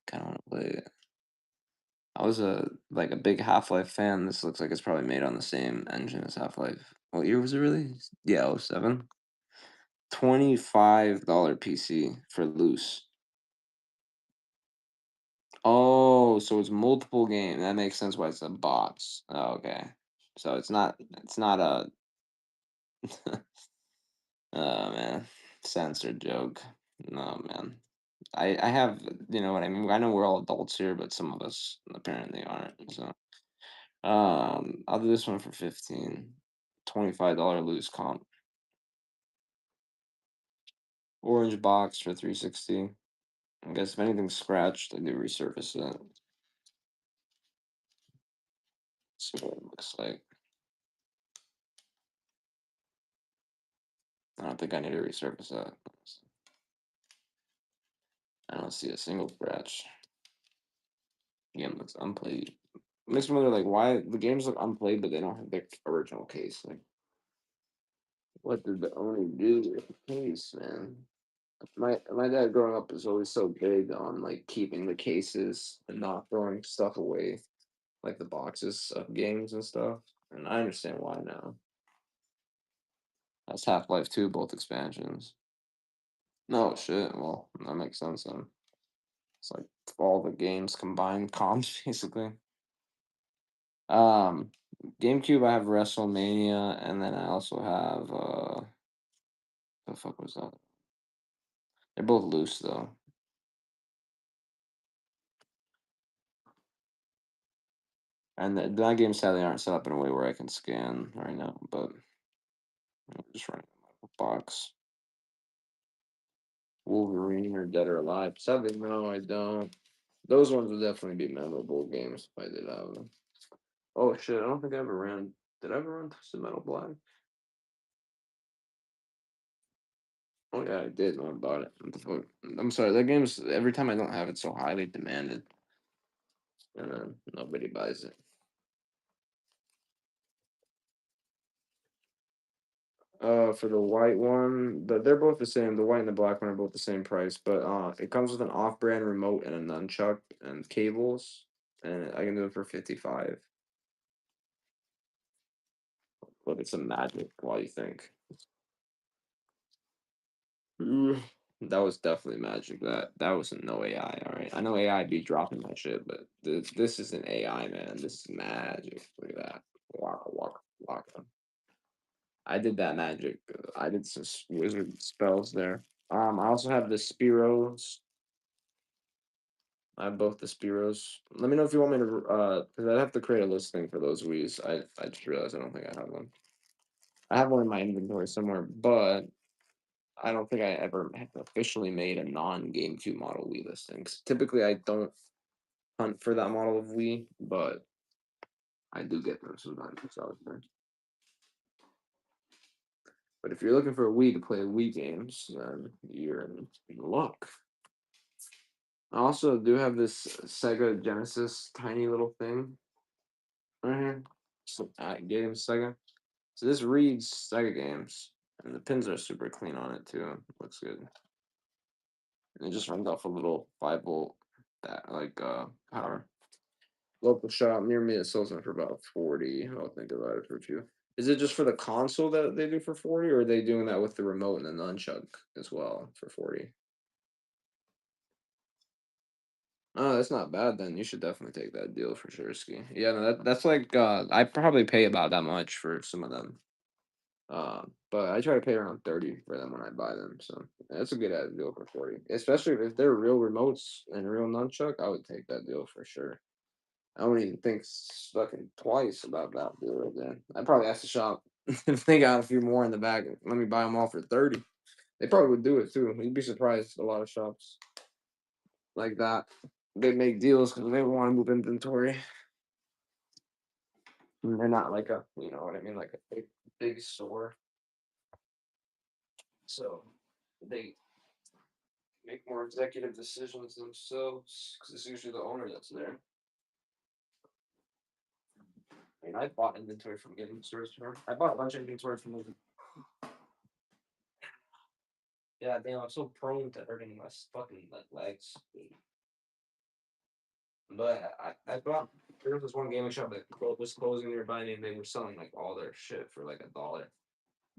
Kind of want to play it. I was a big Half Life fan. This looks like it's probably made on the same engine as Half Life. What year was it released? Yeah, '07. $25 PC for loose. Oh, so it's multiple game. That makes sense why it's a box. Oh, okay. So it's not a oh man. Censored joke. No man. I have you know what I mean. I know we're all adults here, but some of us apparently aren't. So I'll do this one for 15. $25 loose comp. Orange box for 360. I guess if anything's scratched, I do resurface it. See what it looks like. I don't think I need to resurface that. I don't see a single scratch. Game looks unplayed. Makes me wonder, like, why the games look unplayed, but they don't have the original case. Like, what did the owner do with the case, man? My dad growing up was always so big on like keeping the cases and not throwing stuff away, like the boxes of games and stuff. And I understand why now. That's Half Life 2, both expansions. No shit. Well, that makes sense then. It's like all the games combined comps basically. Um, GameCube, I have WrestleMania, and then I also have the fuck was that? They're both loose though. And that game sadly aren't set up in a way where I can scan right now, but I'm just running a box. Wolverine or Dead or Alive? Sadly, no, I don't. Those ones would definitely be memorable games if I did have them. Oh shit, I don't think I ever ran. Did I ever run Twisted Metal Black? Oh yeah, I did when I bought it. What the fuck? I'm sorry, that game's every time I don't have it so highly demanded, and then nobody buys it. For the white one, they're both the same. The white and the black one are both the same price, but it comes with an off-brand remote and a nunchuck and cables, and I can do it for 55. But it's a magic. Why do you think? Mm, that was definitely magic. That was no AI. All right, I know AI be dropping my shit, but this is an AI, man. This is magic. Look at that. Waka waka waka. I did that magic. I did some wizard spells there. I also have the Spiros. I have both the Spiros. Let me know if you want me to, because I'd have to create a listing for those Wii's. I just realized I don't think I have one. I have one in my inventory somewhere, but I don't think I ever have officially made a non-GameCube model Wii listing. 'Cause typically, I don't hunt for that model of Wii, but I do get them sometimes. So, but if you're looking for a Wii to play Wii games, then you're in luck. I also do have this Sega Genesis tiny little thing right here. So, games Sega. So this reads Sega games, and the pins are super clean on it too. Looks good. And it just runs off a little 5 volt that power. Local shop near me that sells them for about 40. I'll think about it for a few. Is it just for the console that they do for 40, or are they doing that with the remote and the nunchuck as well for 40? Oh, that's not bad then. You should definitely take that deal for sure, Ski. Yeah, no, that's like I probably pay about that much for some of them. But I try to pay around 30 for them when I buy them. So that's a good added deal for 40. Especially if they're real remotes and real nunchuck, I would take that deal for sure. I wouldn't even think fucking twice about that deal right there. I'd probably ask the shop if they got a few more in the bag. Let me buy them all for 30. They probably would do it too. You'd be surprised. A lot of shops like that, they make deals because they want to move inventory. And they're not like a, you know what I mean, like a big store. So they make more executive decisions themselves because it's usually the owner that's there. I mean, I bought inventory from gaming stores before. I bought a bunch of inventory from them. Yeah, damn, I'm so prone to hurting my fucking legs. But I bought, there was this one gaming shop that was closing nearby me and they were selling like all their shit for like $1.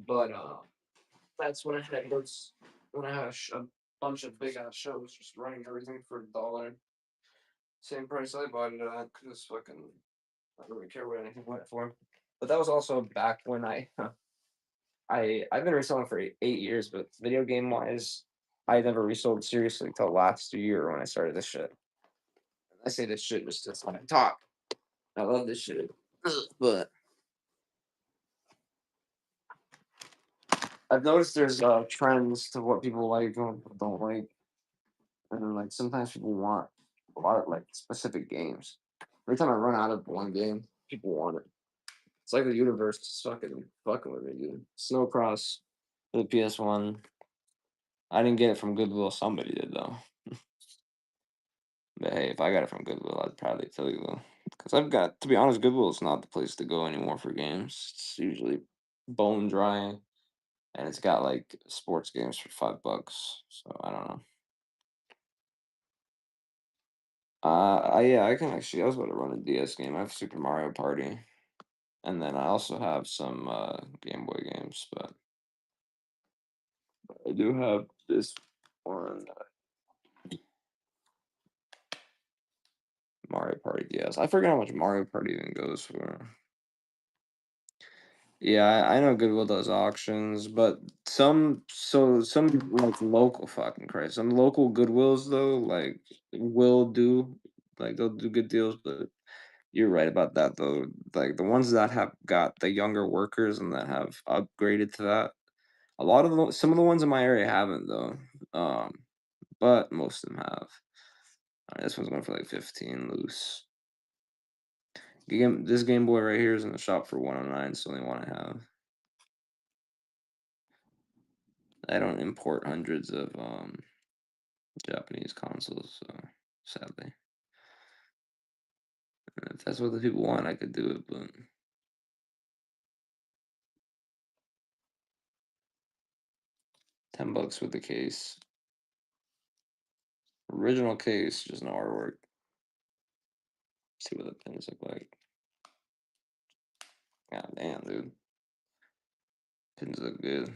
But that's when I had those, when I had a bunch of big ass shows just running everything for $1. Same price I bought it at because fucking I don't really care what anything went for. But that was also back when I've been reselling for 8 years, but video game wise, I never resold seriously until last year when I started this shit. I say this shit just to when I talk. I love this shit, but I've noticed there's trends to what people like and what people don't like, and then like sometimes people want a lot of like specific games. Every time I run out of one game, people want it. It's like the universe is fucking with me, dude. Snowcross for the PS1. I didn't get it from Goodwill. Somebody did though. But hey, if I got it from Goodwill, I'd probably tell you though. Because I've got, to be honest, Goodwill is not the place to go anymore for games. It's usually bone dry, and it's got like sports games for $5. So I don't know. Yeah, I can actually. I was about to run a DS game. I have Super Mario Party, and then I also have some Game Boy games. But I do have this one Mario Party DS. I forget how much Mario Party even goes for. Yeah, I know Goodwill does auctions, but some like local fucking Christ, some local Goodwills though like will do like they'll do good deals, but you're right about that though. Like the ones that have got the younger workers and that have upgraded to that, a lot of some of the ones in my area haven't though. Um, but most of them have. This one's going for like 15 loose. This Game Boy right here is in the shop for 109. It's the only one I have. I don't import hundreds of Japanese consoles, so sadly. And if that's what the people want, I could do it, but $10 with the case. Original case, just no artwork. See what the pins look like. God damn, dude. Pins look good.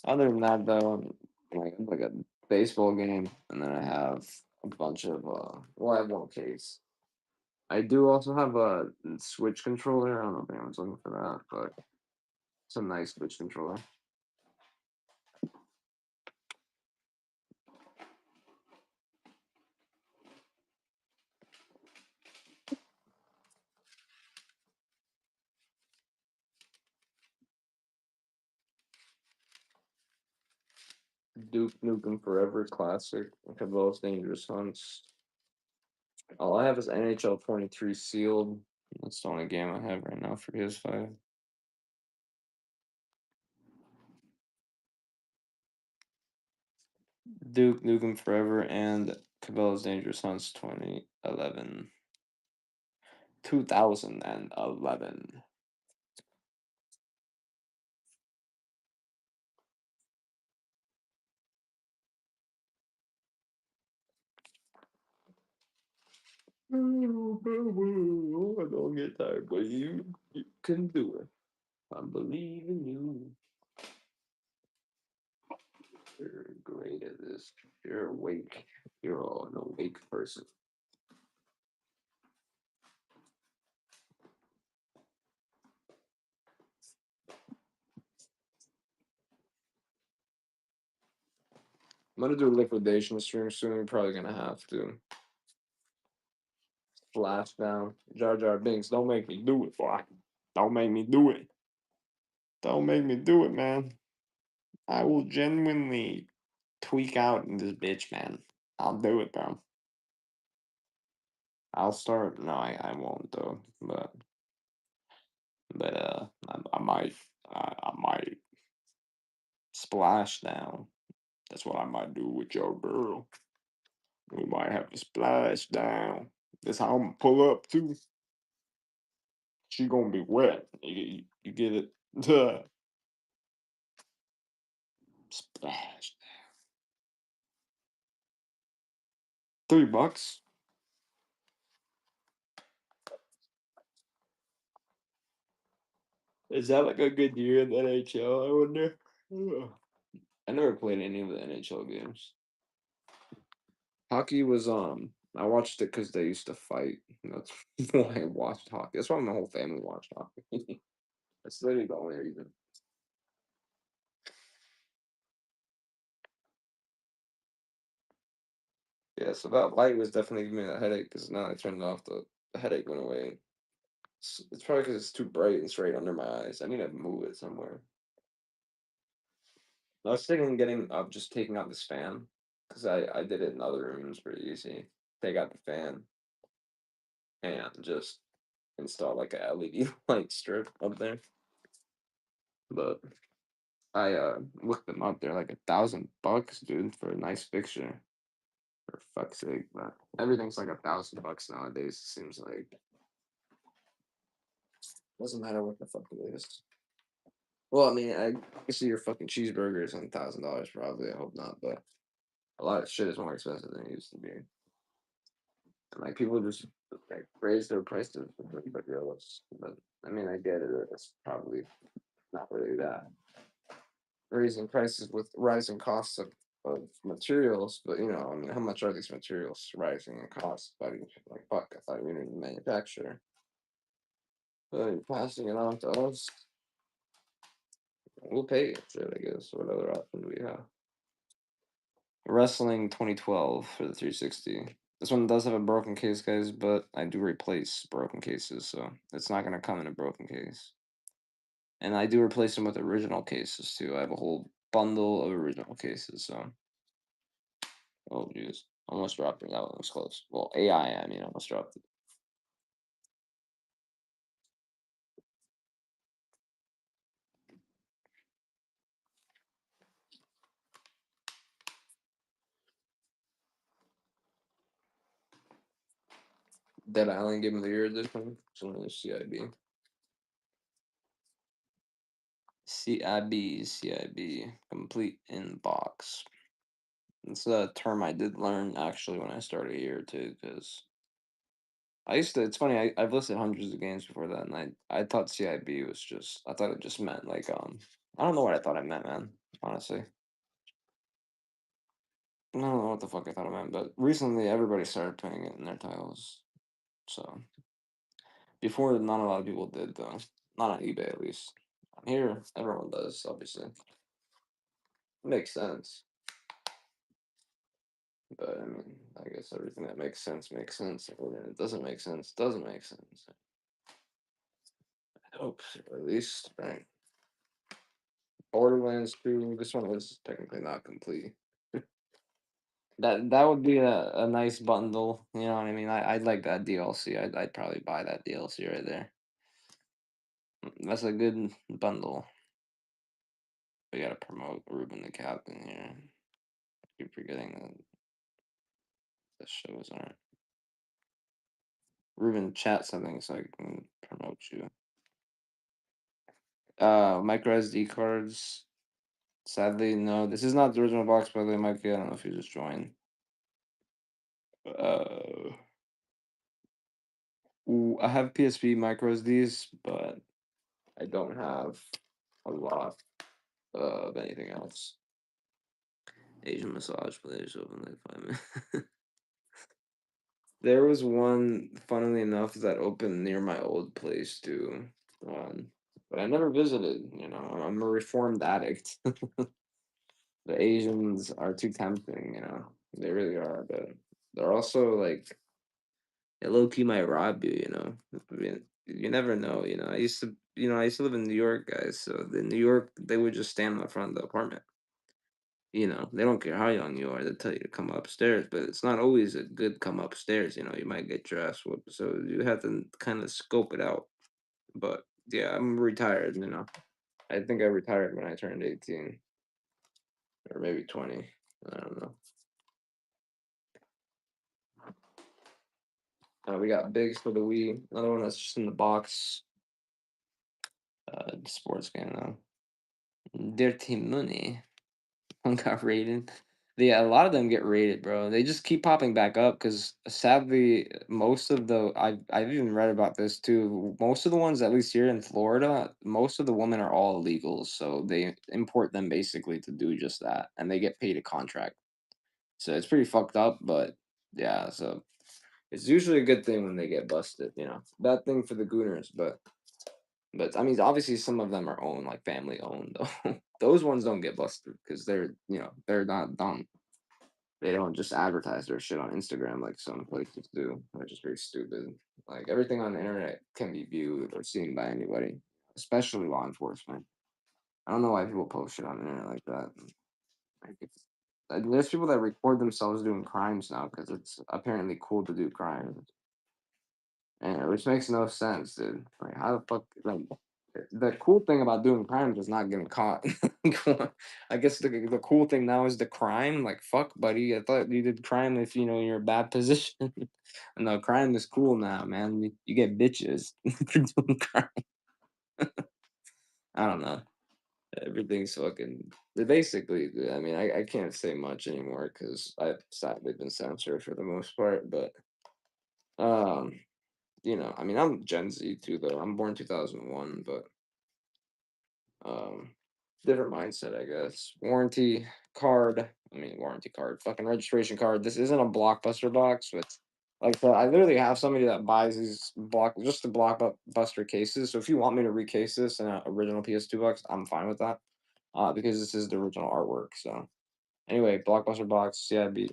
Other than that, though, like a baseball game, and then I have a bunch of well, I have one case. I do also have a Switch controller. I don't know if anyone's looking for that, but It's a nice Switch controller. Duke Nukem Forever Classic. Cabela's Dangerous Hunts. All I have is NHL 23 sealed. That's the only game I have right now for PS5. Duke Nukem Forever and Cabela's Dangerous Hunts 2011. 2011. I don't get tired, but you can do it. I believe in you. You're great at this. You're awake. You're an awake person. I'm gonna do a liquidation stream soon. We're probably gonna have to. Flash down. Jar Jar Binks. Don't make me do it, boy. Don't make me do it. Don't make me do it, man. I will genuinely tweak out in this bitch, man. I'll do it, bro. I'll start. No, I won't though. But I might. I might splash down. That's what I might do with your girl. We might have to splash down. That's how I'm gonna pull up too. She gonna be wet. You get it? Splash. $3. Is that like a good year in the NHL? I wonder. Ugh. I never played any of the NHL games. Hockey was I watched it because they used to fight. That's why I watched hockey. That's why my whole family watched hockey. That's literally the only reason. Yeah, so that light was definitely giving me a headache because now I turned it off. The headache went away. It's probably because it's too bright and straight under my eyes. I need to move it somewhere. I was thinking getting just taking out this fan because I did it in other rooms pretty easy. Take out the fan and just install like a LED light strip up there. But I looked them up. They're like $1,000, dude, for a nice fixture. For fuck's sake, but everything's like $1,000 nowadays. It seems like doesn't matter what the fuck it is. Well, I mean, I see your fucking cheeseburgers on $1,000 probably. I hope not, but a lot of shit is more expensive than it used to be. And like people just like raise their prices for everybody else. But I mean, I get it. It's probably not really that raising prices with rising costs of materials. But I mean, how much are these materials rising in cost? But like, fuck, I thought we needed to manufacture. But passing it on to us, we'll pay it. Shit, I guess. What other option do we have? Wrestling 2012 for the 360. This one does have a broken case, guys, but I do replace broken cases, so it's not going to come in a broken case. And I do replace them with original cases, too. I have a whole bundle of original cases, so. Oh, jeez. Almost dropped it. That one was close. Well, AI, I mean, almost dropped it. Dead Island Game of the Year edition. So CIB. CIB. Complete in box. It's a term I did learn actually when I started here too, because I used to. It's funny. I've listed hundreds of games before that, and I thought CIB was just. I thought it just meant like I don't know what I thought it meant, man. Honestly, I don't know what the fuck I thought it meant. But recently, everybody started putting it in their titles. So before, not a lot of people did though. Not on eBay at least. Here, everyone does, obviously. Makes sense. But I mean, I guess everything that makes sense makes sense. Everything that doesn't make sense doesn't make sense. I hope, or at least, right? Borderlands 2, this one was technically not complete. That would be a nice bundle, you know what I mean? I'd like that DLC. I'd probably buy that DLC right there. That's a good bundle. We gotta promote Ruben the Captain here. I keep forgetting that the shows aren't. Ruben, chat something so I can promote you. Micro SD cards. Sadly, no. This is not the original box, by the way, Mikey. I don't know if you just joined. Uh, I have PSP micro SDs, but I don't have a lot of anything else. Asian massage place open like 5 minutes. There was one, funnily enough, that opened near my old place too. But I never visited, you know. I'm a reformed addict. The Asians are too tempting, you know. They really are, but they're also like they low key might rob you, you know. I mean, you never know, you know. I used to live in New York, guys. So in New York, they would just stand in the front of the apartment. You know, they don't care how young you are. They tell you to come upstairs, but it's not always a good come upstairs. You know, you might get your ass whooped. So you have to kind of scope it out. But yeah, I'm retired. You know, I think I retired when I turned 18 or maybe 20. I don't know. We got Bigs for the Wii. Another one that's just in the box. Sports game though. Dirty Money. One got rated. Yeah, a lot of them get rated, bro. They just keep popping back up because sadly, most of the I've even read about this too. Most of the ones, at least here in Florida, most of the women are all illegals, so they import them basically to do just that, and they get paid a contract. So it's pretty fucked up, but yeah. So it's usually a good thing when they get busted. You know, bad thing for the gooners, but I mean, obviously, some of them are owned, like family owned, though. Those ones don't get busted because they're, you know, they're not dumb. They don't just advertise their shit on Instagram like some places do, which is pretty stupid. Like everything on the internet can be viewed or seen by anybody, especially law enforcement. I don't know why people post shit on the internet like that. Like there's people that record themselves doing crimes now because it's apparently cool to do crimes. And which makes no sense, dude. Like, how the fuck? Like, the cool thing about doing crimes is not getting caught. I guess the cool thing now is the crime. Like, fuck, buddy. I thought you did crime if you know you're a bad position. No, crime is cool now, man. You get bitches for doing crime. I don't know. Everything's fucking. Basically, I mean, I can't say much anymore because I've sadly been censored for the most part. But um, you know, I mean, I'm Gen Z too, though. I'm born 2001, but um, different mindset, I guess. Warranty card. I mean, warranty card. Fucking registration card. This isn't a blockbuster box, but like, I literally have somebody that buys these just the blockbuster cases. So if you want me to recase this in an original PS2 box, I'm fine with that. Because this is the original artwork. So anyway, blockbuster box. Yeah, be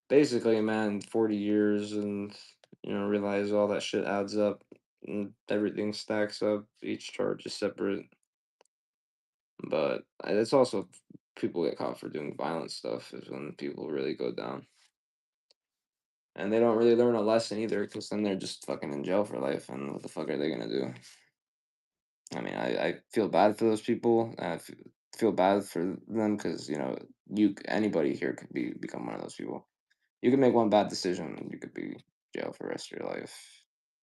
basically, man, 40 years and, you know, realize all that shit adds up and everything stacks up. Each charge is separate. But it's also people get caught for doing violent stuff is when people really go down. And they don't really learn a lesson either because then they're just fucking in jail for life. And what the fuck are they going to do? I mean, I feel bad for those people. Feel bad for them because, you know, anybody here could become one of those people. You could make one bad decision and you could be jail for the rest of your life.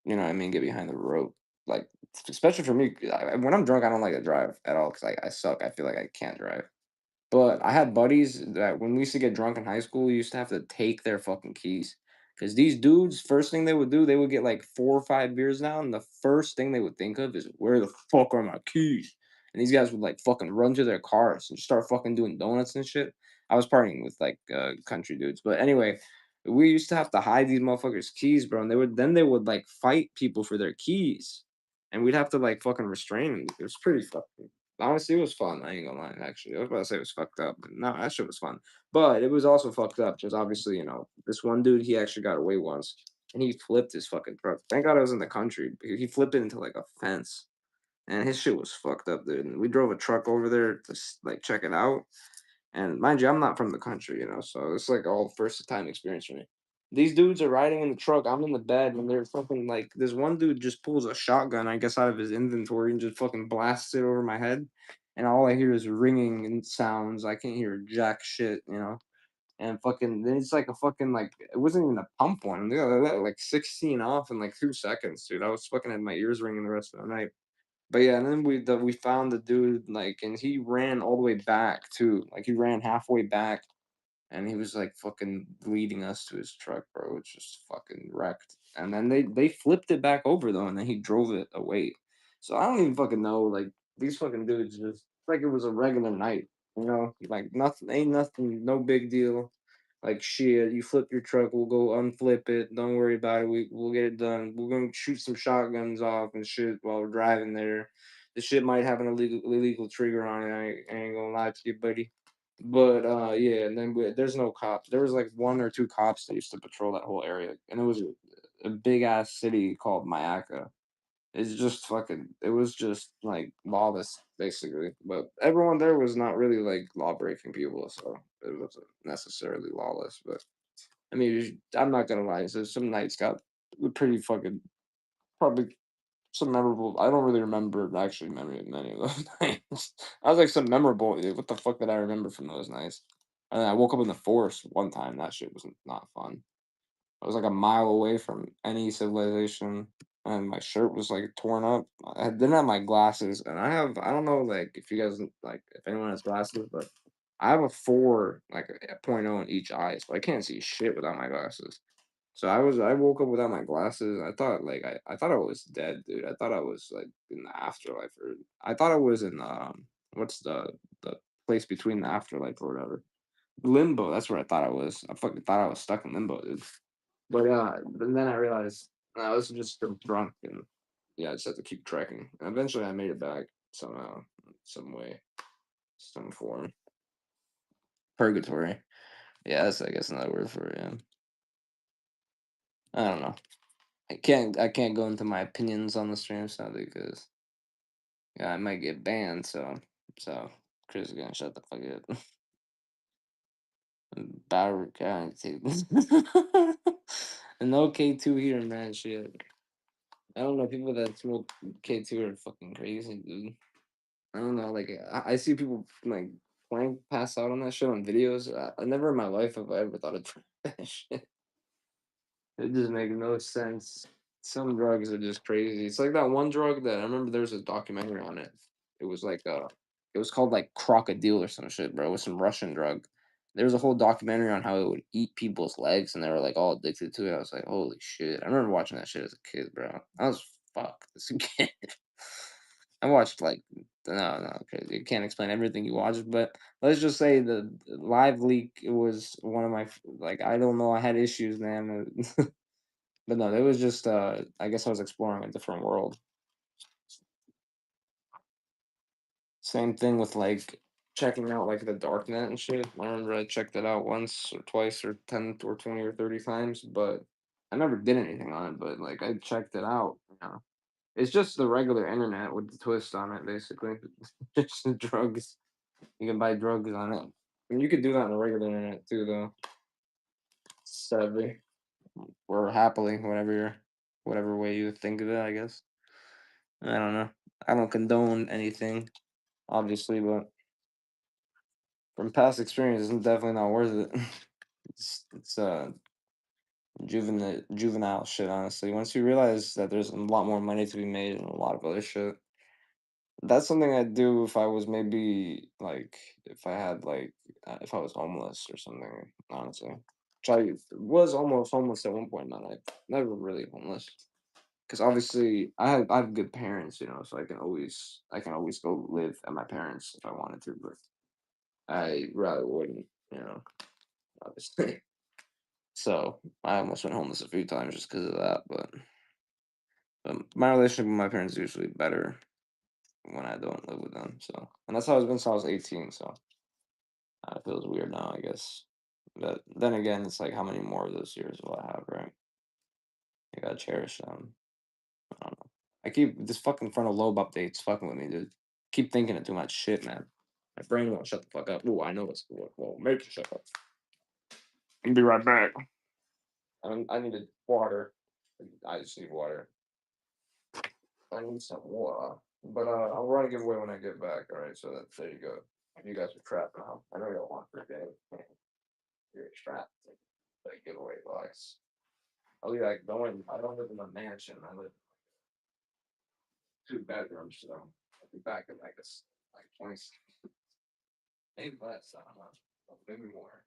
You know what I mean? Get behind the rope. Like, especially for me, when I'm drunk, I don't like to drive at all because I suck. I feel like I can't drive. But I had buddies that when we used to get drunk in high school, we used to have to take their fucking keys. Because these dudes, first thing they would do, they would get like 4 or 5 beers down. And the first thing they would think of is, where the fuck are my keys? And these guys would like fucking run to their cars and start fucking doing donuts and shit. I was partying with like country dudes. But anyway, we used to have to hide these motherfuckers' keys, bro. And they would like fight people for their keys. and we'd have to like fucking restrain him. It was pretty fucking. Honestly, it was fun. I ain't gonna lie. Actually, I was about to say it was fucked up, but no, that shit was fun. But it was also fucked up because obviously, this one dude he actually got away once, and he flipped his fucking truck. Thank God I was in the country. He flipped it into like a fence, and his shit was fucked up, dude. And we drove a truck over there to like check it out. And mind you, I'm not from the country, so it's like all first time experience for me. These dudes are riding in the truck. I'm in the bed, and they're fucking like this one dude just pulls a shotgun, I guess, out of his inventory and just fucking blasts it over my head. And all I hear is ringing and sounds. I can't hear jack shit. And fucking, then it's like a fucking like it wasn't even a pump one. They got like 16 off in like 2 seconds, dude. I was fucking had my ears ringing the rest of the night. But yeah, and then we found the dude like, and he ran all the way back too. Like he ran halfway back, and he was like fucking leading us to his truck, bro. It's just fucking wrecked. And then they flipped it back over though, and then he drove it away. So I don't even fucking know. Like these fucking dudes just like it was a regular night. Like nothing, ain't nothing, no big deal. Like shit, you flip your truck, we'll go unflip it. Don't worry about it. We'll get it done. We're gonna shoot some shotguns off and shit while we're driving there. The shit might have an illegal trigger on it. I ain't gonna lie to you, buddy. But yeah, and then there's no cops. There was like one or two cops that used to patrol that whole area, and it was a big ass city called Mayaka. It's just fucking. It was just like lawless, basically. But everyone there was not really like law breaking people, so it wasn't necessarily lawless. But I mean, I'm not gonna lie. So some nights got pretty fucking probably some memorable. I don't really remember actually many of those nights. I was like some memorable. What the fuck did I remember from those nights? And then I woke up in the forest one time. That shit was not fun. I was like a mile away from any civilization, and my shirt was like torn up. I didn't have my glasses, and I don't know like if you guys like if anyone has glasses, but I have a 4 like a point 0 in each eye, so I can't see shit without my glasses. So I woke up without my glasses. I thought like I thought I was dead, dude. I thought I was like in the afterlife, or I thought I was in what's the place between the afterlife or whatever. Limbo. That's where I thought I was. I fucking thought I was stuck in limbo, dude. But then I realized I was just still drunk, and yeah, I just had to keep trekking. And eventually, I made it back somehow, some way, some form. Purgatory. Yeah, that's I guess another word for it. Yeah. I don't know. I can't go into my opinions on the stream sadly because yeah, I might get banned. So Chris is gonna shut the fuck up. Bower guy, no K2 here, man. Shit. I don't know. People that smoke K2 are fucking crazy, dude. I don't know. Like I see people like playing pass out on that shit on videos. I never in my life have I ever thought of trying that shit. It just makes no sense. Some drugs are just crazy. It's like that one drug that I remember there was a documentary on it. It was like it was called like crocodile or some shit, bro. It was some Russian drug. There was a whole documentary on how it would eat people's legs and they were like all addicted to it. I was like, holy shit. I remember watching that shit as a kid, bro. I was fuck as a kid. I watched like no, crazy. You can't explain everything you watched, but let's just say the live leak was one of my like I don't know. I had issues, man. But no, it was just I guess I was exploring a different world. Same thing with like checking out like the dark net and shit. I remember I checked it out once or twice or 10 or 20 or 30 times, but I never did anything on it, but like I checked it out. It's just the regular internet with the twist on it, basically. Just the drugs. You can buy drugs on it. And you could do that on the regular internet too, though. Sadly. Or happily, whatever way you think of it, I guess. I don't know. I don't condone anything, obviously, but from past experience, it's definitely not worth it. It's juvenile shit, honestly. Once you realize that there's a lot more money to be made and a lot of other shit, that's something I'd do if I was maybe like if I had like if I was homeless or something. Honestly, which I was almost homeless at one point in my life. Never really homeless because obviously I have good parents, so I can always go live at my parents if I wanted to, but I rather wouldn't, obviously. So I almost went homeless a few times just because of that, My relationship with my parents is usually better when I don't live with them. So, and that's how it's been since I was 18. So, it feels weird now, I guess. But then again, it's like how many more of those years will I have, right? I gotta cherish them. I don't know. I keep this fucking frontal lobe updates fucking with me, dude. Keep thinking of too much shit, man. My brain won't shut the fuck up. Ooh, I know what's good. Well, make it shut up. I'll be right back. I needed water. I just need water. I need some water. But I'll run a giveaway when I get back. All right, so there you go. You guys are trapped now. I know you don't want for a game. You're trapped. Like giveaway box. I'll be like, don't worry, I don't live in a mansion. I live in 2 bedrooms, so I'll be back in like this like 20, maybe less. I don't know, maybe more.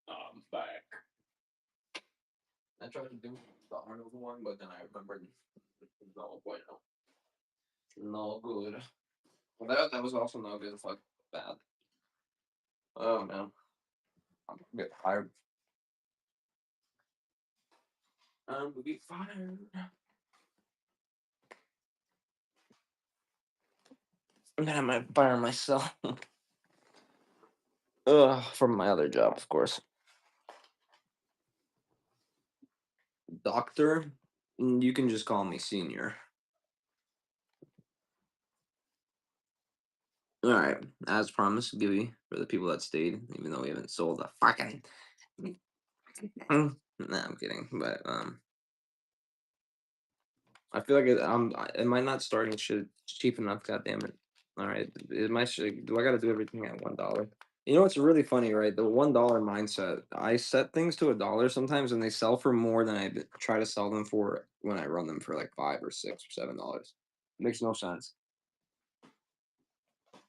I'm back. I tried to do the Arnold one, but then I remembered no bueno, no good. Well, that was also no good. Fuck bad. Oh man, I'm gonna get fired. I'm gonna be fired. And then I might fire myself. From my other job, of course. Doctor, you can just call me senior. All right, as promised, Gibby for the people that stayed, even though we haven't sold a fucking. Nah, I'm kidding, but I feel like am I not starting shit cheap enough? God damn it! All right, is my shit? Do I got to do everything at $1? You know what's really funny, right? The $1 mindset. I set things to $1 sometimes, and they sell for more than try to sell them for when I run them for like 5 or 6 or $7. Makes no sense.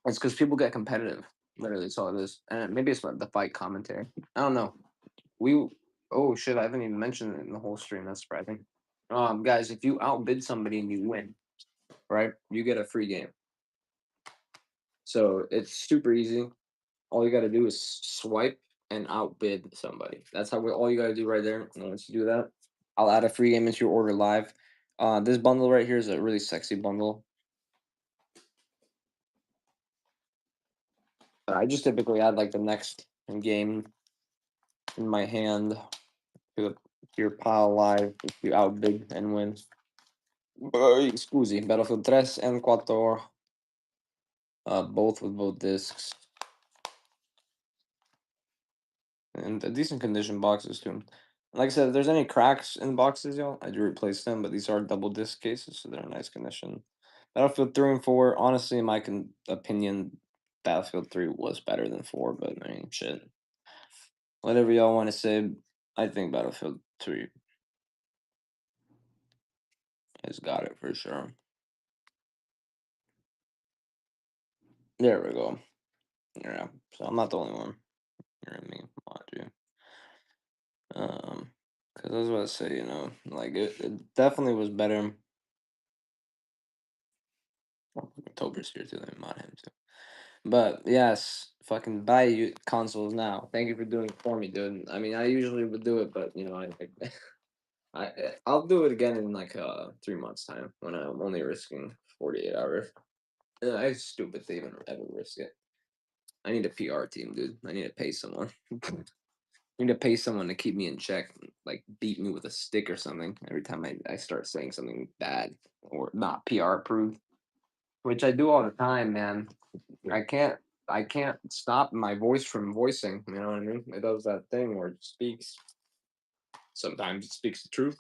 It's because people get competitive. Literally, that's all it is. And maybe it's the fight commentary. I don't know. We oh shit, I haven't even mentioned it in the whole stream. That's surprising. Guys, if you outbid somebody and you win, right, you get a free game. So it's super easy. All you got to do is swipe and outbid somebody. That's all you got to do right there. And once you do that, I'll add a free game into your order live. This bundle right here is a really sexy bundle. I just typically add like the next game in my hand to your pile live if you outbid and win. Scusi, Battlefield 3 and 4, both with both discs. And a decent condition boxes too. Like I said, if there's any cracks in the boxes, y'all, I do replace them, but these are double disc cases, so they're in nice condition. Battlefield 3 and 4, honestly, in my opinion, Battlefield 3 was better than 4, but I mean, shit. Whatever y'all want to say, I think Battlefield 3 has got it for sure. There we go. Yeah, so I'm not the only one. You know what I mean? Mind you. Because I was about to say, like it definitely was better. October's here too. Let me mod him too. But yes, fucking buy you consoles now. Thank you for doing it for me, dude. I mean, I usually would do it, but I'll do it again in like 3 months time when I'm only risking 48 hours. It's stupid to even ever risk it. I need a PR team, dude. I need to pay someone. I need to pay someone to keep me in check, like beat me with a stick or something every time I start saying something bad or not PR approved, which I do all the time, man. I can't I can't stop my voice from voicing, you know what I mean? It does that thing where it speaks. Sometimes it speaks the truth.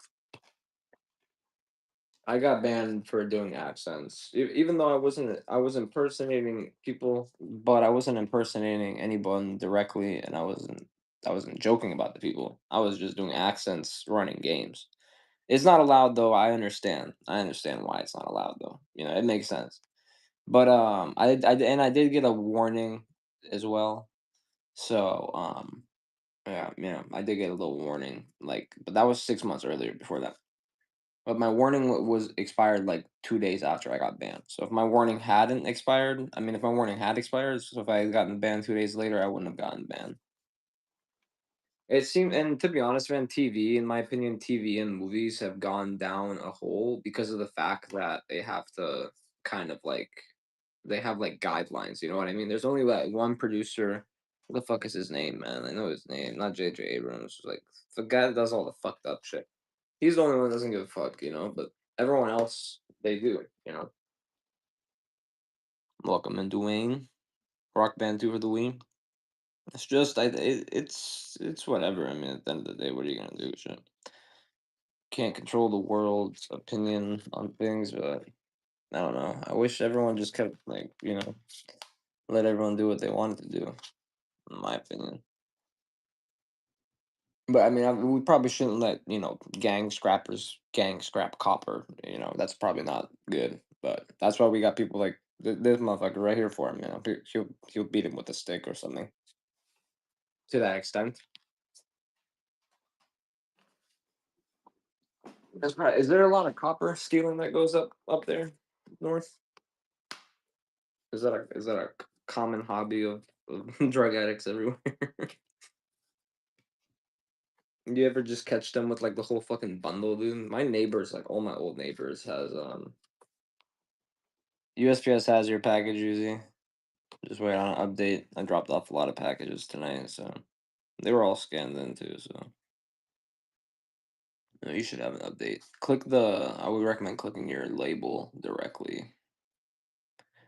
I got banned for doing accents. Even though I was impersonating people, but I wasn't impersonating anyone directly and I wasn't joking about the people. I was just doing accents running games. It's not allowed though. I understand. I understand why it's not allowed though. It makes sense. But I did get a warning as well. So yeah, I did get a little warning, but that was 6 months earlier before that. But my warning was expired like 2 days after I got banned. So if my warning hadn't expired, I mean, if my warning had expired, so if I had gotten banned 2 days later, I wouldn't have gotten banned. It seemed, and to be honest, man, TV, in my opinion, TV and movies have gone down a hole because of the fact that they have to kind of like they have like guidelines. You know what I mean? There's only like one producer. What the fuck is his name, man? I know his name, not J.J. Abrams. Like the guy that does all the fucked up shit. He's the only one that doesn't give a fuck, but everyone else they do. Welcome in Dwayne. Rock Band 2 for the Wii. It's just it's whatever. I mean, at the end of the day, what are you gonna do? Shit. Can't control the world's opinion on things, but I don't know. I wish everyone just kept let everyone do what they wanted to do, in my opinion. But I mean, we probably shouldn't let gang scrappers gang scrap copper. That's probably not good. But that's why we got people like this motherfucker right here for him. He'll beat him with a stick or something. To that extent. That's right. Is there a lot of copper stealing that goes up there north? Is that a common hobby of drug addicts everywhere? You ever just catch them with like the whole fucking bundle, dude? My neighbors, like all my old neighbors, has USPS has your package, Uzi. Just wait on an update. I dropped off a lot of packages tonight, so they were all scanned in too. So you should have an update. I would recommend clicking your label directly.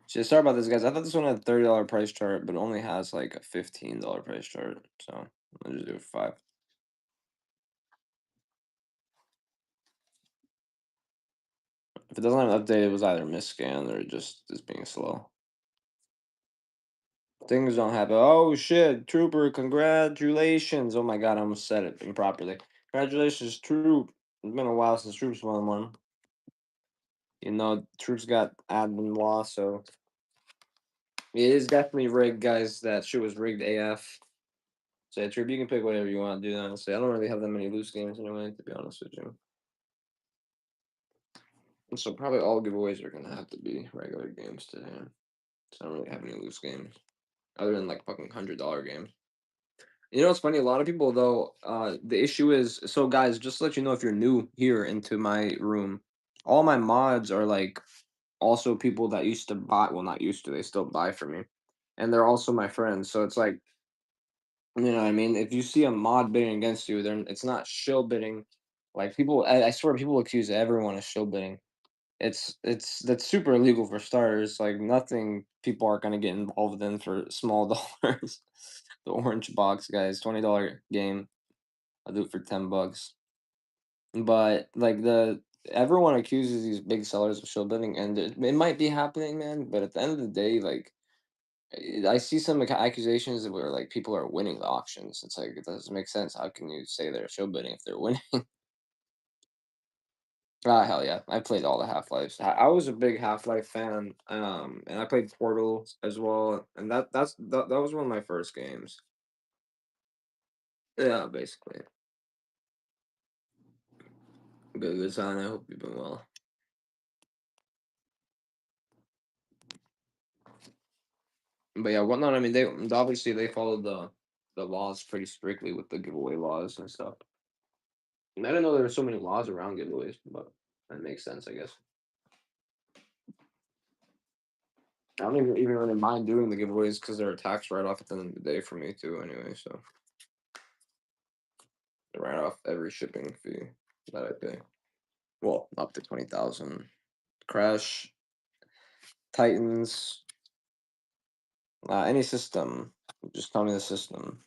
So sorry about this, guys. I thought this one had a $30 price chart, but it only has like a $15 price chart. So I'll just do it for 5. If it doesn't have an update, it was either misscanned or just is being slow. Things don't happen. Oh shit, Trooper, congratulations. Oh my god, I almost said it improperly. Congratulations, Troop. It's been a while since Troops won one. You know, Troops got admin law, so it is definitely rigged, guys. That shit was rigged AF. So yeah, Troop, you can pick whatever you want, dude. Honestly, I don't really have that many loose games anyway, to be honest with you. And so probably all giveaways are gonna have to be regular games today. So I don't really have any loose games other than like fucking $100 games. You know what's funny? A lot of people though, the issue is so guys, just to let you know if you're new here into my room, all my mods are like also people that used to buy, well not used to, they still buy for me. And they're also my friends. So it's like, you know what I mean? If you see a mod bidding against you, then it's not shill bidding. Like people I swear people accuse everyone of shill bidding. It's that's super illegal for starters. Like nothing people are gonna get involved in for small dollars. The orange box, guys, $20 game. I'll do it for $10. But like the everyone accuses these big sellers of show bidding, and it might be happening, man. But at the end of the day, like I see some accusations where like people are winning the auctions. It's like it doesn't make sense. How can you say they're show bidding if they're winning? Ah, hell yeah! I played all the Half Lives. I was a big Half Life fan, and I played Portal as well, and that was one of my first games. Yeah, basically. Good sign. I hope you've been well. But yeah, whatnot. I mean, they obviously they followed the laws pretty strictly with the giveaway laws and stuff. And I didn't know there were so many laws around giveaways, but that makes sense, I guess. I don't even really mind doing the giveaways because they're a tax write off at the end of the day for me too. Anyway, so they write off every shipping fee that I pay. Well, up to 20,000. Crash, Titans, any system. Just tell me the system.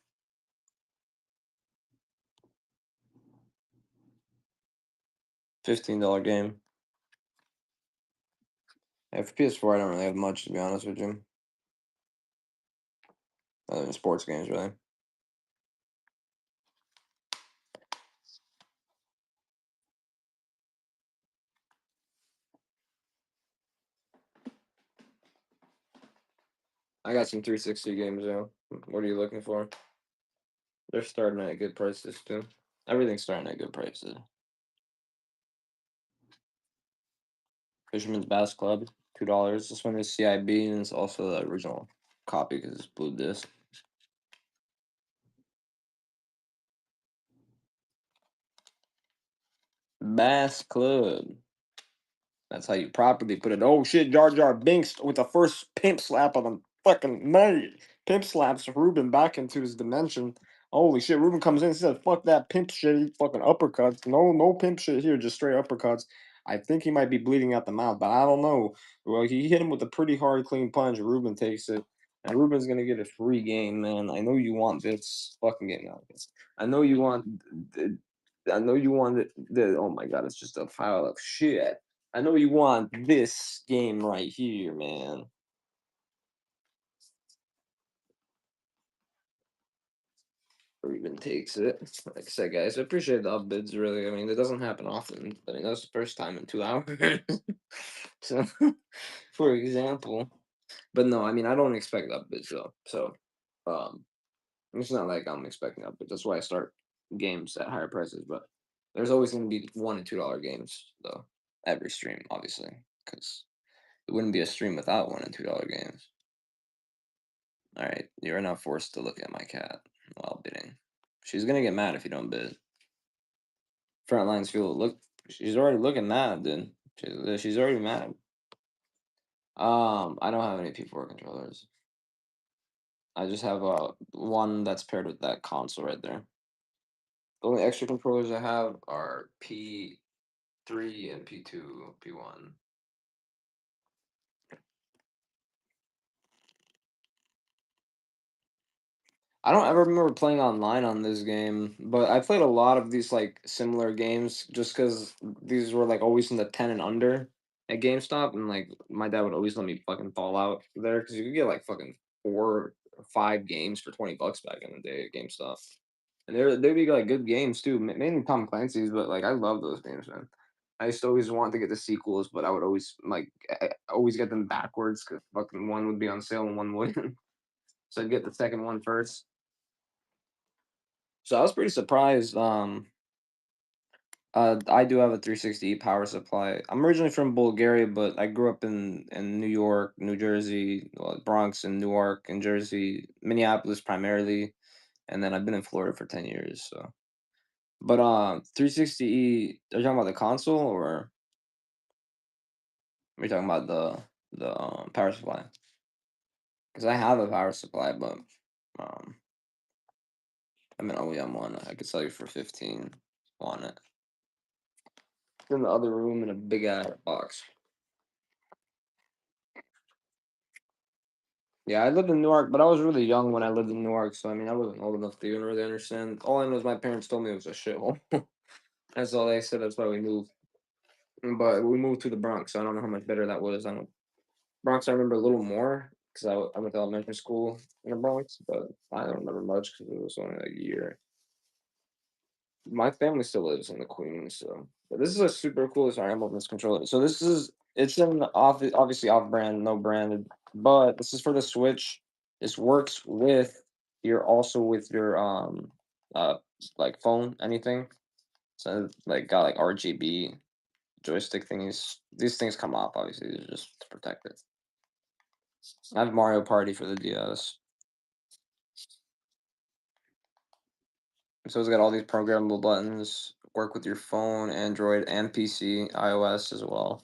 $15 game. Yeah, for PS4, I don't really have much to be honest with you. Other than sports games, really. I got some 360 games though. What are you looking for? They're starting at good prices too. Everything's starting at good prices. Fisherman's Bass Club, $2. This one is CIB and it's also the original copy because it's blue disc. Bass Club. That's how you properly put it. Oh shit, Jar Jar Binks with the first pimp slap of the fucking night. Pimp slaps Ruben back into his dimension. Holy shit, Ruben comes in and says, fuck that pimp shit, he fucking uppercuts. No pimp shit here, just straight uppercuts. I think he might be bleeding out the mouth, but I don't know. Well, he hit him with a pretty hard, clean punch. Ruben takes it. And Ruben's gonna get a free game, man. I know you want this fucking game out of this. I know you want I know you want oh my god, it's just a pile of shit. I know you want this game right here, man. Or even takes it. Like I said, guys, I appreciate the upbids. Really, I mean, it doesn't happen often. I mean, that's the first time in 2 hours. So, for example, but no, I mean, I don't expect upbids though. So, um, it's not like I'm expecting upbids. That's why I start games at higher prices. But there's always going to be $1 and $2 games though. Every stream, obviously, because it wouldn't be a stream without $1 and $2 games. All right, you are now forced to look at my cat while bidding. She's gonna get mad if you don't bid. Frontlines feel look. She's already looking mad, dude. She's already mad. I don't have any P4 controllers. I just have one that's paired with that console right there. The only extra controllers I have are P3 and P2, P1. I don't ever remember playing online on this game, but I played a lot of these like similar games just because these were like always in the 10 and under at GameStop, and like my dad would always let me fucking fall out there because you could get like fucking 5 games for 20 bucks back in the day at GameStop. And they'd be like good games too, mainly Tom Clancy's, but like I love those games, man. I used to always want to get the sequels, but I would always like always get them backwards because fucking one would be on sale and one wouldn't. So I'd get the second one first. So I was pretty surprised. I do have a 360 power supply. I'm originally from Bulgaria, but I grew up in New York, New Jersey, well, Bronx, and Newark, and Jersey, Minneapolis primarily, and then I've been in Florida for 10 years. So, but 360E, are you talking about the console or are you talking about the power supply? Because I have a power supply, but um, I'm an OEM one. I could sell you for 15 on it. It's in the other room in a big ass box. Yeah, I lived in Newark, but I was really young when I lived in Newark, so I mean, I wasn't old enough to even really understand. All I know is my parents told me it was a shithole. That's all they said. That's why we moved. But we moved to the Bronx, so I don't know how much better that was. I don't Bronx. I remember a little more because I went to elementary school in the Bronx, but I don't remember much because it was only like a year. My family still lives in the Queens, so but this is a super cool. Sorry, I'm opening this controller. So this is it's an obviously off brand, no branded, but this is for the Switch. This works with your also with your uh like phone, anything. So like got like RGB joystick thingies. These things come off obviously just to protect it. I have Mario Party for the DS. So it's got all these programmable buttons. Work with your phone, Android, and PC, iOS as well.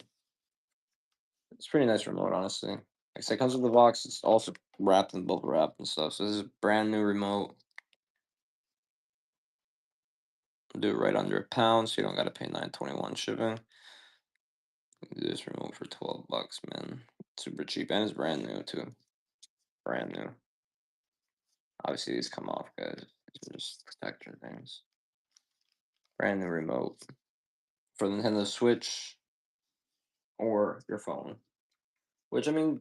It's pretty nice remote, honestly. Like I said, it comes with the box. It's also wrapped in bubble wrap and stuff. So this is a brand new remote. Do it right under £1, so you don't gotta pay $9.21 shipping. Do this remote for 12 bucks, man. Super cheap, and it's brand new too. Brand new. Obviously, these come off, guys. These are just protector things. Brand new remote for the Nintendo Switch or your phone. Which I mean,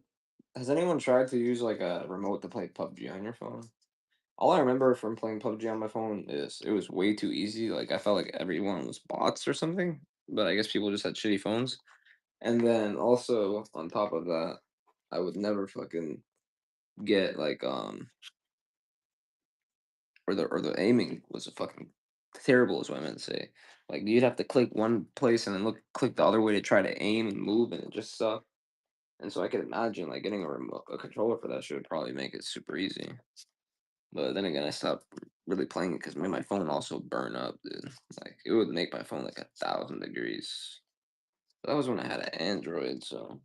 has anyone tried to use like a remote to play PUBG on your phone? All I remember from playing PUBG on my phone is it was way too easy. Like I felt like everyone was bots or something, but I guess people just had shitty phones. And then also on top of that, I would never fucking get like or the aiming was a fucking terrible is what I meant to say. Like you'd have to click one place and then click the other way to try to aim and move, and it just sucked. And so I could imagine like getting a controller for that shit would probably make it super easy. But then again, I stopped really playing it because made my phone also burn up, dude. Like it would make my phone like 1,000 degrees. That was when I had an Android, so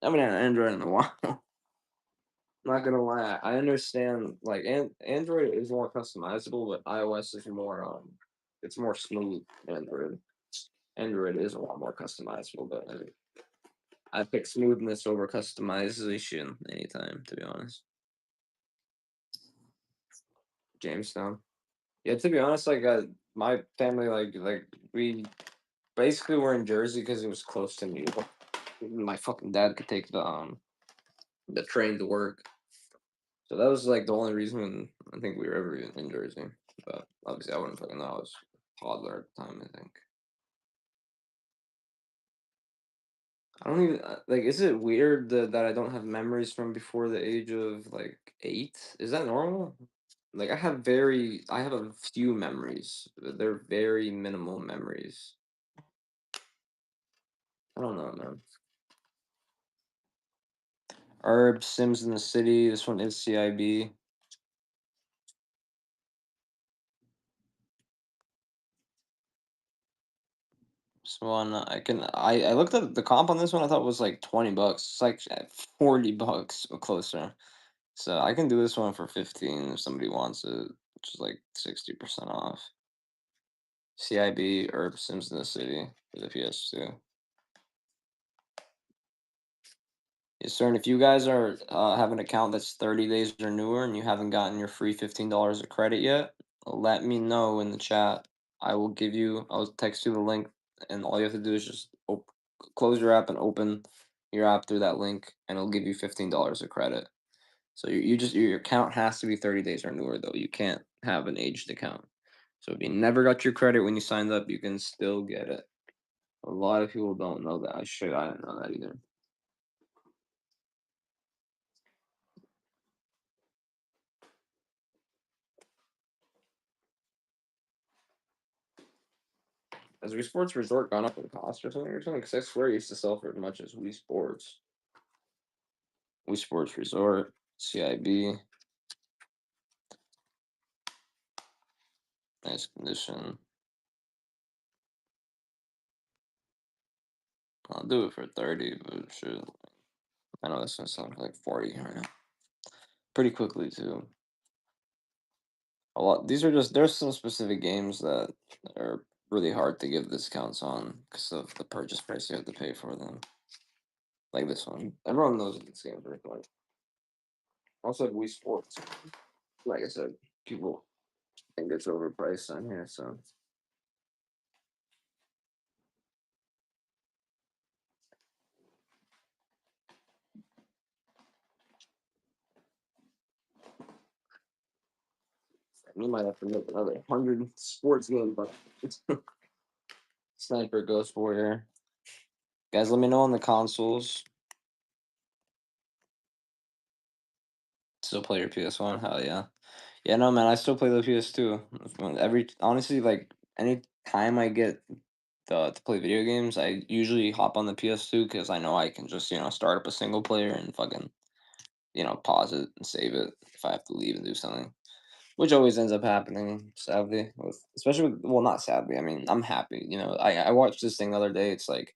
I haven't had an Android in a while. Not gonna lie, I understand like Android is more customizable, but iOS is more it's more smooth. Android is a lot more customizable, but I pick smoothness over customization anytime, to be honest. Jamestown. Yeah, to be honest, like my family, like we basically were in Jersey because it was close to me. My fucking dad could take the train to work, so that was like the only reason I think we were ever in Jersey. But obviously, I wouldn't fucking know. I was a toddler at the time, I think. I don't even like. Is it weird that I don't have memories from before the age of like 8? Is that normal? Like I have a few memories. But they're very minimal memories. I don't know, man. Herb Sims in the City. This one is CIB. This one I looked at the comp on this one. I thought it was like 20 bucks. It's like at 40 bucks or closer. So I can do this one for 15 if somebody wants it, which is like 60% off. CIB Herb Sims in the City for the PS2. Yes, sir. And if you guys are have an account that's 30 days or newer and you haven't gotten your free $15 of credit yet, let me know in the chat. I'll text you the link, and all you have to do is just close your app and open your app through that link, and it'll give you $15 of credit. So your account has to be 30 days or newer though. You can't have an aged account. So if you never got your credit when you signed up, you can still get it. A lot of people don't know that. I didn't know that either. Has Wii Sports Resort gone up in cost or something or something? Because I swear it used to sell for as much as Wii Sports. Wii Sports Resort, CIB, nice condition. I'll do it for 30, but shit. I know this one's selling for like 40 right now. Pretty quickly too. A lot. These are just there's some specific games that are really hard to give discounts on because of the purchase price you have to pay for them. Like this one. Everyone knows this game very much. Also, Wii Sports. Like I said, people think it's overpriced on here, so we might have to make another 100 sports game, but it's Sniper Ghost Warrior. Guys, let me know on the consoles. Still play your PS1? Hell yeah. Yeah, no, man, I still play the PS2. Every honestly, like any time I get to play video games, I usually hop on the PS2 because I know I can just start up a single player and fucking pause it and save it if I have to leave and do something. Which always ends up happening, sadly. Especially with, well, not sadly. I mean, I'm happy. I watched this thing the other day. It's like,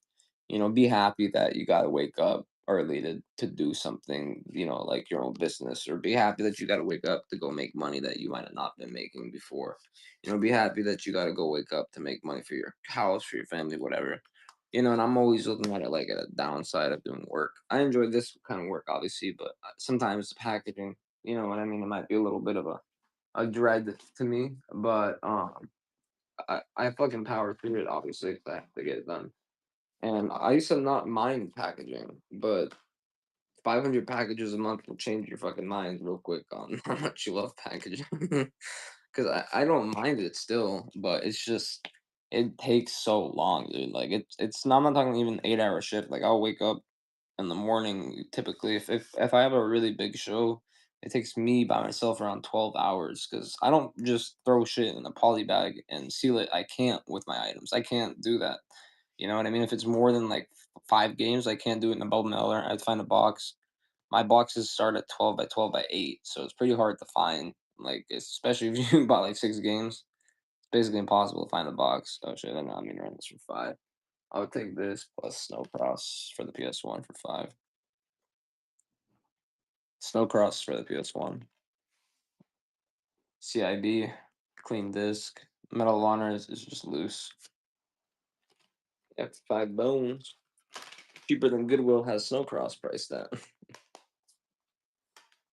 be happy that you got to wake up early to do something. Like your own business, or be happy that you got to wake up to go make money that you might have not been making before. Be happy that you got to go wake up to make money for your house, for your family, whatever. And I'm always looking at it like a downside of doing work. I enjoy this kind of work, obviously, but sometimes the packaging, you know what I mean? It might be a little bit of a dread to me, but I fucking power through it obviously 'cause I have to get it done. And I used to not mind packaging, but 500 packages a month will change your fucking mind real quick on how much you love packaging. Because I don't mind it still, but it's just it takes so long, dude. Like it's not, I'm not talking even 8 hour shift. Like I'll wake up in the morning typically if I have a really big show, it takes me by myself around 12 hours because I don't just throw shit in a poly bag and seal it. I can't with my items. I can't do that. You know what I mean? If it's more than like 5 games, I can't do it in a bulk mailer. I'd find a box. My boxes start at 12 by 12 by 8, so it's pretty hard to find. Like especially if you bought like 6 games, it's basically impossible to find a box. Oh shit! I know I'm gonna run this for 5. I would take this plus Snow Cross for the PS1 for 5. Snow Cross for the PS1. CIB, clean disc. Medal of Honor is just loose. F5 bones. Cheaper than Goodwill has Snow Cross priced at.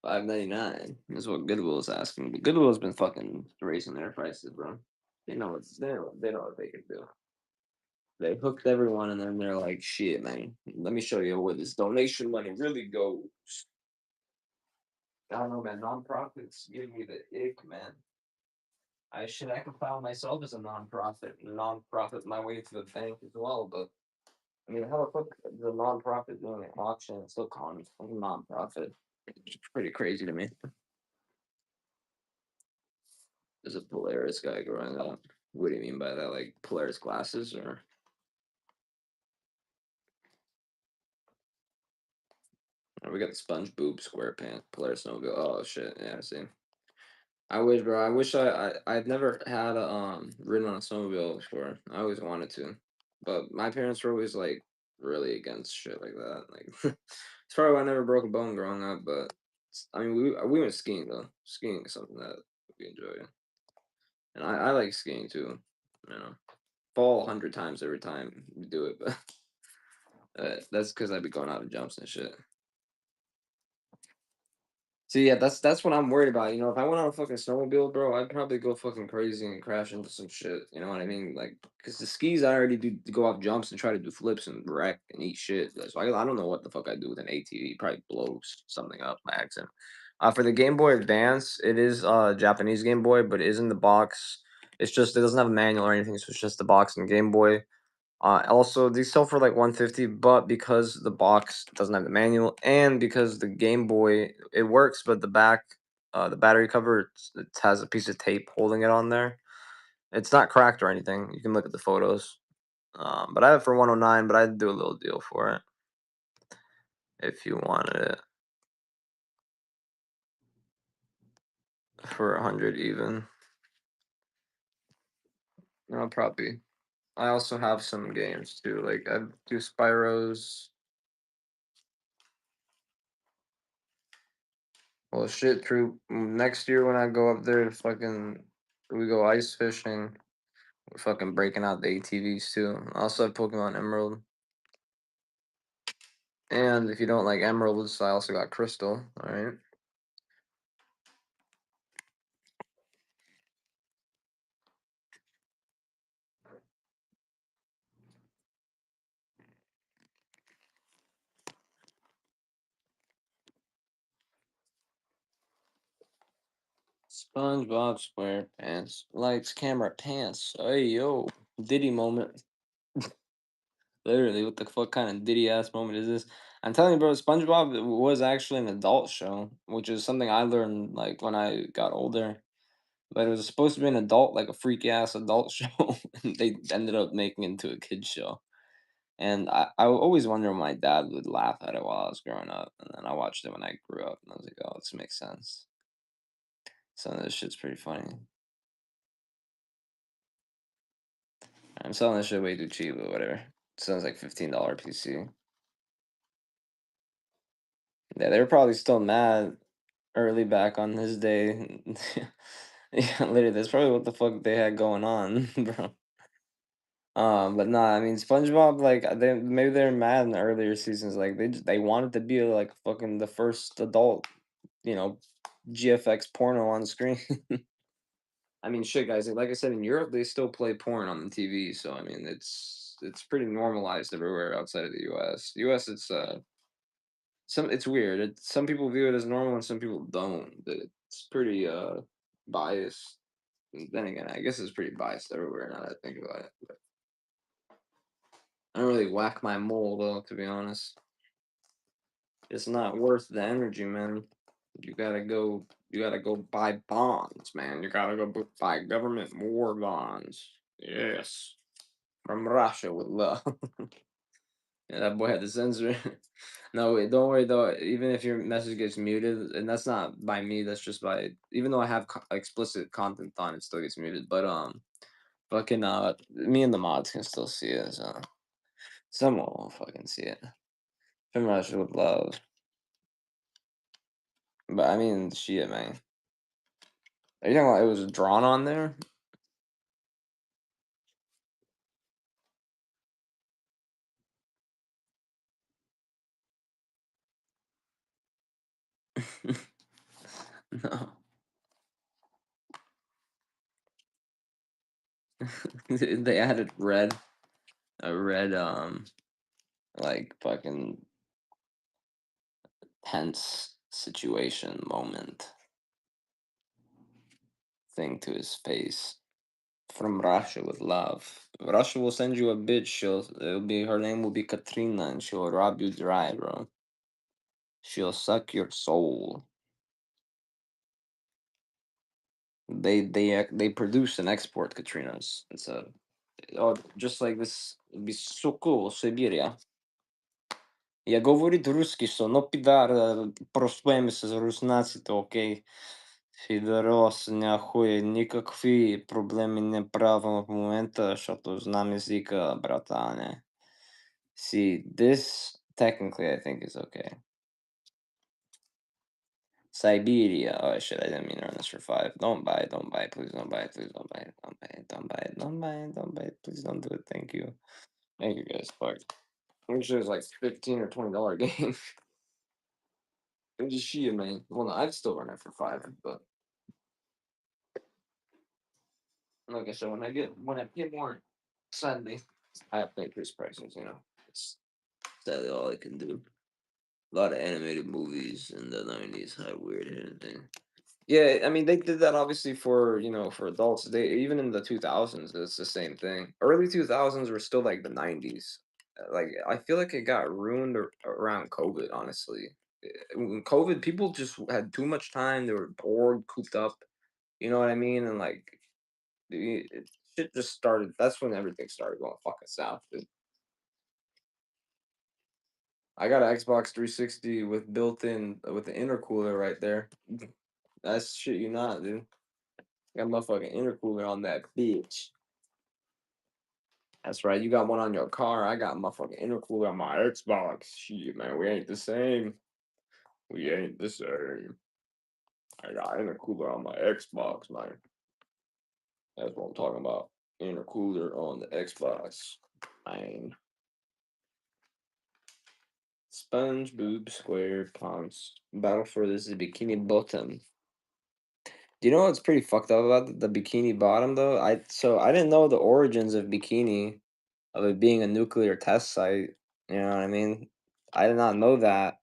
5.99 is what Goodwill is asking. But Goodwill has been fucking raising their prices, bro. They know what they can do. They hooked everyone and then they're like, shit, man. Let me show you where this donation money really goes. I don't know, man. Nonprofits give me the ick, man. I could file myself as a nonprofit my way to the bank as well, but I mean how the fuck is a nonprofit doing an auction and still calling it a nonprofit? It's pretty crazy to me. There's a Polaris guy growing up. What do you mean by that? Like Polaris glasses or we got the Sponge Boob SquarePants, Polaris no go. Oh shit, yeah, I see. I wish, bro. I wish I've never had a ridden on a snowmobile before. I always wanted to, but my parents were always like really against shit like that. Like, it's probably why I never broke a bone growing up. But I mean, we went skiing though. Skiing is something that we enjoy, and I like skiing too. Fall 100 times every time we do it, but that's because I'd be going out of jumps and shit. See, yeah, that's what I'm worried about. If I went on a fucking snowmobile, bro, I'd probably go fucking crazy and crash into some shit. You know what I mean? Like, because the skis, I already do to go off jumps and try to do flips and wreck and eat shit. So I don't know what the fuck I do with an ATV. Probably blows something up by accident. For the Game Boy Advance, it is Japanese Game Boy, but it is in the box. It's just it doesn't have a manual or anything, so it's just the box and Game Boy. Also, these sell for like 150, but because the box doesn't have the manual and because the Game Boy it works, but the battery cover it has a piece of tape holding it on there. It's not cracked or anything. You can look at the photos. But I have it for 109, but I'd do a little deal for it if you wanted it for 100 even. No, probably. I also have some games too. Like I do Spyros. Well, shit, true. Next year when I go up there to fucking, we go ice fishing. We're fucking breaking out the ATVs too. I also have Pokemon Emerald. And if you don't like emeralds, I also got Crystal. All right. SpongeBob SquarePants. Lights, camera, pants. Hey yo, Diddy moment. Literally, what the fuck kind of Diddy ass moment is this? I'm telling you, bro, SpongeBob was actually an adult show, which is something I learned like when I got older. But it was supposed to be an adult, like a freaky ass adult show. And they ended up making it into a kid show. And I always wonder when my dad would laugh at it while I was growing up. And then I watched it when I grew up and I was like, oh, this makes sense. Some of this shit's pretty funny. I'm selling this shit way too cheap, but whatever. It sounds like $15 PC. Yeah, they were probably still mad early back on his day. Yeah, literally, that's probably what the fuck they had going on, bro. But nah, I mean SpongeBob, like they maybe they're mad in the earlier seasons, like they wanted to be like fucking the first adult, you know, GFX porno on screen. I mean, shit, guys. Like I said, in Europe they still play porn on the TV, so I mean it's pretty normalized everywhere outside of the U.S. U.S. It's weird. Some people view it as normal and some people don't. It's pretty biased. Then again, I guess it's pretty biased everywhere now that I think about it. But I don't really whack my mole though, to be honest. It's not worth the energy, man. You gotta go. You gotta go buy bonds, man. You gotta go buy government war bonds. Yes, from Russia with love. Yeah, that boy had to censor it. No, wait, don't worry though. Even if your message gets muted, and that's not by me, that's just by even though I have explicit content on it, still gets muted. But fucking me and the mods can still see it. So someone will fucking see it. From Russia with love. But I mean, shit, man. Are you talking about it was drawn on there? No. They added a red, like fucking tense situation moment thing to his face. From Russia with love. Russia will send you a bitch. Her name will be Katrina, and she'll rob you dry, bro. She'll suck your soul. They produce and export Katrinas. It's a just like this. It'd be so cool, Siberia. Я говорит русский, что но пидар проспемся с руснаците, окей? Фидорос, нахуй, никакви проблеми не правим в момента, защото знам езика, братане. See, this technically I think is okay. Siberia. Oh shit, I didn't mean to run this for 5. Don't buy it, please don't buy it, please don't buy it, don't buy it, don't buy it, don't buy it, don't buy it, please don't do it, thank you. Thank you guys, fuck. I'm sure it's like $15 or $20 game. It's just shit, man. Well, no, I'd still run it for 5, but like I said, when I get more Sunday, I have to increase prices. It's sadly all I can do. A lot of animated movies in the 90s had weird hidden thing. Yeah, I mean they did that obviously for for adults. They even in the 2000s, it's the same thing. Early 2000s were still like the 90s. Like I feel like it got ruined around COVID. Honestly, when COVID, people just had too much time. They were bored, cooped up. You know what I mean? And like shit just started. That's when everything started going fucking south, dude. I got an Xbox 360 with built-in with the intercooler right there. That's shit you not, dude. Got a motherfucking intercooler on that bitch. That's right. You got one on your car. I got my fucking intercooler on my Xbox. Shit, man, we ain't the same. We ain't the same. I got intercooler on my Xbox, man. That's what I'm talking about. Intercooler on the Xbox. Man. Sponge, boob, square, pants. Battle for this is bikini bottom. Do you know what's pretty fucked up about the bikini bottom though? I didn't know the origins of bikini, of it being a nuclear test site. You know what I mean? I did not know that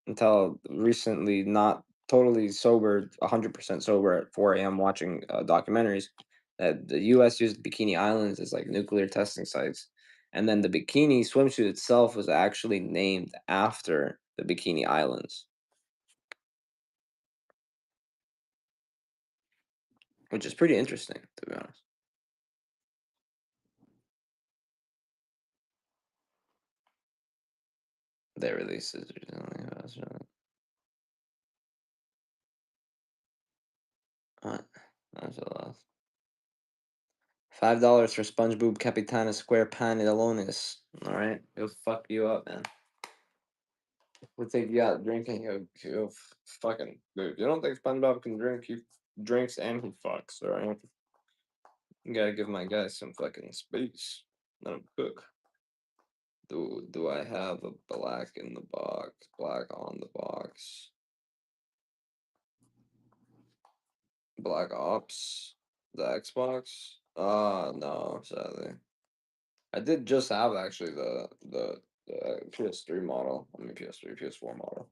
until recently, not totally sober, 100% sober at 4 a.m. watching documentaries, that the U.S. used Bikini Islands as like nuclear testing sites. And then the bikini swimsuit itself was actually named after the Bikini Islands, which is pretty interesting, to be honest. They released it recently. What? That's a lot. $5 for SpongeBob Capitana Square Pantalones. All right, it'll fuck you up, man. We'll take you out drinking. He'll fucking. Dude, you don't think SpongeBob can drink? He drinks and he fucks. All right, you gotta give my guy some fucking space. Let him cook. Do I have a black in the box? Black on the box. Black Ops. The Xbox. No, sadly. I did just have actually the PS3 model. I mean PS3, PS4 model.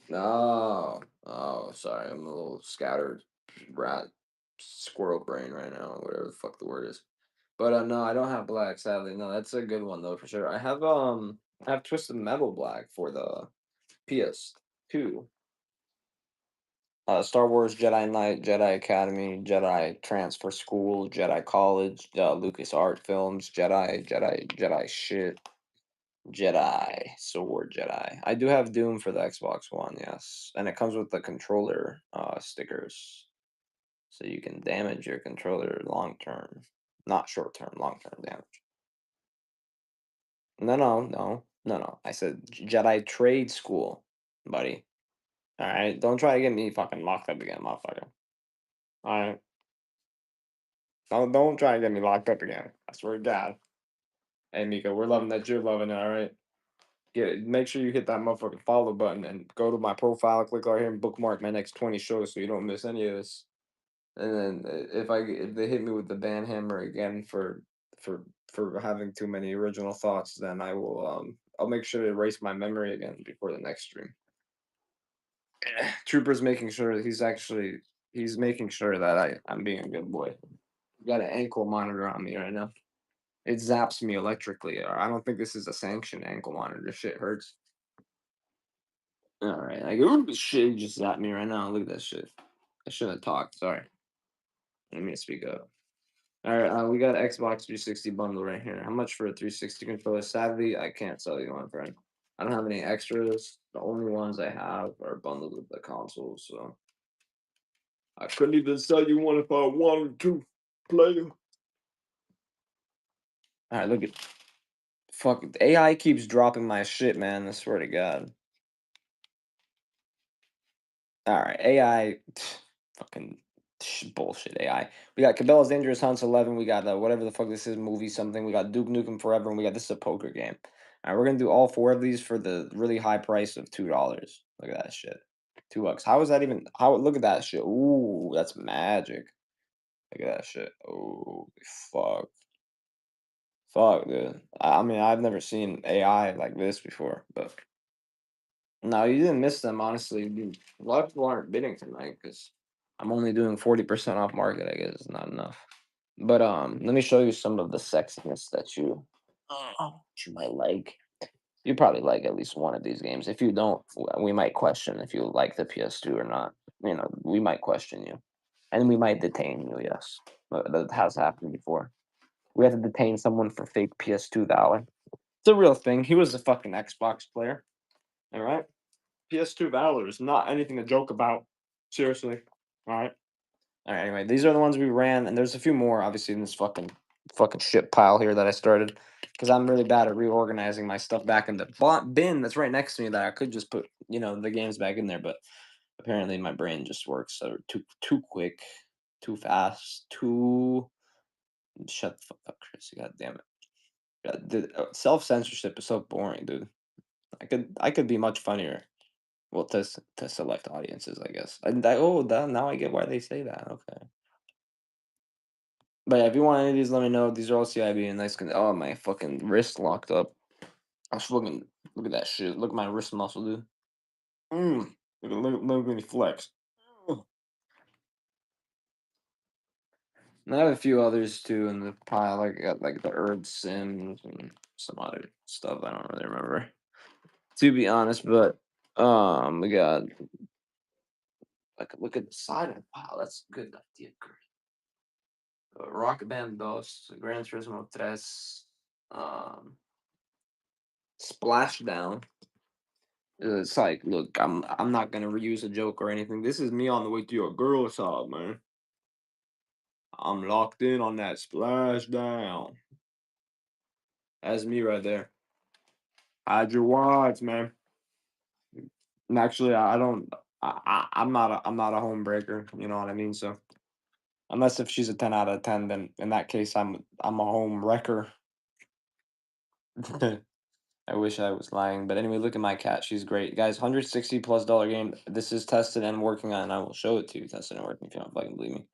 No. Oh, sorry. I'm a little scattered rat squirrel brain right now, whatever the fuck the word is. But no, I don't have black, sadly. No, that's a good one though for sure. I have Twisted Metal Black for the PS2. Star Wars Jedi Knight, Jedi Academy, Jedi Transfer School, Jedi College, Lucas Art Films, Jedi shit, Jedi Sword Jedi. I do have Doom for the Xbox One, yes, and it comes with the controller stickers, so you can damage your controller long term, not short term, long term damage. No. I said Jedi Trade School, buddy. All right, don't try to get me fucking locked up again, motherfucker. All right. Don't try and get me locked up again. I swear to God. Hey, Mika, we're loving that you're loving it, all right? Make sure you hit that motherfucking follow button and go to my profile, click right here and bookmark my next 20 shows so you don't miss any of this. And then if they hit me with the ban hammer again for having too many original thoughts, then I'll make sure to erase my memory again before the next stream. Trooper's making sure that he's making sure that I'm being a good boy. Got an ankle monitor on me right now. It zaps me electrically. I don't think this is a sanctioned ankle monitor. This shit hurts. All right, like ooh, shit just zapped me right now. Look at that shit. I shouldn't have talked. Sorry. Let me speak up. All right, we got Xbox 360 bundle right here. How much for a 360 controller? Sadly, I can't sell you one, friend. I don't have any extras. The only ones I have are bundled with the consoles, so I couldn't even sell you one if I wanted to. Player. All right, look at fuck. AI keeps dropping my shit, man. I swear to God. All right, AI, fucking bullshit AI. We got Cabela's Dangerous Hunts 11. We got whatever the fuck this is, movie something. We got Duke Nukem Forever, and we got this is a poker game. All right, we're gonna do all four of these for the really high price of $2. Look at that shit, $2. How is that even? How? Look at that shit. Ooh, that's magic. Look at that shit. Oh fuck. Fuck, dude. I mean, I've never seen AI like this before, but no, you didn't miss them, honestly. A lot of people aren't bidding tonight because I'm only doing 40% off market. I guess it's not enough. But let me show you some of the sexiness that you might like. You probably like at least one of these games. If you don't, we might question if you like the PS2 or not. We might question you, and we might detain you. Yes, but that has happened before. We had to detain someone for fake PS2 valor. It's a real thing. He was a fucking Xbox player. All right. PS2 valor is not anything to joke about. Seriously. All right. All right. Anyway, these are the ones we ran, and there's a few more, obviously, in this fucking shit pile here that I started because I'm really bad at reorganizing my stuff back in the bin that's right next to me that I could just put, the games back in there, but apparently my brain just works too quick, too fast, too. Shut the fuck up, Chris. God damn it. Self censorship is so boring, dude. I could be much funnier. Well, to select audiences, I guess. Now I get why they say that. Okay. But yeah, if you want any of these, let me know. These are all CIB and nice. Oh, my fucking wrist locked up. I was fucking look at that shit. Look at my wrist muscle, dude. Look at me flex. Mm. And I have a few others too in the pile. I got like the Herb Sims and some other stuff I don't really remember, to be honest. But we got like look at the side of the pile. That's a good idea. Rock Band 2, Gran Turismo 3, um, Splashdown. It's like, look, I'm not gonna reuse a joke or anything. This is me on the way to your girl's house, man. I'm locked in on that Splashdown. That's me right there. Hide your watch, man. And actually, I don't. I'm not a home breaker. You know what I mean? So unless if she's a 10 out of 10, then in that case, I'm a home wrecker. I wish I was lying, but anyway, look at my cat. She's great, guys. $160+ game. This is tested and working on. I will show it to you, tested and working. If you don't fucking believe me,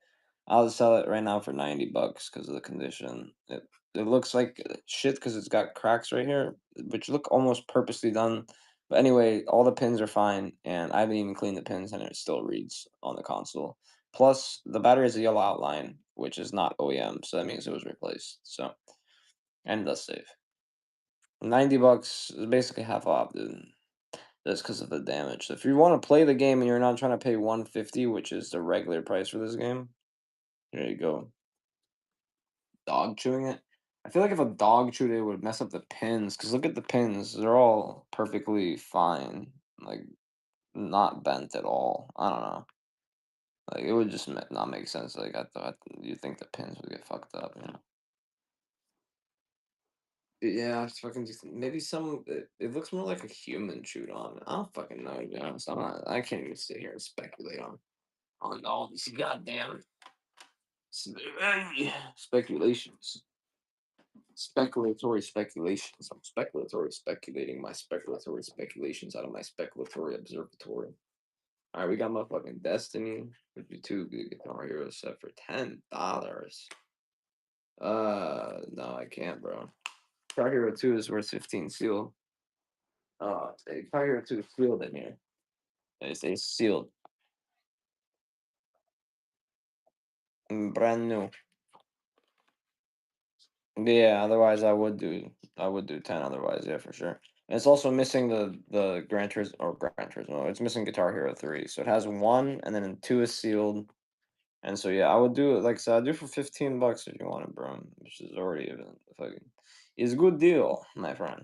I'll just sell it right now for $90 because of the condition. It looks like shit because it's got cracks right here, which look almost purposely done. But anyway, all the pins are fine, and I haven't even cleaned the pins, and it still reads on the console. Plus, the battery has a yellow outline, which is not OEM, so that means it was replaced. So, and it does save. $90 is basically half off, dude. Just because of the damage. So if you want to play the game and you're not trying to pay 150, which is the regular price for this game, here you go. Dog chewing it. I feel like if a dog chewed it, it would mess up the pins. Because look at the pins; they're all perfectly fine, like not bent at all. I don't know. Like it would just not make sense. Like I thought, you think the pins would get fucked up, you know? Yeah, it's fucking just maybe it looks more like a human chewed on. I don't fucking know, to be honest. I can't even sit here and speculate on all these goddamn speculations. Speculatory speculations. I'm speculatory speculating my speculatory speculations out of my speculatory observatory. Alright, we got motherfucking Destiny 52 Guitar Hero set for $10. No, I can't, bro. Guitar Hero 2 is worth 15 seal. Guitar Hero 2 is sealed in here. It's sealed. Brand new. Yeah, otherwise I would do 10 otherwise, yeah, for sure. And it's also missing the Gran Turismo. It's missing Guitar Hero 3. So it has 1 and then 2 is sealed. And so yeah, I would do it like I said, I'd do for $15 if you want it, bro. Which is already even fucking is a good deal, my friend.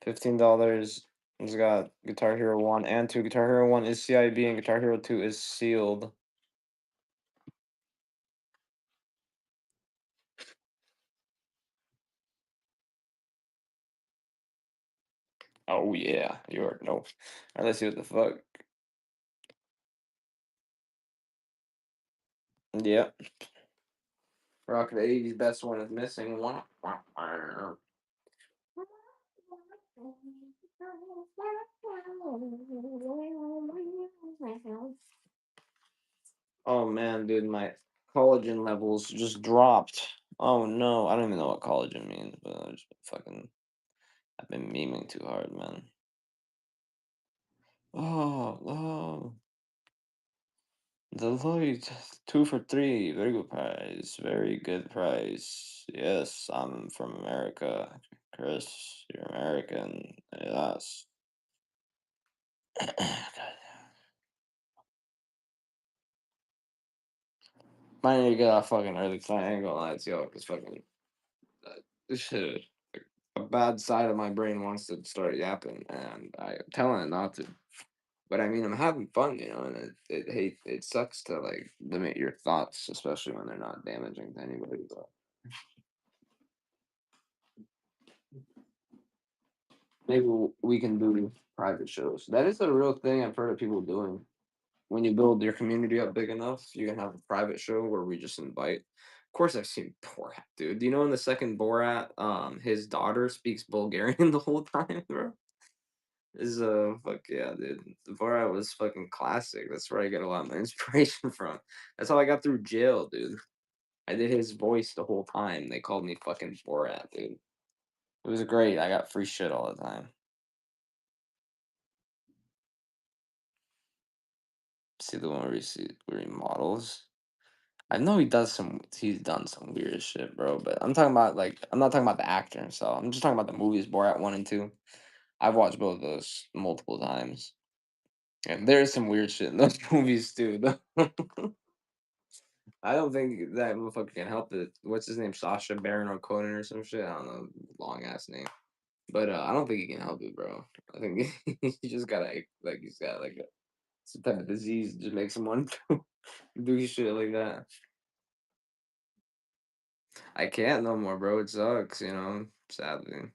$15. It's got Guitar Hero 1 and 2. Guitar Hero 1 is CIB and Guitar Hero 2 is sealed. Oh yeah, you already know. Alright, let's see what the fuck. Yeah. Rock the 80s best one is missing one. Oh man, dude, Collagen levels just dropped. Oh no, I don't even know what collagen means, but I just I've been memeing too hard, man. Oh, oh, Deloitte, 2 for 3, very good price, very good price. Yes, I'm from America, Chris. You're American. Yes. God. Might need to get off fucking early tonight. I ain't gonna lie to you, cause fucking this shit, like, a bad side of my brain wants to start yapping, and I'm telling it not to. But I mean, I'm having fun, and it sucks to like limit your thoughts, especially when they're not damaging to anybody. But maybe we can do private shows. That is a real thing I've heard of people doing. When you build your community up big enough, you can have a private show where we just invite. Of course, I've seen Borat, dude. Do you know in the second Borat, his daughter speaks Bulgarian the whole time, bro? Is fuck yeah, dude. The Borat was fucking classic. That's where I get a lot of my inspiration from. That's how I got through jail, dude. I did his voice the whole time. They called me fucking Borat, dude. It was great. I got free shit all the time. See the one where he models. I know he's done some weird shit, bro. But I'm talking about like I'm not talking about the actor himself. I'm just talking about the movies Borat 1 and 2. I've watched both of those multiple times. And there's some weird shit in those movies too. I don't think that motherfucker can help it. What's his name? Sasha Baron Conan or some shit. I don't know, long ass name. But I don't think he can help it, bro. I think he just gotta like he's got like some type of disease that just makes him want to do shit like that. I can't no more, bro. It sucks, sadly.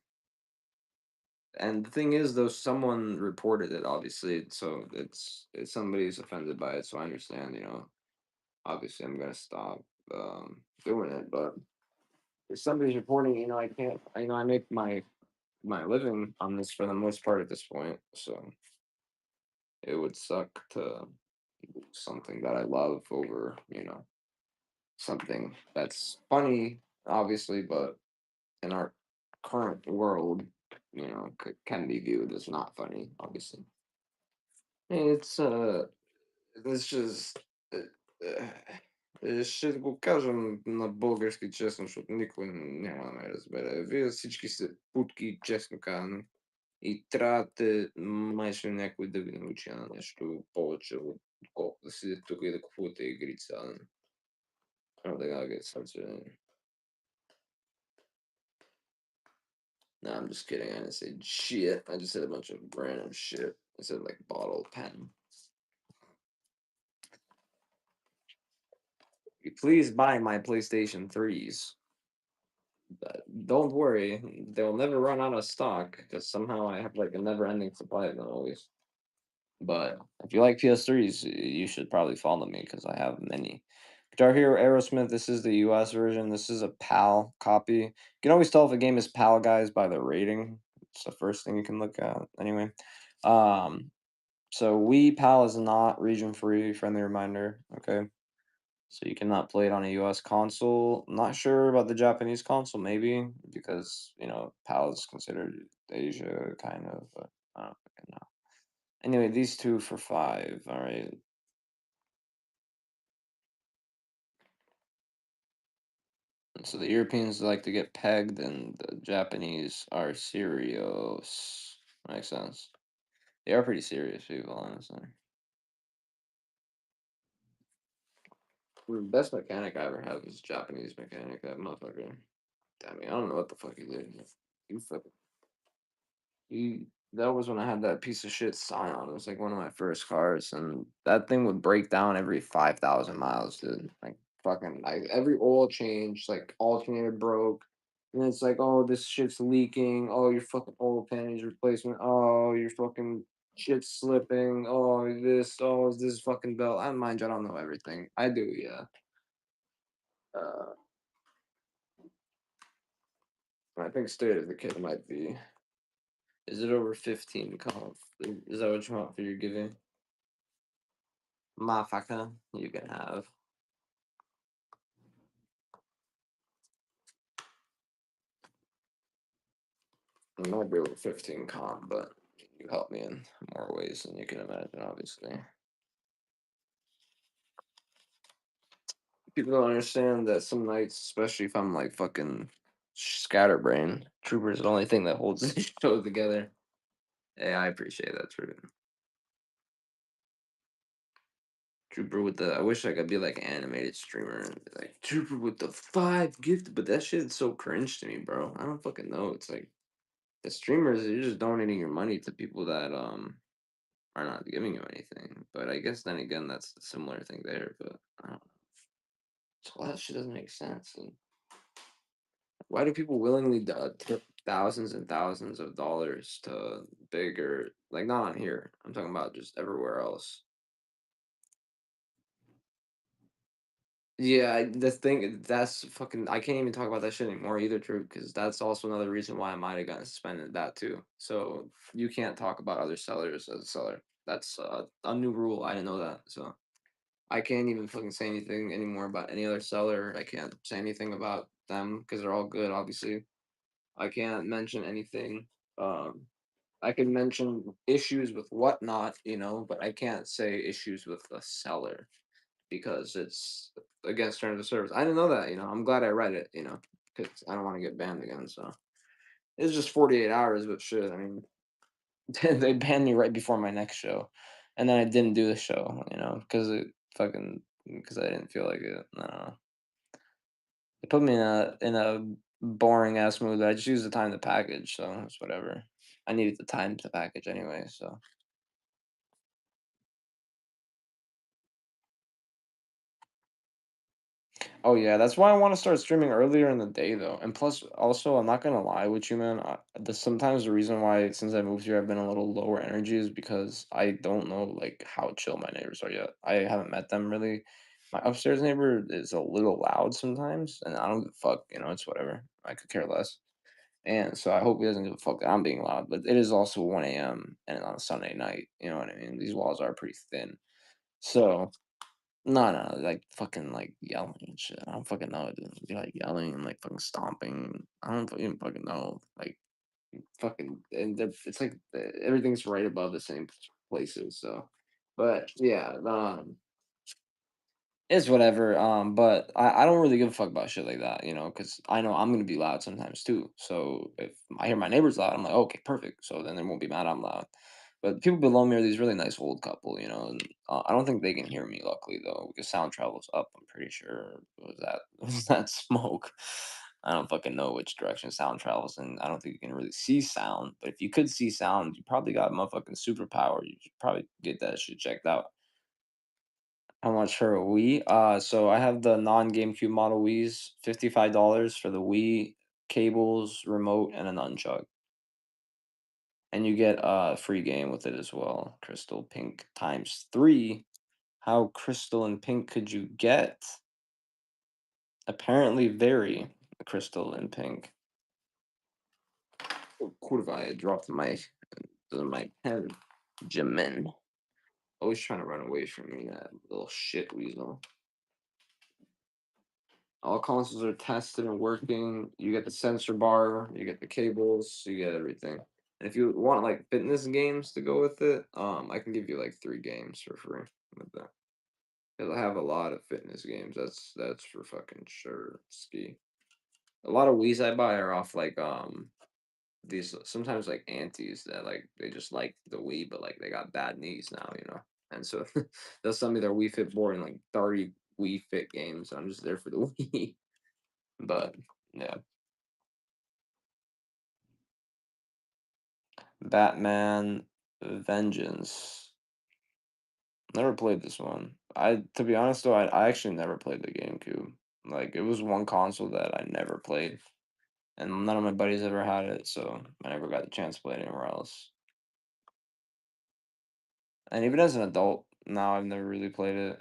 And the thing is, though, someone reported it, obviously, so it's somebody's offended by it. So I understand, obviously I'm gonna stop doing it, but if somebody's reporting, I can't. I make my living on this for the most part at this point, so it would suck to do something that I love over, something that's funny, obviously, but in our current world, can be viewed as not funny, obviously. It's it's just ще го кажем на български честно, защото никой няма да ме разбере. Вие всички сте путки, честно казано. И трябва да те майже някой да ви научи на нещо повече, отколкото да седите тук и да купувате игрица. I don't think I'll get censored. No, I'm just kidding. I didn't say shit. I just said a bunch of random shit. I said like bottle pen. Please buy my PlayStation 3s. But don't worry, they'll never run out of stock because somehow I have like a never ending supply of them always. But if you like PS3s, you should probably follow me because I have many. Guitar Hero Aerosmith, this is the US version. This is a PAL copy. You can always tell if a game is PAL, guys, by the rating. It's the first thing you can look at. Anyway. So Wii PAL is not region free, friendly reminder. Okay. So you cannot play it on a US console. Not sure about the Japanese console, maybe, because, PAL is considered Asia, kind of, but I don't fucking know. Anyway, these 2 for 5, all right. So the Europeans like to get pegged, and the Japanese are serious. Makes sense. They are pretty serious people, honestly. The best mechanic I ever had was Japanese mechanic. That motherfucker. Damn, I don't know what the fuck he did. He fucking He that was when I had that piece of shit Scion. It was like one of my first cars, and that thing would break down every 5,000 miles, dude. Like fucking, like every oil change, like alternator broke, and it's like, oh, this shit's leaking. Oh, your fucking oil pan needs replacement. Oh, your fucking shit's slipping. Oh, this. Oh, is this fucking belt? I mind you, I don't know everything. I do, yeah. Uh, I think State of the Kid might be. Is it over 15 comp? Is that what you want for your giving? Motherfucker, you can have. I might be over 15 comp, but you help me in more ways than you can imagine, obviously. People don't understand that some nights, especially if I'm like fucking scatterbrain, Trooper is the only thing that holds the show together. Hey, I appreciate that, Trooper. Trooper with the, I wish I could be like an animated streamer and be like Trooper with the 5 gift, but that shit is so cringe to me, bro. I don't fucking know. It's like the streamers, you're just donating your money to people that are not giving you anything. But I guess then again, that's a similar thing there. But I don't know. So all that shit doesn't make sense. And why do people willingly tip thousands and thousands of dollars to bigger, like not on here? I'm talking about just everywhere else. Yeah, the thing that's fucking. I can't even talk about that shit anymore either, True, because that's also another reason why I might have gotten suspended. That too. So you can't talk about other sellers as a seller. That's a new rule. I didn't know that. So I can't even fucking say anything anymore about any other seller. I can't say anything about them because they're all good, obviously. I can't mention anything. Um, I can mention issues with whatnot, but I can't say issues with the seller because it's against terms of service. I didn't know that. I'm glad I read it. Because I don't want to get banned again. So it's just 48 hours, but shit. I mean, they banned me right before my next show, and then I didn't do the show. Because it fucking because I didn't feel like it. I don't know. It put me in a boring ass mood. I just used the time to package, so it's whatever. I needed the time to package anyway, so. Oh yeah, that's why I want to start streaming earlier in the day though. And plus, also, I'm not gonna lie with you, man. Sometimes the reason why since I moved here I've been a little lower energy is because I don't know like how chill my neighbors are yet. I haven't met them really. My upstairs neighbor is a little loud sometimes, and I don't give a fuck. It's whatever. I could care less. And so I hope he doesn't give a fuck that I'm being loud. But it is also 1 a.m. and on a Sunday night. You know what I mean? These walls are pretty thin. So no, no, like fucking like yelling and shit. I don't fucking know, dude. Be like yelling and like fucking stomping. I don't even fucking know. Like fucking, and it's like everything's right above the same places. So, but yeah, it's whatever. But I don't really give a fuck about shit like that, because I know I'm gonna be loud sometimes too. So if I hear my neighbors loud, I'm like, okay, perfect. So then they won't be mad I'm loud. But people below me are these really nice old couple, and I don't think they can hear me. Luckily though, because sound travels up. I'm pretty sure. Was that was that smoke? I don't fucking know which direction sound travels, and I don't think you can really see sound. But if you could see sound, you probably got motherfucking superpower. You should probably get that shit checked out. How much for a Wii? So I have the non-GameCube model Wii's, $55 for the Wii, cables, remote, and an nunchuck. And you get a free game with it as well. Crystal Pink times 3. How crystal and pink could you get? Apparently very crystal and pink. Oh, Kurva, I dropped my pen. Jamin. Always trying to run away from me, that little shit weasel. All consoles are tested and working. You get the sensor bar, you get the cables, you get everything. And if you want like fitness games to go with it, I can give you like 3 games for free with that. Because I have a lot of fitness games. That's for fucking sure. Ski. A lot of Wii's I buy are off like these sometimes like aunties that like they just like the Wii, but like they got bad knees now. And so they'll send me their Wii Fit board and like 30 Wii Fit games. And I'm just there for the Wii. But yeah. Batman Vengeance. Never played this one. To be honest though, I actually never played the GameCube. Like it was one console that I never played, and none of my buddies ever had it, so I never got the chance to play it anywhere else. And even as an adult, now I've never really played it.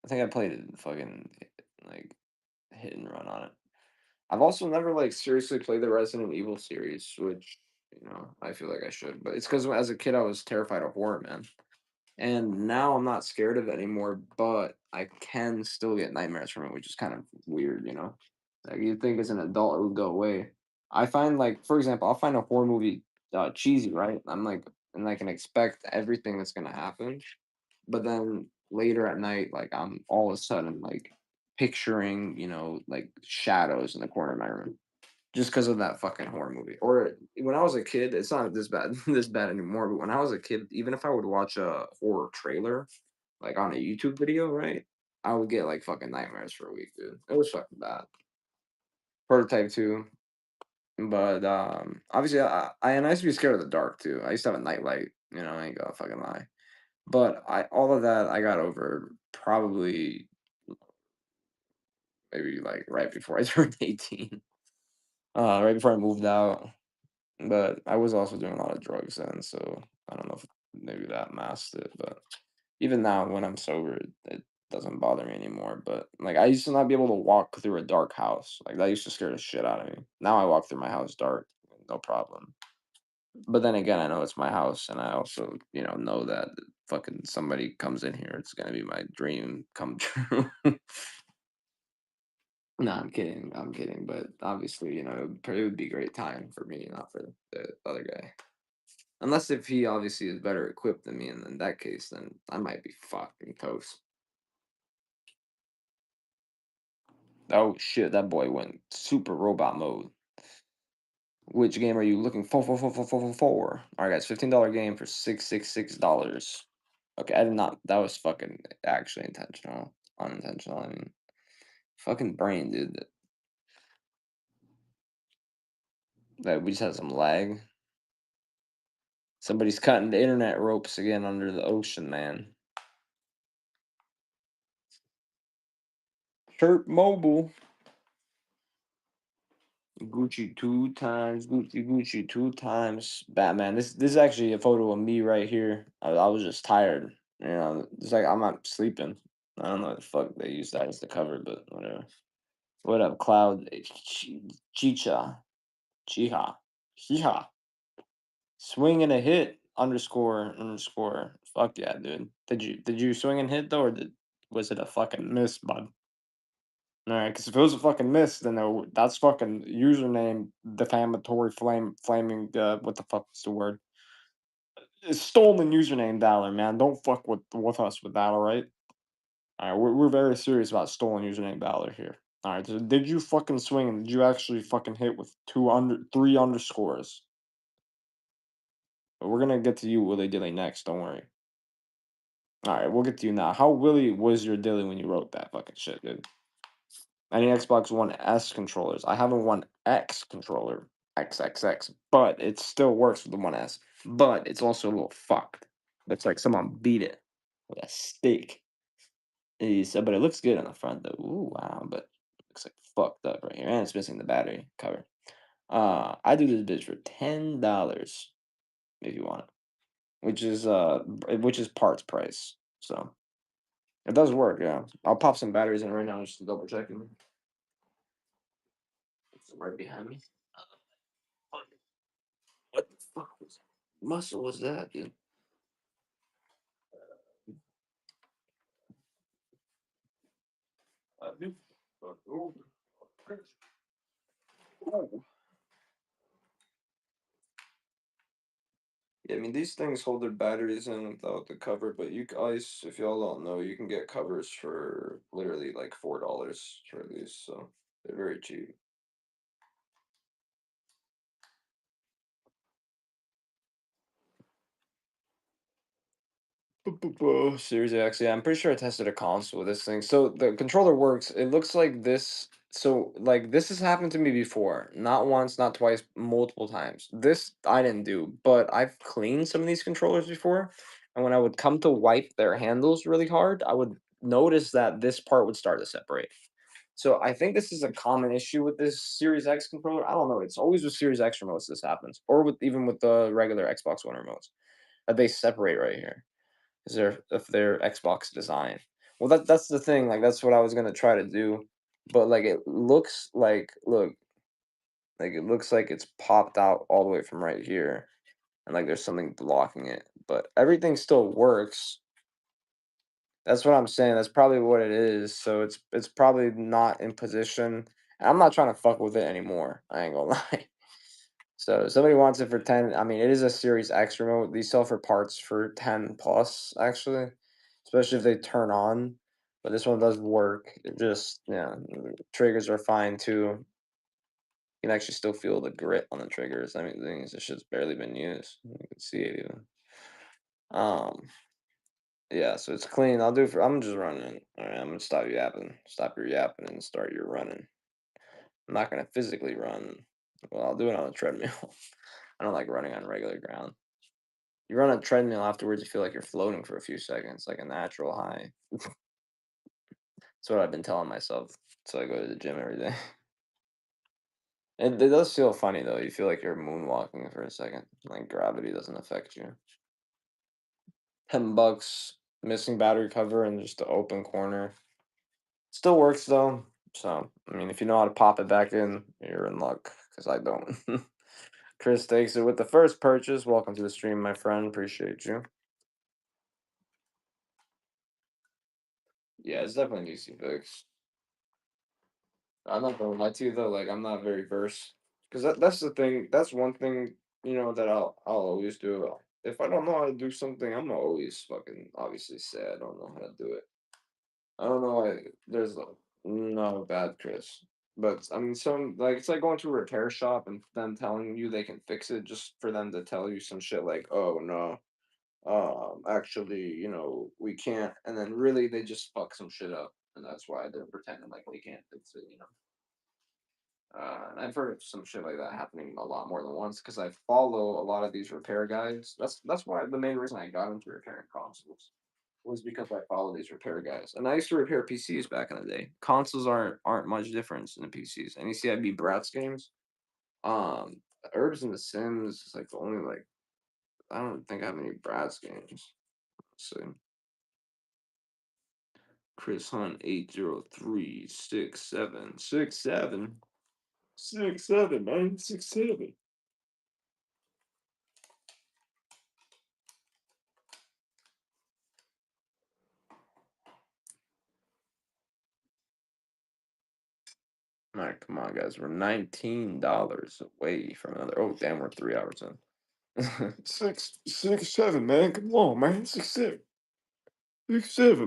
I think I played it fucking like hit and run on it. I've also never like seriously played the Resident Evil series, which I feel like I should, but it's because as a kid I was terrified of horror, man. And now I'm not scared of it anymore, but I can still get nightmares from it, which is kind of weird. Like you'd think as an adult it would go away. I find like, for example, I'll find a horror movie cheesy, right? I'm like, and I can expect everything that's gonna happen, but then later at night, like I'm all of a sudden like picturing, like shadows in the corner of my room just because of that fucking horror movie. Or when I was a kid, it's not this bad, this bad anymore. But when I was a kid, even if I would watch a horror trailer, like on a YouTube video, right, I would get like fucking nightmares for a week, dude. It was fucking bad. Prototype 2. But obviously, and I used to be scared of the dark too. I used to have a nightlight, I ain't gonna fucking lie. But all of that I got over probably maybe like right before I turned 18. Right before I moved out. But I was also doing a lot of drugs then, so I don't know if maybe that masked it. But even now, when I'm sober, it doesn't bother me anymore. But like I used to not be able to walk through a dark house. Like that used to scare the shit out of me. Now I walk through my house dark, no problem. But then again, I know it's my house, and I also, know that fucking somebody comes in here, it's gonna be my dream come true. No, I'm kidding. I'm kidding. But obviously, it would be a great time for me, not for the other guy. Unless if he obviously is better equipped than me, and in that case, then I might be fucking toast. Oh shit, that boy went super robot mode. Which game are you looking for? All right, guys, $15 game for $666. Okay, I did not. That was fucking actually intentional, unintentional. I mean, fucking brain, dude. That we just had some lag. Somebody's cutting the internet ropes again under the ocean, man. Chirp Mobile. Gucci two times, Gucci two times. Batman. This is actually a photo of me right here. I was just tired. It's like I'm not sleeping. I don't know what the fuck they use that as the cover, but whatever. What up, Cloud? Chicha, Chiha, Chiha. Swing and a hit underscore. Fuck yeah, dude. Did you swing and hit though, or was it a fucking miss, bud? All right, because if it was a fucking miss, then that's fucking username defamatory flaming. What the fuck is the word? It's stolen username valor, man. Don't fuck with us with that. All right. All right, we're very serious about stolen username valor here. All right. So did you fucking swing? And did you actually fucking hit with three underscores? But we're gonna get to you, Willy Dilly, next. Don't worry. All right, we'll get to you now. How Willy was your dilly when you wrote that fucking shit, dude? Any Xbox One S controllers. I have a One X controller, XXX, but it still works with the One S. But it's also a little fucked. Looks like someone beat it with a steak. But it looks good on the front though. Ooh, wow, but it looks like fucked up right here. And it's missing the battery cover. I do this bitch for $10 if you want it. Which is parts price. So it does work, yeah. I'll pop some batteries in right now just to double check them. It's right behind me. What the fuck muscle was that, dude? Dude. Oh. Oh. Yeah, I mean these things hold their batteries in without the cover, but you guys, if y'all don't know, you can get covers for literally like $4 for these, so they're very cheap. Series X, yeah, I'm pretty sure I tested a console with this thing. So the controller works. It looks like this. So like this has happened to me before, not once, not twice, multiple times. This I didn't do, but I've cleaned some of these controllers before, and when I would come to wipe their handles really hard, I would notice that this part would start to separate. So I think this is a common issue with this Series X controller. I don't know. It's always with Series X remotes this happens, or with even with the regular Xbox One remotes, that they separate right here is their Xbox design. Well, that's the thing. Like that's what I was gonna try to do, but like it looks like it looks like it's popped out all the way from right here, and like there's something blocking it. But everything still works. That's what I'm saying. That's probably what it is. So it's probably not in position. And I'm not trying to fuck with it anymore. I ain't gonna lie. So somebody wants it for 10. I mean, it is a Series X remote. These sell for parts for 10 plus, actually, especially if they turn on. But this one does work. It just, yeah, triggers are fine too. You can actually still feel the grit on the triggers. I mean, the thing is, this shit's barely been used. You can see it even. Um, yeah, so it's clean. I'll do it for. I'm just running. All right, I'm gonna stop yapping. Stop your yapping and start your running. I'm not gonna physically run. Well, I'll do it on a treadmill. I don't like running on regular ground. You run a treadmill afterwards, you feel like you're floating for a few seconds, like a natural high. That's what I've been telling myself. So I go to the gym every day. It does feel funny though. You feel like you're moonwalking for a second. Like gravity doesn't affect you. $10, missing battery cover, and just the open corner. Still works though. So I mean, if you know how to pop it back in, you're in luck. Because I don't. Chris takes it with the first purchase. Welcome to the stream, my friend. Appreciate you. Yeah, it's definitely an easy fix. I'm not gonna lie to you though, like I'm not very versed. Because that's the thing. That's one thing, that I'll always do. If I don't know how to do something, I'm always fucking obviously say I don't know how to do it. I don't know why there's no bad Chris. But I mean some like it's like going to a repair shop and them telling you they can fix it just for them to tell you some shit like, oh no, actually, we can't, and then really they just fuck some shit up, and that's why they're pretending like they can't fix it. And I've heard of some shit like that happening a lot more than once because I follow a lot of these repair guys. That's why the main reason I got into repairing consoles was because I follow these repair guys. And I used to repair PCs back in the day. Consoles aren't much difference in the PCs. And you see, I beat Bratz games. Herbs and the Sims is like the only like I don't think I have any Bratz games. Let's see. Chris Hunt 803676767 man 67. All right, come on, guys. We're $19 away from another. Oh, damn, we're 3 hours in. 667, man. Come on, man. 6 7,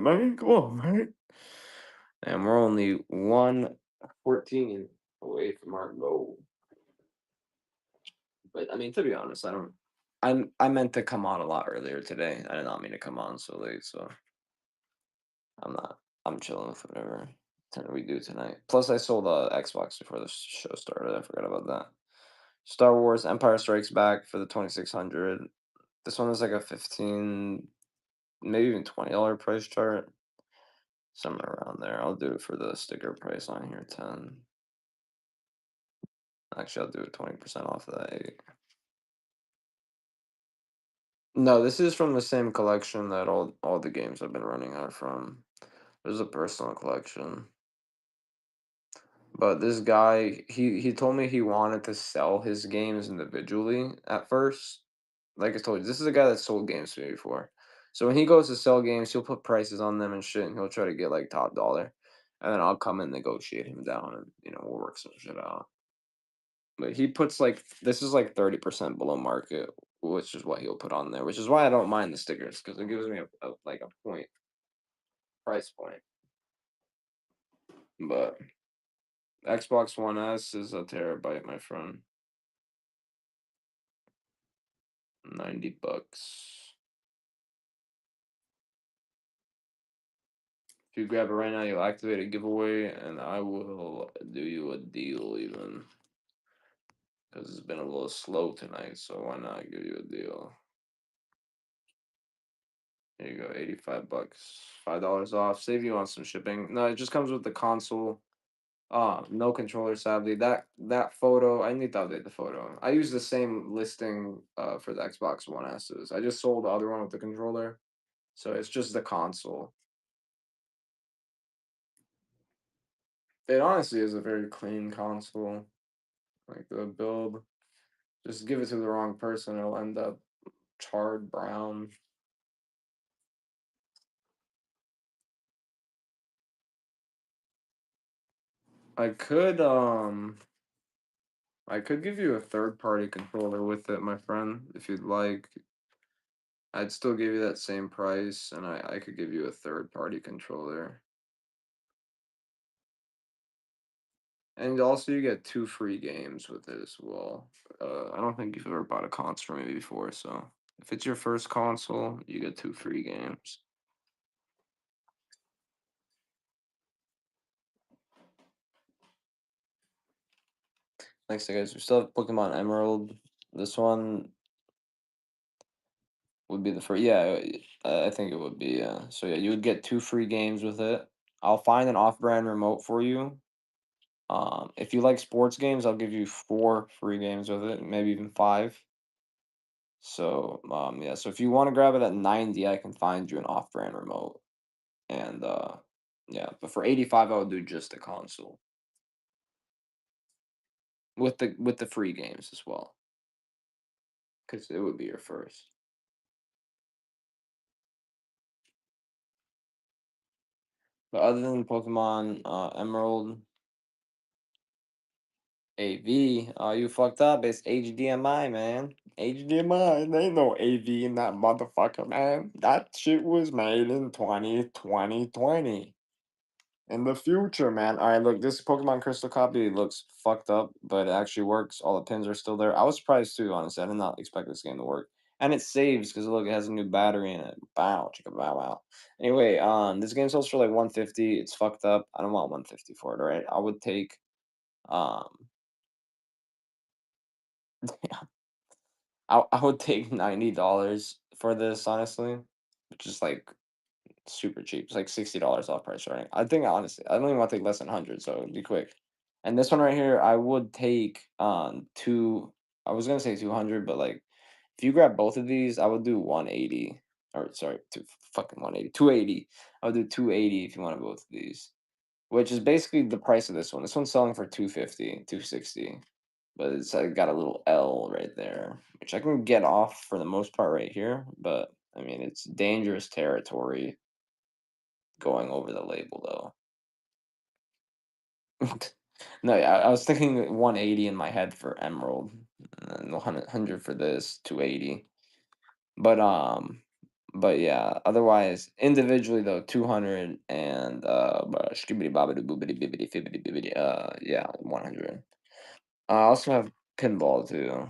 man. Come on, man. And we're only 114 away from our goal. But I mean, to be honest, I don't. I meant to come on a lot earlier today. I did not mean to come on so late, so I'm not. I'm chilling with whatever we do tonight. Plus, I sold a Xbox before the show started. I forgot about that. Star Wars Empire Strikes Back for the 2600. This one is like a 15, maybe even $20 price chart. Somewhere around there. I'll do it for the sticker price on here, 10. Actually, I'll do it 20% off of that 8. No, this is from the same collection that all the games I've been running are from. There's a personal collection. But this guy, he told me he wanted to sell his games individually at first. Like I told you, this is a guy that sold games to me before. So when he goes to sell games, he'll put prices on them and shit, and he'll try to get like top dollar. And then I'll come and negotiate him down and we'll work some shit out. But he puts like this is like 30% below market, which is what he'll put on there, which is why I don't mind the stickers, because it gives me like a price point. But Xbox One S is a terabyte, my friend. $90. If you grab it right now, you'll activate a giveaway, and I will do you a deal even. Because it's been a little slow tonight, so why not give you a deal? Here you go, $85. $5 off. Save you on some shipping. No, it just comes with the console. No controller, sadly. That photo, I need to update the photo. I use the same listing for the Xbox One S's. I just sold the other one with the controller. So it's just the console. It honestly is a very clean console. Like the build, just give it to the wrong person, it'll end up charred brown. I could I could give you a third-party controller with it, my friend, if you'd like. I'd still give you that same price, and I could give you a third-party controller. And also, you get 2 free games with it as well. I don't think you've ever bought a console from me before, so if it's your first console, you get 2 free games. Thanks, guys. We still have Pokemon Emerald. This one would be the first. Yeah, I think it would be. Yeah. So yeah, you would get 2 free games with it. I'll find an off-brand remote for you. If you like sports games, I'll give you 4 free games with it, maybe even 5. So, yeah, so if you want to grab it at 90, I can find you an off-brand remote. And yeah, but for 85, I would do just a console with the free games as well, because it would be your first. But other than Pokemon Emerald, AV, you fucked up. It's HDMI, man. HDMI. There ain't no AV in that motherfucker, man. That shit was made in 2020. In the future, man. All right, look, this Pokemon Crystal copy looks fucked up, but it actually works. All the pins are still there. I was surprised too, honestly. I did not expect this game to work. And it saves because look, it has a new battery in it. Bow, chicka bow wow. Anyway, this game sells for like 150. It's fucked up. I don't want 150 for it, all right? I would take um I would take $90 for this, honestly. Which is like super cheap. It's like $60 off price, right? I think honestly, I don't even want to take less than 100, so it'd be quick. And this one right here, I would take two. I was gonna say 200, but like if you grab both of these, I would do 180. Or sorry, two fucking 180, 280. I would do 280 if you wanted both of these, which is basically the price of this one. This one's selling for 250, 260, but it's got a little L right there, which I can get off for the most part right here. But I mean, it's dangerous territory going over the label though. No, yeah, I was thinking 180 in my head for Emerald, and 100 for this, 280. But yeah, otherwise individually though, 200 and skibbity bobbity boobity bibbity fibbity bibbity, yeah, 100. I also have pinball too,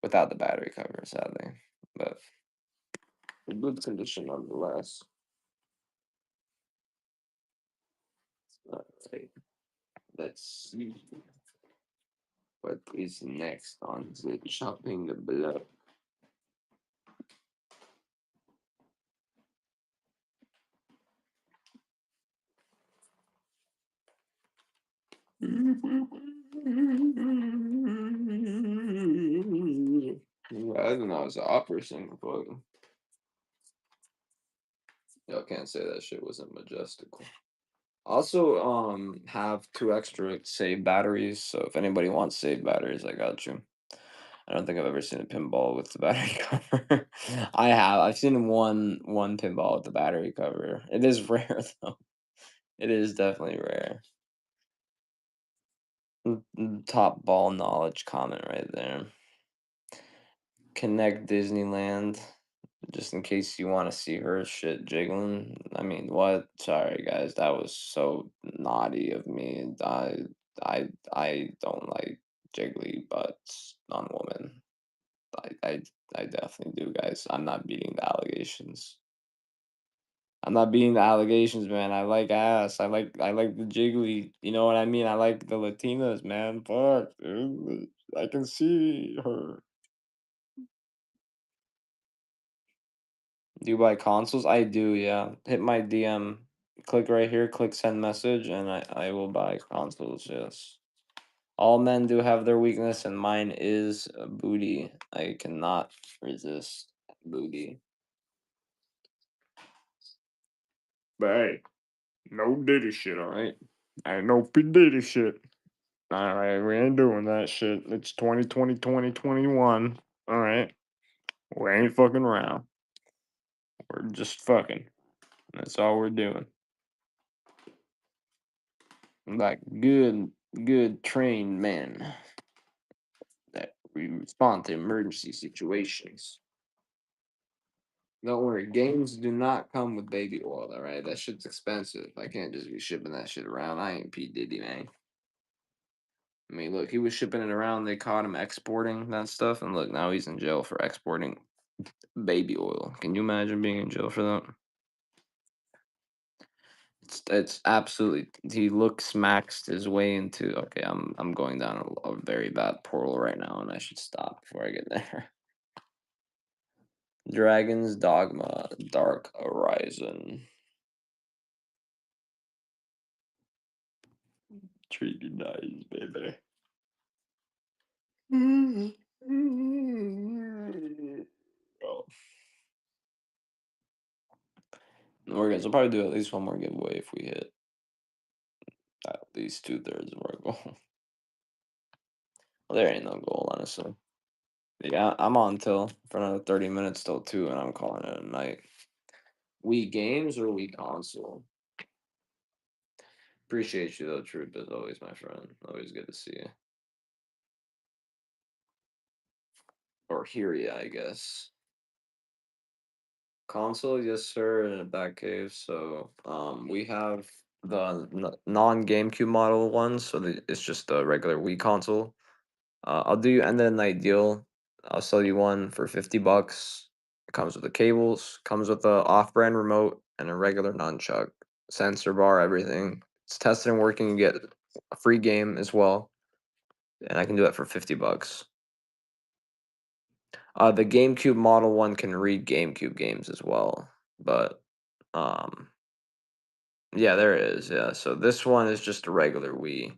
without the battery cover, sadly, but in good condition nonetheless. Alright, let's see what is next on the chopping block. I don't know, it's an opera singer, but y'all can't say that shit wasn't majestical. Also, have 2 extra save batteries, so if anybody wants save batteries, I got you. I don't think I've ever seen a pinball with the battery cover. I have. I've seen one pinball with the battery cover. It is rare though. It is definitely rare. Top ball knowledge comment right there. Connect Disneyland, just in case you want to see her shit jiggling. I mean, what? Sorry, guys, that was so naughty of me. I don't like jiggly butts on women. I definitely do, guys. I'm not beating the allegations. I'm not beating the allegations, man. I like ass. I like the jiggly. You know what I mean? I like the Latinas, man. Fuck, dude. I can see her. Do you buy consoles? I do, yeah. Hit my DM. Click right here, click send message, and I will buy consoles, yes. All men do have their weakness, and mine is booty. I cannot resist booty. But hey, no Diddy shit, alright? Ain't no P. Diddy shit. Alright, we ain't doing that shit. It's 2020, 2021. Alright? We ain't fucking around. We're just fucking. That's all we're doing. Like, good good trained men that respond to emergency situations. Don't worry, games do not come with baby oil, all right? That shit's expensive. I can't just be shipping that shit around. I ain't P. Diddy, man. I mean, look, he was shipping it around. They caught him exporting that stuff. And look, now he's in jail for exporting baby oil. Can you imagine being in jail for that? It's absolutely. He looks maxed his way into. Okay, I'm going down a very bad portal right now, and I should stop before I get there. Dragon's Dogma, Dark Horizon. Treat you nice, baby. Oh. We're gonna. So probably do at least one more giveaway if we hit at least 2/3 of our goal. Well, there ain't no goal, honestly. Yeah, I'm on till for another 30 minutes till 2, and I'm calling it a night. We games or we console? Appreciate you though, Troop, as always, my friend. Always good to see you. Or hear you, I guess. Console, yes, sir, in a back cave. So, we have the non GameCube model ones. So it's just a regular Wii console. I'll do you end of the night deal. I'll sell you one for $50. It comes with the cables, comes with the off-brand remote, and a regular nunchuck, sensor bar, everything. It's tested and working. You get a free game as well, and I can do that for $50. The GameCube model one can read GameCube games as well, but um, yeah, there is. Yeah, so this one is just a regular Wii,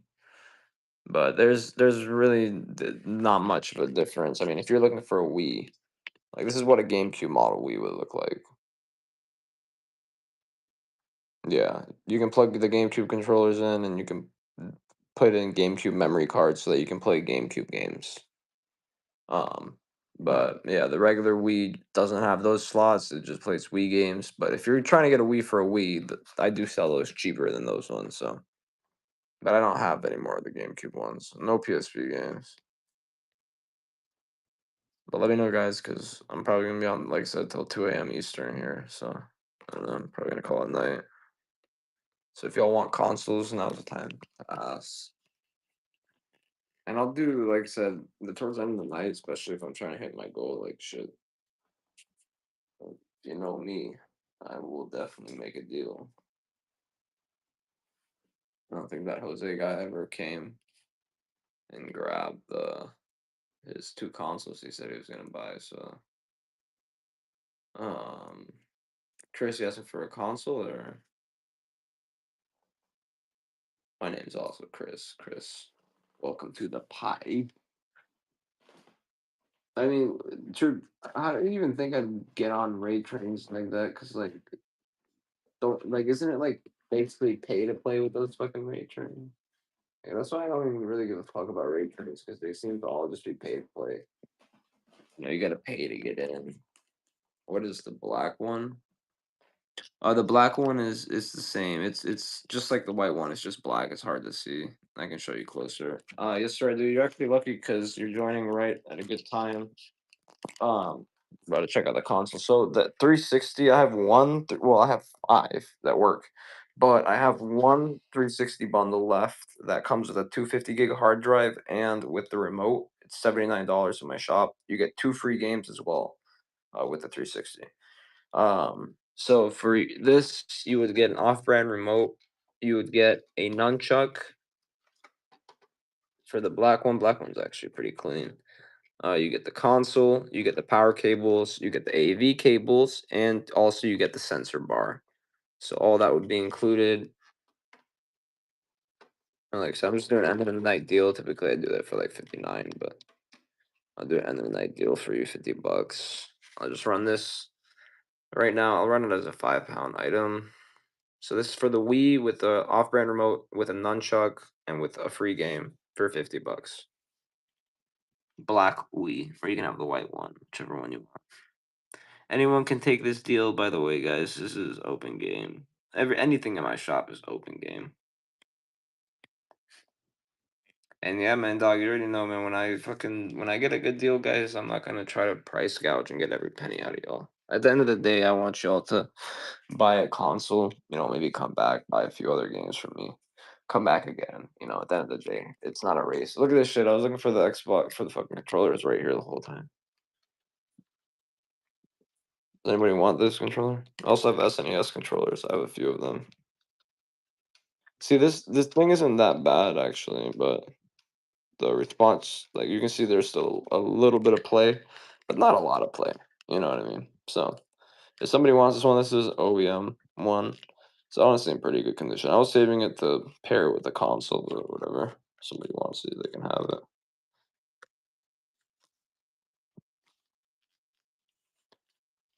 but there's really not much of a difference. I mean, if you're looking for a Wii, like this is what a GameCube model Wii would look like. Yeah, you can plug the GameCube controllers in, and you can put in GameCube memory cards so that you can play GameCube games. Um, but yeah, the regular Wii doesn't have those slots. It just plays Wii games. But if you're trying to get a Wii for a Wii, I do sell those cheaper than those ones. So, but I don't have any more of the GameCube ones. No PSP games. But let me know, guys, because I'm probably gonna be on, like I said, till 2 a.m. Eastern here. So, and I'm probably gonna call it night. So if y'all want consoles, now's the time to ask. And I'll do, like I said, towards the end of the night, especially if I'm trying to hit my goal, like shit. If you know me, I will definitely make a deal. I don't think that Jose guy ever came and grabbed his two consoles he said he was gonna buy. So, um, Chris, you asking for a console or my name's also Chris. Chris, welcome to the pie. I mean, true. How do you even think I'd get on raid trains like that? Because like, don't like, isn't it like basically pay to play with those fucking raid trains? Yeah, that's why I don't even really give a fuck about raid trains because they seem to all just be pay to play. You got to pay to get in. What is the black one? The black one is the same. It's just like the white one. It's just black. It's hard to see. I can show you closer. Yes, sir, dude. You're actually lucky because you're joining right at a good time. Um, about to check out the console. So the 360, I have one. Well, I have five that work, but I have one 360 bundle left that comes with a 250 gig hard drive and with the remote. It's $79 in my shop. You get two free games as well, with the 360. So for this, you would get an off-brand remote. You would get a nunchuck for the black one. Black one's actually pretty clean. You get the console, you get the power cables, you get the AV cables, and also you get the sensor bar. So all that would be included. And like I said, I'm just doing an end of the night deal. Typically, I do that for like 59, but I'll do an end of the night deal for you, $50. I'll just run this right now. I'll run it as a 5 pound item. So this is for the Wii with the off-brand remote, with a nunchuck, and with a free game for $50. Black Wii, or you can have the white one, whichever one you want. Anyone can take this deal, by the way, guys. This is open game. Anything in my shop is open game. And yeah, man, dog, you already know, man. When I get a good deal, guys, I'm not gonna try to price gouge and get every penny out of y'all. At the end of the day, I want y'all to buy a console. Maybe come back, buy a few other games from me, come back again. At the end of the day, it's not a race. Look at this shit. I was looking for the Xbox for the fucking controllers right here the whole time. Does anybody want this controller? I also have SNES controllers. I have a few of them. See, this thing isn't that bad actually, but the response, like you can see, there's still a little bit of play, but not a lot of play. You know what I mean? So if somebody wants this one, this is OEM one. It's honestly in pretty good condition. I was saving it to pair it with the console or whatever. If somebody wants it, they can have it.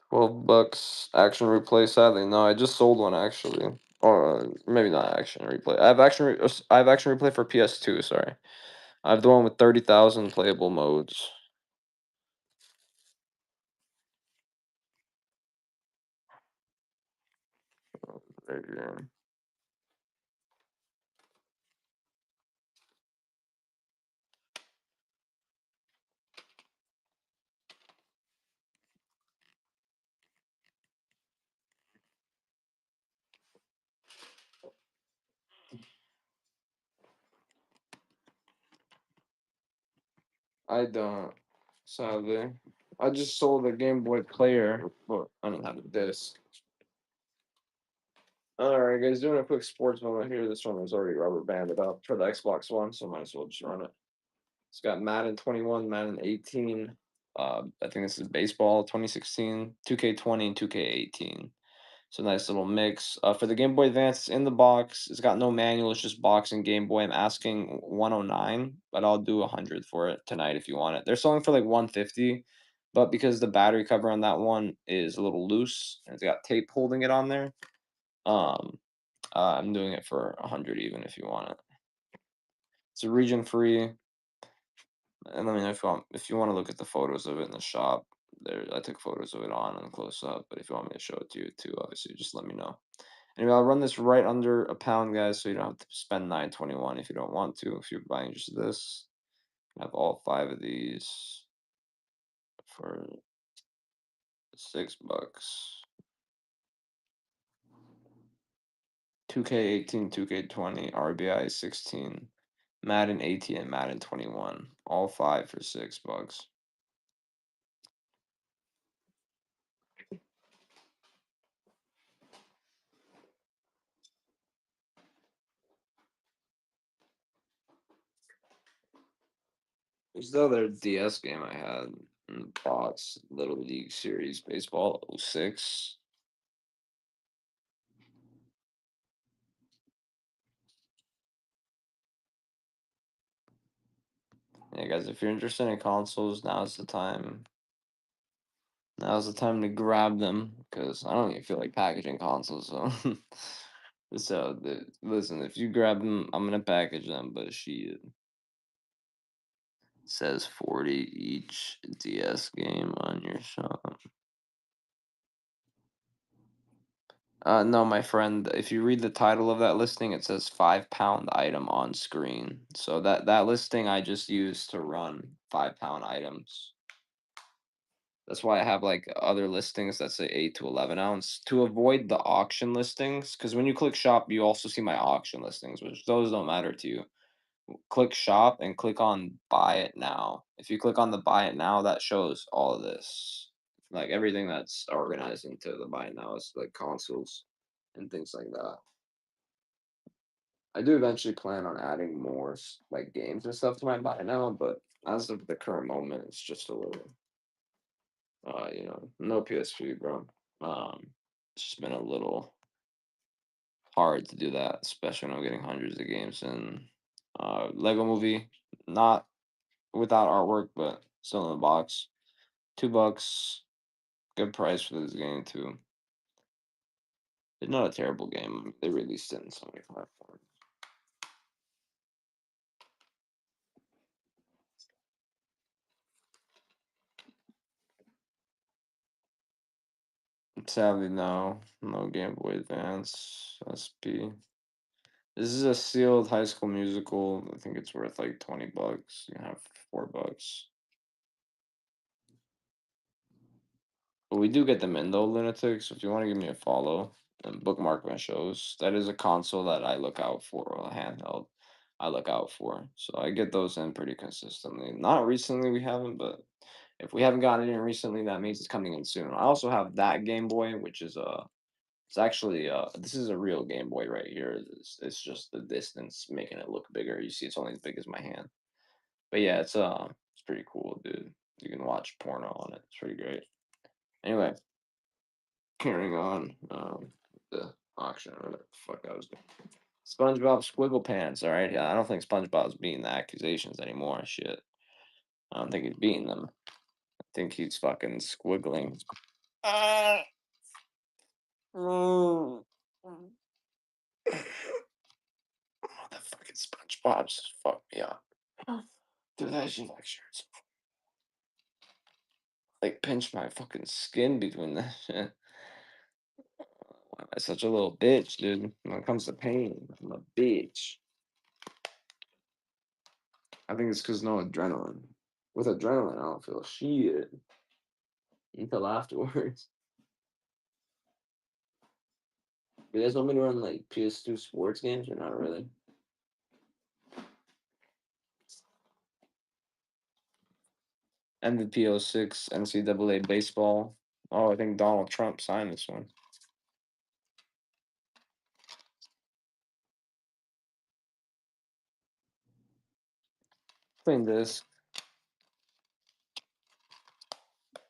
12 bucks. Action replay. Sadly, no. I just sold one actually, or maybe not action replay. I have action replay for PS2. Sorry, I have the one with 30,000 playable modes. Right here. I don't. Sadly, I just sold a Game Boy Player, but I don't have a disc. All right, guys, doing a quick sports moment here. This one was already rubber banded up for the Xbox One, so might as well just run it. It's got Madden 21, Madden 18. I think this is baseball 2016, 2K20, and 2K18. So nice little mix. For the Game Boy Advance, it's in the box. It's got no manual. It's just box and Game Boy. I'm asking 109, but I'll do 100 for it tonight if you want it. They're selling for like 150, but because the battery cover on that one is a little loose and it's got tape holding it on there, um, I'm doing it for 100 even if you want it. It's a region free. And let me know if you want to look at the photos of it in the shop. There, I took photos of it on and close up. But if you want me to show it to you too, obviously, just let me know. Anyway, I'll run this right under a pound, guys, so you don't have to spend 921 if you don't want to. If you're buying just this, I have all 5 of these for $6. 2K18, 2K20, RBI 16, Madden 18, and Madden 21. All 5 for $6. There's the other DS game I had in the box, Little League Series Baseball '06. Yeah, guys, if you're interested in consoles, now's the time. Now's the time to grab them because I don't even feel like packaging consoles. So, listen, if you grab them, I'm gonna package them. But she says 40 each DS game on your shop. No, my friend. If you read the title of that listing, it says 5 pound item on screen. So that listing I just used to run 5 pound items. That's why I have like other listings that say 8 to 11 ounce to avoid the auction listings. Because when you click shop, you also see my auction listings, which those don't matter to you. Click shop and click on buy it now. If you click on the buy it now, that shows all of this, like everything that's organized into the buy it now is like consoles and things like that. I do eventually plan on adding more like games and stuff to my buy it now, but as of the current moment, it's just a little, no PS3, bro. It's just been a little hard to do that, especially when I'm getting hundreds of games in. Lego Movie, not without artwork, but still in the box. $2, good price for this game too. It's not a terrible game. They released it in so many platforms. Sadly, no Game Boy Advance SP. This is a sealed High School Musical. I think it's worth like $20. You can have $4. But we do get them in though, Lunatics. So if you want to give me a follow and bookmark my shows, that is a console that I look out for, or a handheld I look out for. So I get those in pretty consistently. Not recently, we haven't, but if we haven't gotten it in recently, that means it's coming in soon. I also have that Game Boy, which is it's actually this is a real Game Boy right here. It's just the distance making it look bigger. You see, it's only as big as my hand. But yeah, it's pretty cool, dude. You can watch porno on it. It's pretty great. Anyway, carrying on the auction or whatever the fuck I was doing. SpongeBob Squiggle Pants. All right, yeah, I don't think SpongeBob's beating the accusations anymore. Shit, I don't think he's beating them. I think he's fucking squiggling. Uh, mm, the fucking SpongeBob's fuck me up. Dude, that shit like shirts. Like pinch my fucking skin between that shit. Why am I such a little bitch, dude? When it comes to pain, I'm a bitch. I think it's because no adrenaline. With adrenaline, I don't feel shit until afterwards. You guys want me to run like PS2 sports games or not really? MVP 06, NCAA baseball. Oh, I think Donald Trump signed this one. Clean this.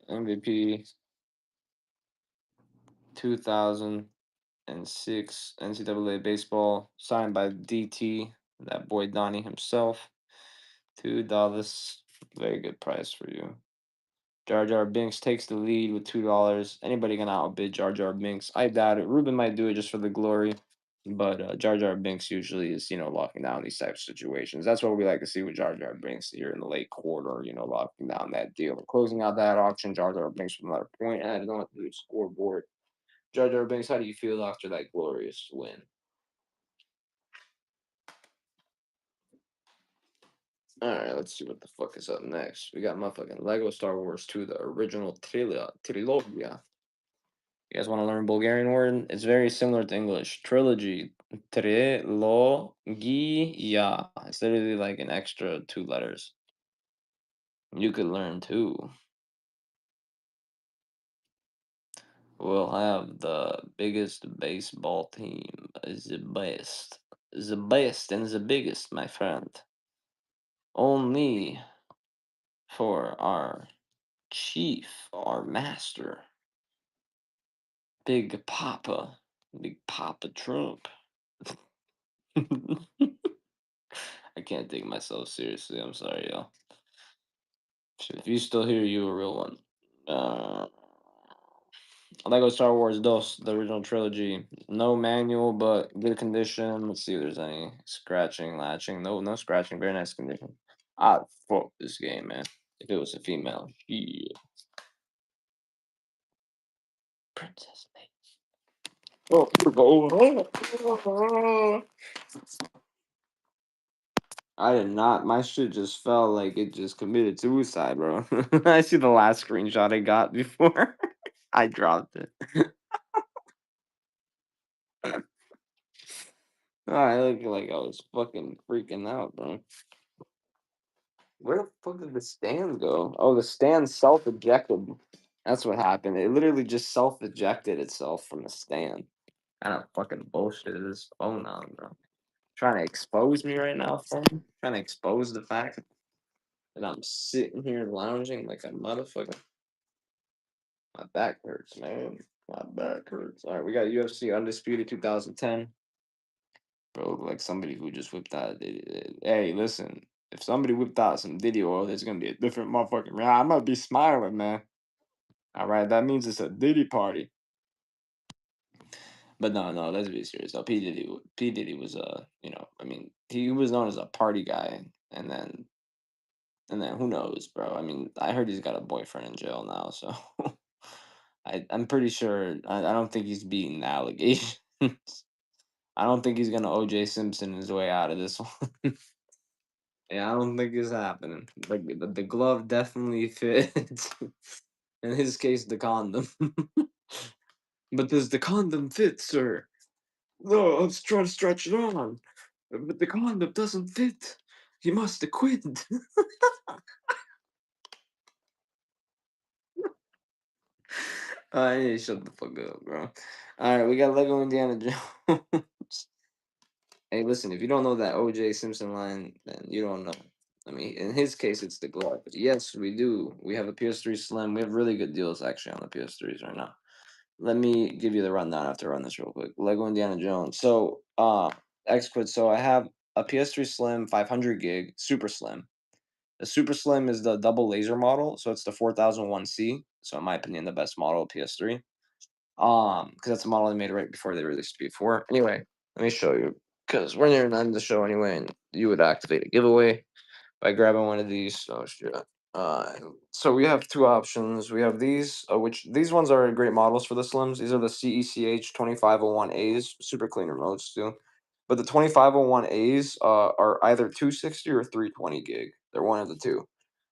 MVP 2006 NCAA baseball signed by DT, that boy Donnie himself. $2. Very good price for you. Jar Jar Binks takes the lead with $2. Anybody gonna outbid Jar Jar Binks? I doubt it. Ruben might do it just for the glory, but Jar Jar Binks usually is, locking down these types of situations. That's what we like to see with Jar Jar Binks here in the late quarter, locking down that deal. And closing out that auction, Jar Jar Binks with another point added on to the scoreboard. Jar Jar Binks, how do you feel after that glorious win? All right, let's see what the fuck is up next. We got motherfucking Lego Star Wars 2, the original trilogia. You guys want to learn Bulgarian word? It's very similar to English. Trilogy. Trilogia. It's literally like an extra 2 letters. You could learn too. We'll have the biggest baseball team. The best. The best and the biggest, my friend. Only for our chief, our master. Big Papa. Big Papa Trump. I can't take myself seriously. I'm sorry, y'all. Shit, if you still here, you a real one. Uh, Lego Star Wars DOS, the original trilogy. No manual, but good condition. Let's see if there's any scratching, latching. No scratching. Very nice condition. I'd fuck this game, man. If it was a female. Yeah. Princess Leia. Oh, I did not. My shit just felt like it just committed suicide, bro. I see the last screenshot I got before I dropped it. Oh, I look like I was fucking freaking out, bro. Where the fuck did the stand go? Oh, the stand self-ejected. That's what happened. It literally just self-ejected itself from the stand. Kind of fucking bullshit is this phone on, bro? Trying to expose me right now, phone? Trying to expose the fact that I'm sitting here lounging like a motherfucker. My back hurts, man. My back hurts. All right, we got UFC Undisputed 2010. Bro, look like somebody who just whipped out. Hey, listen, if somebody whipped out some Diddy oil, there's gonna be a different motherfucking. Man, I might be smiling, man. All right, that means it's a Diddy party. But no, let's be serious. Though P Diddy was I mean, he was known as a party guy, and then who knows, bro? I mean, I heard he's got a boyfriend in jail now, so I'm pretty sure. I don't think he's beating the allegations. I don't think he's gonna OJ Simpson his way out of this one. Yeah, I don't think it's happening. Like the glove definitely fits. In his case, the condom. But does the condom fit, sir? No, I was trying to stretch it on, but the condom doesn't fit. He must have quit. I need to shut the fuck up, bro. All right, we got Lego Indiana Jones. Hey, listen, if you don't know that OJ Simpson line, then you don't know. I mean, in his case, it's the glove. But yes, we do. We have a PS3 Slim. We have really good deals actually on the PS3s right now. Let me give you the rundown after I run this real quick. Lego Indiana Jones. So, XQuid. So I have a PS3 Slim 500 gig, super slim. The super slim is the double laser model, so it's the 4001C. So in my opinion, the best model of PS3. Because that's the model they made right before they released P4. Anyway, let me show you. Because we're near the end of the show anyway, and you would activate a giveaway by grabbing one of these. Oh shit. Uh, so we have two options. We have these, which these ones are great models for the Slims. These are the CECH 2501As, super clean remotes too. But the 2501As are either 260 or 320 gig. They're one of the two.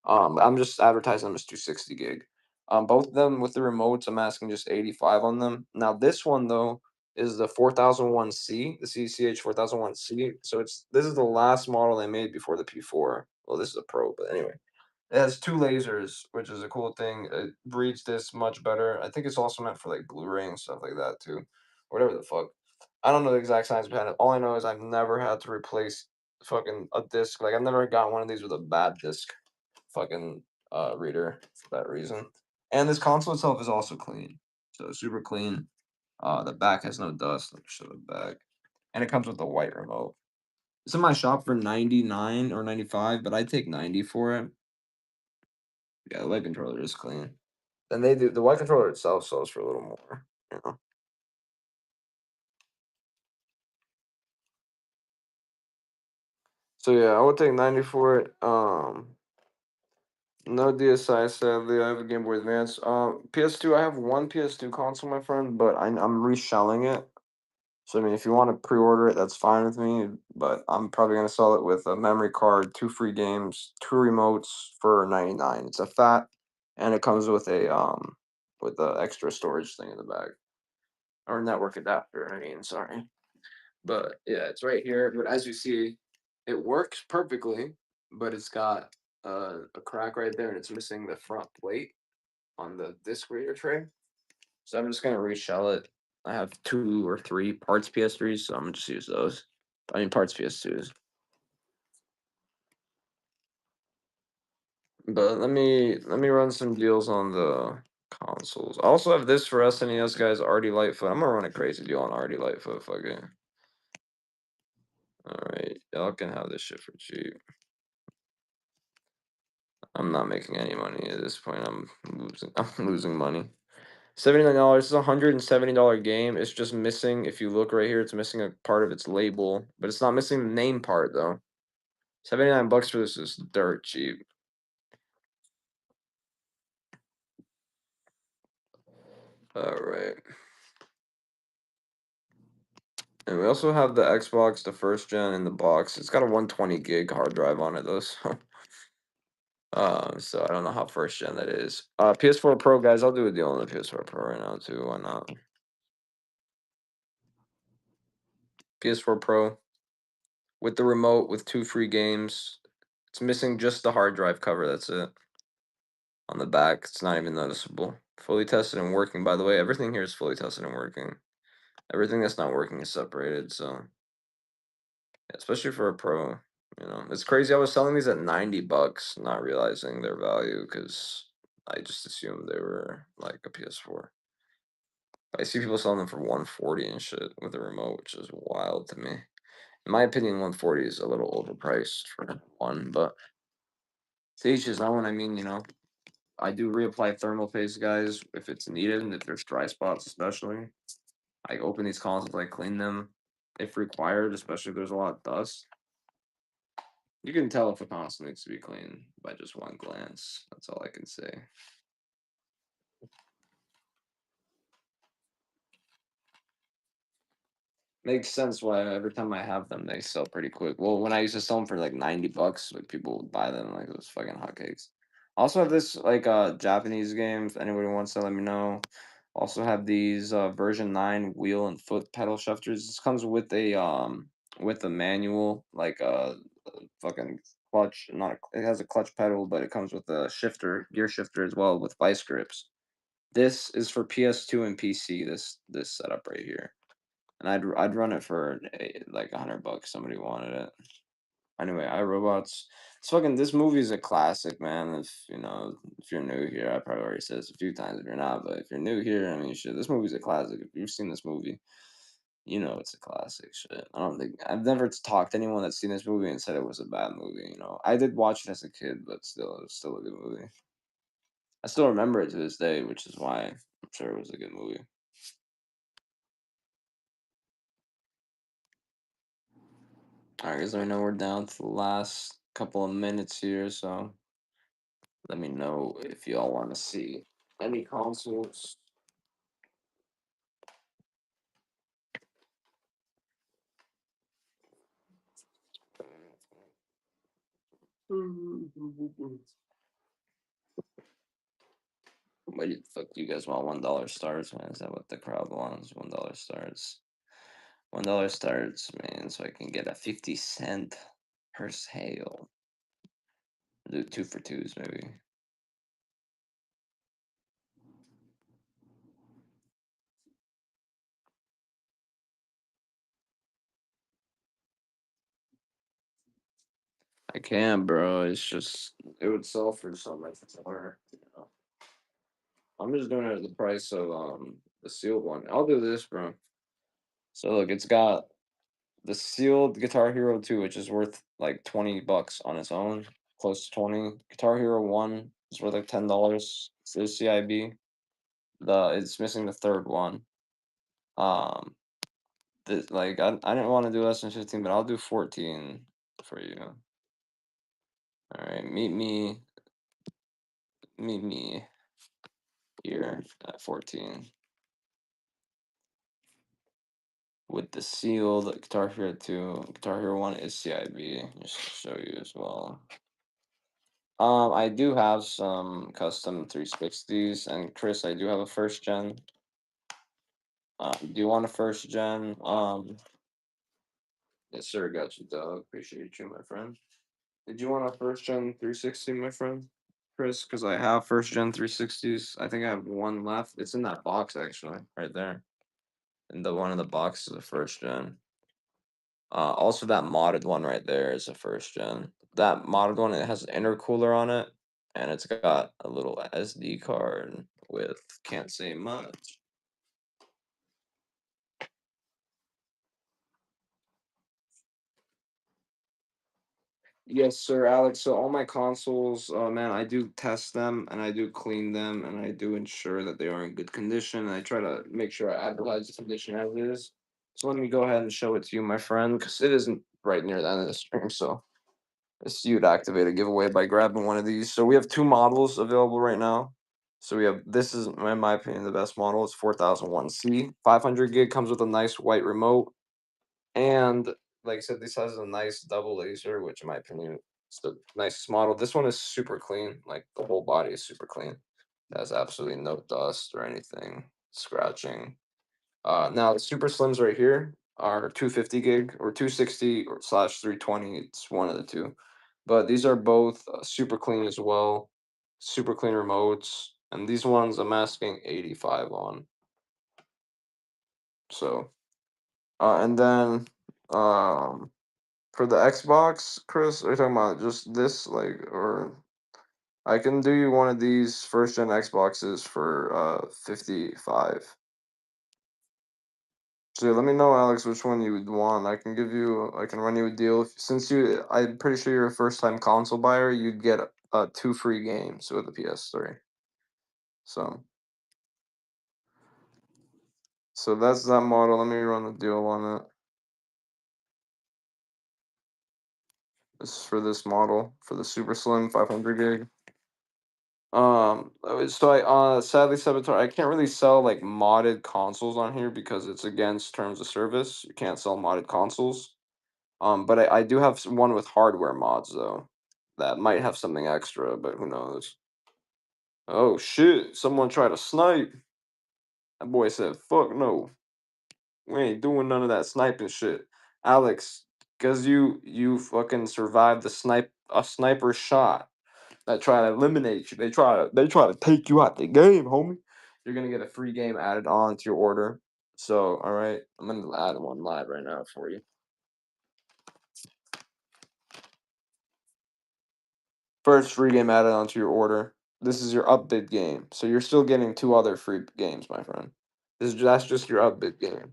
I'm just advertising them as 260 gig. Both of them with the remotes, I'm asking just 85 on them. Now this one though is the 4001C, the CCH 4001C. So this is the last model they made before the P4. Well, this is a Pro, but anyway. It has two lasers, which is a cool thing. It breeds this much better. I think it's also meant for like Blu-ray and stuff like that too. Whatever the fuck. I don't know the exact science behind it. All I know is I've never had to replace fucking a disc. Like I've never got one of these with a bad disc fucking reader for that reason. And this console itself is also clean. So super clean. The back has no dust. Let me show the back. And it comes with a white remote. It's in my shop for 99 or 95, but I take 90 for it. Yeah, the white controller is clean. Then they do the white controller itself sells for a little more, you know. So yeah, I would take 90 for it. No DSi sadly. I have a Game Boy Advance. PS2. I have one PS2 console, my friend, but I'm reshelling it. So I mean, if you want to pre-order it, that's fine with me. But I'm probably gonna sell it with a memory card, two free games, two remotes for 99. It's a fat, and it comes with the extra storage thing in the back or network adapter. I mean, sorry. But yeah, it's right here. But as you see, it works perfectly, but it's got a crack right there, and it's missing the front plate on the disc reader tray. So I'm just gonna reshell it. I have two or three parts PS3s, so I'm gonna just use those. I mean parts PS2s. But let me run some deals on the consoles. I also have this for SNES guys, Artie Lightfoot. I'm gonna run a crazy deal on Artie Lightfoot. Fuck it. All right, y'all can have this shit for cheap. I'm not making any money at this point. I'm losing. I'm losing money. $79. This is $170 game. It's just missing. If you look right here, it's missing a part of its label, but it's not missing the name part though. 79 bucks for this is dirt cheap. All right. And we also have the Xbox, the first gen in the box. It's got a 120 gig hard drive on it though, so so I don't know how first gen that is. PS4 Pro guys, I'll do a deal on the PS4 Pro right now too. Why not? PS4 Pro with the remote with two free games. It's missing just the hard drive cover. That's it. On the back, it's not even noticeable. Fully tested and working. By the way, everything here is fully tested and working. Everything that's not working is separated. So, yeah, especially for a pro, it's crazy. I was selling these at 90 bucks, not realizing their value because I just assumed they were like a PS4. I see people selling them for 140 and shit with a remote, which is wild to me. In my opinion, 140 is a little overpriced for one, but to each his own. I mean, I do reapply thermal paste, guys, if it's needed and if there's dry spots, especially. I open these consoles, I clean them if required, especially if there's a lot of dust. You can tell if a console needs to be cleaned by just one glance. That's all I can say. Makes sense why every time I have them, they sell pretty quick. Well, when I used to sell them for like $90, like people would buy them like it was fucking hotcakes. Also have this like Japanese game. If anybody wants to let me know. Also have these version 9 wheel and foot pedal shifters. This comes with a manual, like fucking clutch. Not a, it has a clutch pedal, but it comes with a shifter, gear shifter as well with vice grips. This is for PS2 and PC. This setup right here. And I'd run it for like $100. Somebody wanted it. Anyway, iRobots. It's fucking this movie is a classic, man. If you're new here, I probably already said this a few times if you're not, but if you're new here, I mean shit, this movie's a classic. If you've seen this movie, you know it's a classic shit. I don't think I've never talked to anyone that's seen this movie and said it was a bad movie. I did watch it as a kid, but still it was still a good movie. I still remember it to this day, which is why I'm sure it was a good movie. Alright, guys, let me know we're down to the last couple of minutes here, so let me know if y'all want to see any consoles. What the fuck do you guys want? $1 stars, man? Is that what the crowd wants? $1 stars. $1 starts, man, so I can get a 50 cent per sale. Do two for twos, maybe. I can, bro. It's just it would sell for so much more. I'm just doing it at the price of the sealed one. I'll do this, bro. So look, it's got the sealed Guitar Hero 2, which is worth like $20 on its own, close to 20. Guitar Hero 1 is worth like $10. It's CIB. It's missing the third one. Um, I didn't want to do less than 15, but I'll do 14 for you. All right, meet me here at 14 with the sealed Guitar Hero 2. Guitar Hero 1 is CIB. Just to show you as well. I do have some custom 360s, and Chris, I do have a first gen. Do you want a first gen? Yes, sir. Got you, dog. Appreciate you, my friend. Did you want a first gen 360, my friend, Chris? Because I have first gen 360s. I think I have one left. It's in that box actually, right there. And the one in the box is a first gen. Also that modded one right there is a first gen. That modded one, it has an intercooler on it, and it's got a little SD card with can't say much. Yes, sir, Alex. So all my consoles, man, I do test them and I do clean them and I do ensure that they are in good condition. And I try to make sure I advertise the condition as is. So let me go ahead and show it to you, my friend, because it isn't right near the end of the stream. So it's you'd activate a giveaway by grabbing one of these. So we have two models available right now. So we have this is in my opinion the best model. It's 4001C. 500 gig comes with a nice white remote. And like I said, this has a nice double laser, which in my opinion is the nicest model. This one is super clean. Like the whole body is super clean. It has absolutely no dust or anything scratching. Now the super slims right here are 250 gig or 260 or slash 320. It's one of the two. But these are both super clean as well. Super clean remotes. And these ones I'm asking 85 on. So and then um for the Xbox, Chris, are you talking about just this, like, or I can do you one of these first gen Xboxes for 55. So yeah, let me know, Alex, which one you would want. I can run you a deal. Since I'm pretty sure you're a first time console buyer, you'd get two free games with the PS3. So, so that's that model. Let me run the deal on it. This is for this model for the super slim 500 gig. So sadly, Saboteur, I can't really sell like modded consoles on here because it's against terms of service. You can't sell modded consoles. But I do have one with hardware mods though. That might have something extra, but who knows? Oh shit! Someone tried to snipe. That boy said, "Fuck no, we ain't doing none of that sniping shit." Alex, cause you fucking survived a sniper shot that try to eliminate you. They try to take you out the game, homie. You're gonna get a free game added on to your order. So, all right, I'm gonna add one live right now for you. First free game added onto your order. This is your upbid game, so you're still getting two other free games, my friend. That's just your upbid game.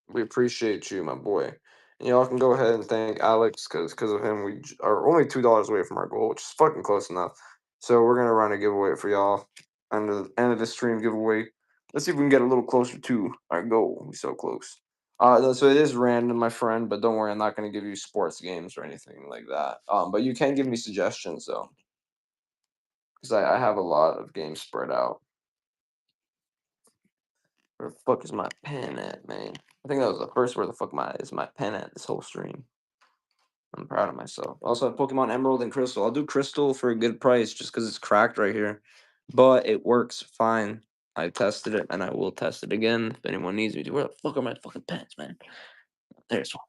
We appreciate you, my boy. And y'all can go ahead and thank Alex because of him we are only $2 away from our goal, which is fucking close enough. So we're gonna run a giveaway for y'all under the end of the stream giveaway. Let's see if we can get a little closer to our goal. We so close. So it is random, my friend, but don't worry, I'm not gonna give you sports games or anything like that. But you can give me suggestions though, because I have a lot of games spread out. Where the fuck is my pen at, man? I think that was the first where the fuck is my pen at this whole stream. I'm proud of myself. I also have Pokemon Emerald and Crystal. I'll do Crystal for a good price just because it's cracked right here. But it works fine. I tested it and I will test it again if anyone needs me to. Where the fuck are my fucking pens, man? There's one.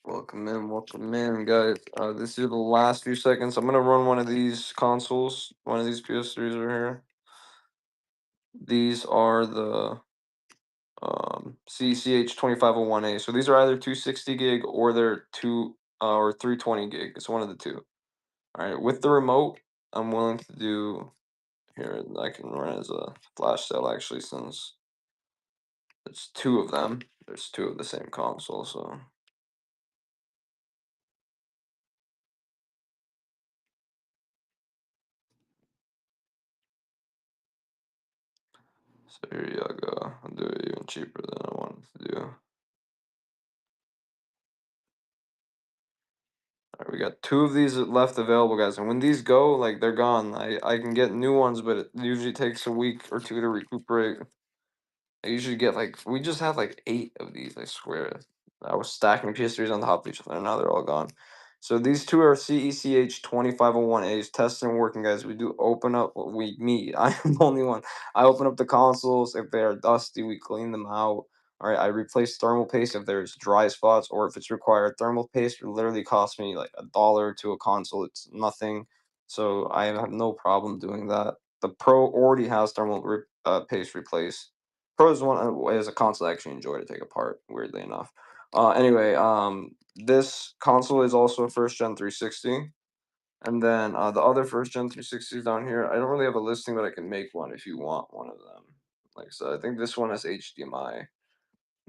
Welcome in, guys. This is the last few seconds. I'm gonna run one of these consoles, one of these PS3s right here. These are the CCH2501A. So these are either 260 gig or they're 320 gig. It's one of the two. All right, with the remote, I'm willing to do here. I can run as a flash sale actually, since it's two of them. There's two of the same console, so here you go. I'll do it even cheaper than I wanted to do. All right, we got two of these left available, guys, and when these go, like they're gone. I can get new ones, but it usually takes a week or two to recuperate. I usually get like we just had like 8 of these, I swear. I was stacking PS3s on top of each other, and now they're all gone. So these two are CECH 2501As, tested and working, guys. We do open up I am the only one. I open up the consoles. If they are dusty, we clean them out. All right, I replace thermal paste if there's dry spots or if it's required. Thermal paste literally costs me like $1 to a console. It's nothing. So I have no problem doing that. The Pro already has paste replaced. Pro is one is a console I actually enjoy to take apart, weirdly enough. Anyway, this console is also a first gen 360. And then the other first gen 360s down here, I don't really have a listing, but I can make one if you want one of them. Like so, I think this one has HDMI.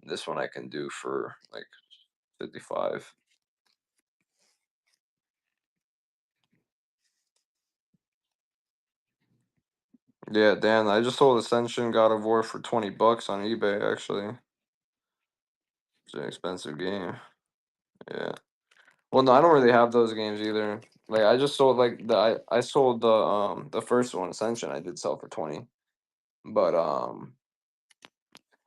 This one I can do for like 55. Yeah, Dan, I just sold Ascension God of War for $20 on eBay actually. It's an expensive game. Yeah. Well, no, I don't really have those games either. Like I just sold like I sold the first one, Ascension. I did sell for 20. But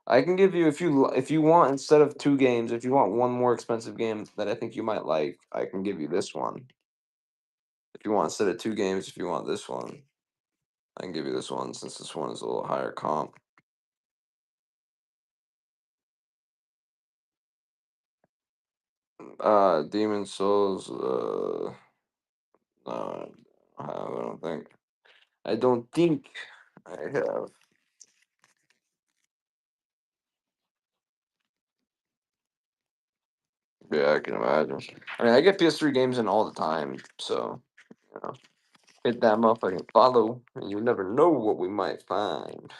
I can give you if you want, instead of two games, if you want one more expensive game that I think you might like, I can give you this one. If you want, instead of two games, if you want this one, I can give you this one since this one is a little higher comp. Demon Souls, no, I don't think. I don't think I have. Yeah, I can imagine. I mean, I get PS3 games in all the time, so you know, hit that motherfucking follow, and you never know what we might find.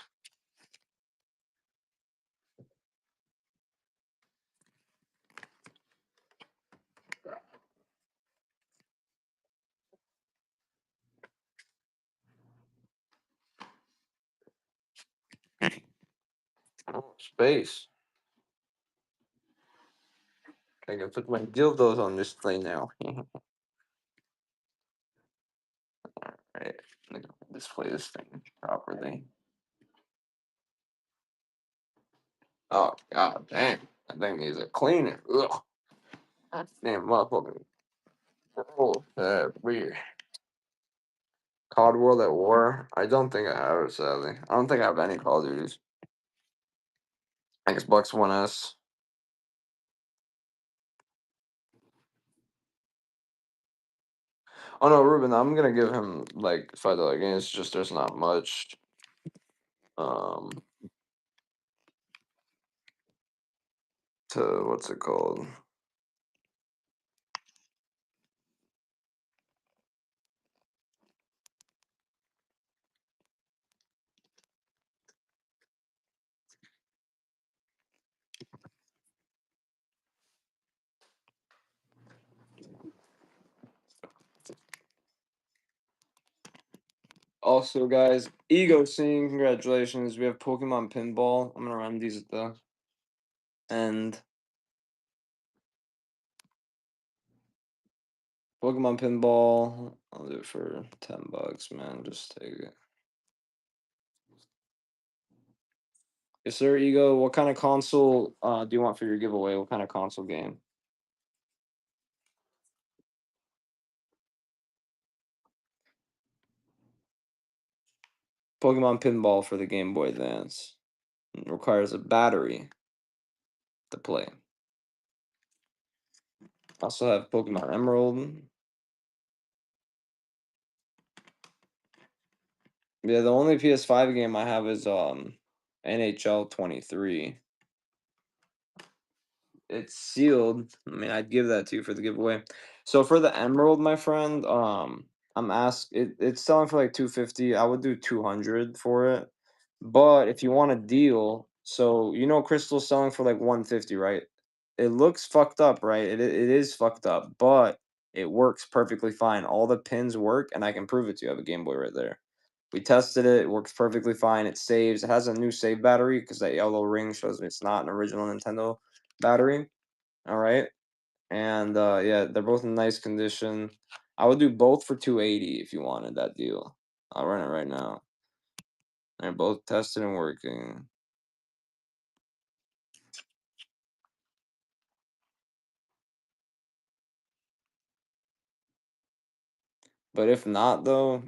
Oh, space. I can put my dildos on display now. display this thing properly. Oh god damn. That thing needs a cleaner. Ugh. Damn motherfucker. Oh, that weird. COD World at War. I don't think I have it, sadly. I don't think I have any Call of Duties. Xbox One S. Oh no, Ruben, I'm gonna give him like $5 games. It's just there's not much. Um, to what's it called? Also, guys, Ego Scene, congratulations. We have Pokemon Pinball. I'm gonna run these at the end. Pokemon Pinball. I'll do it for $10, man. Just take it. Yes, sir, Ego. What kind of console do you want for your giveaway? What kind of console game? Pokemon Pinball for the Game Boy Advance. It requires a battery to play. Also have Pokemon Emerald. Yeah, the only PS5 game I have is NHL 23. It's sealed. I mean, I'd give that to you for the giveaway. So for the Emerald, my friend, it's selling for like 250. I would do 200 for it. But if you want a deal, so you know Crystal's selling for like 150, right? It looks fucked up, right? It is fucked up, but it works perfectly fine. All the pins work, and I can prove it to you. I have a Game Boy right there. We tested it. It works perfectly fine. It saves. It has a new save battery because that yellow ring shows it's not an original Nintendo battery. All right. And yeah, they're both in nice condition. I would do both for 280 if you wanted that deal. I'll run it right now. They're both tested and working. But if not, though,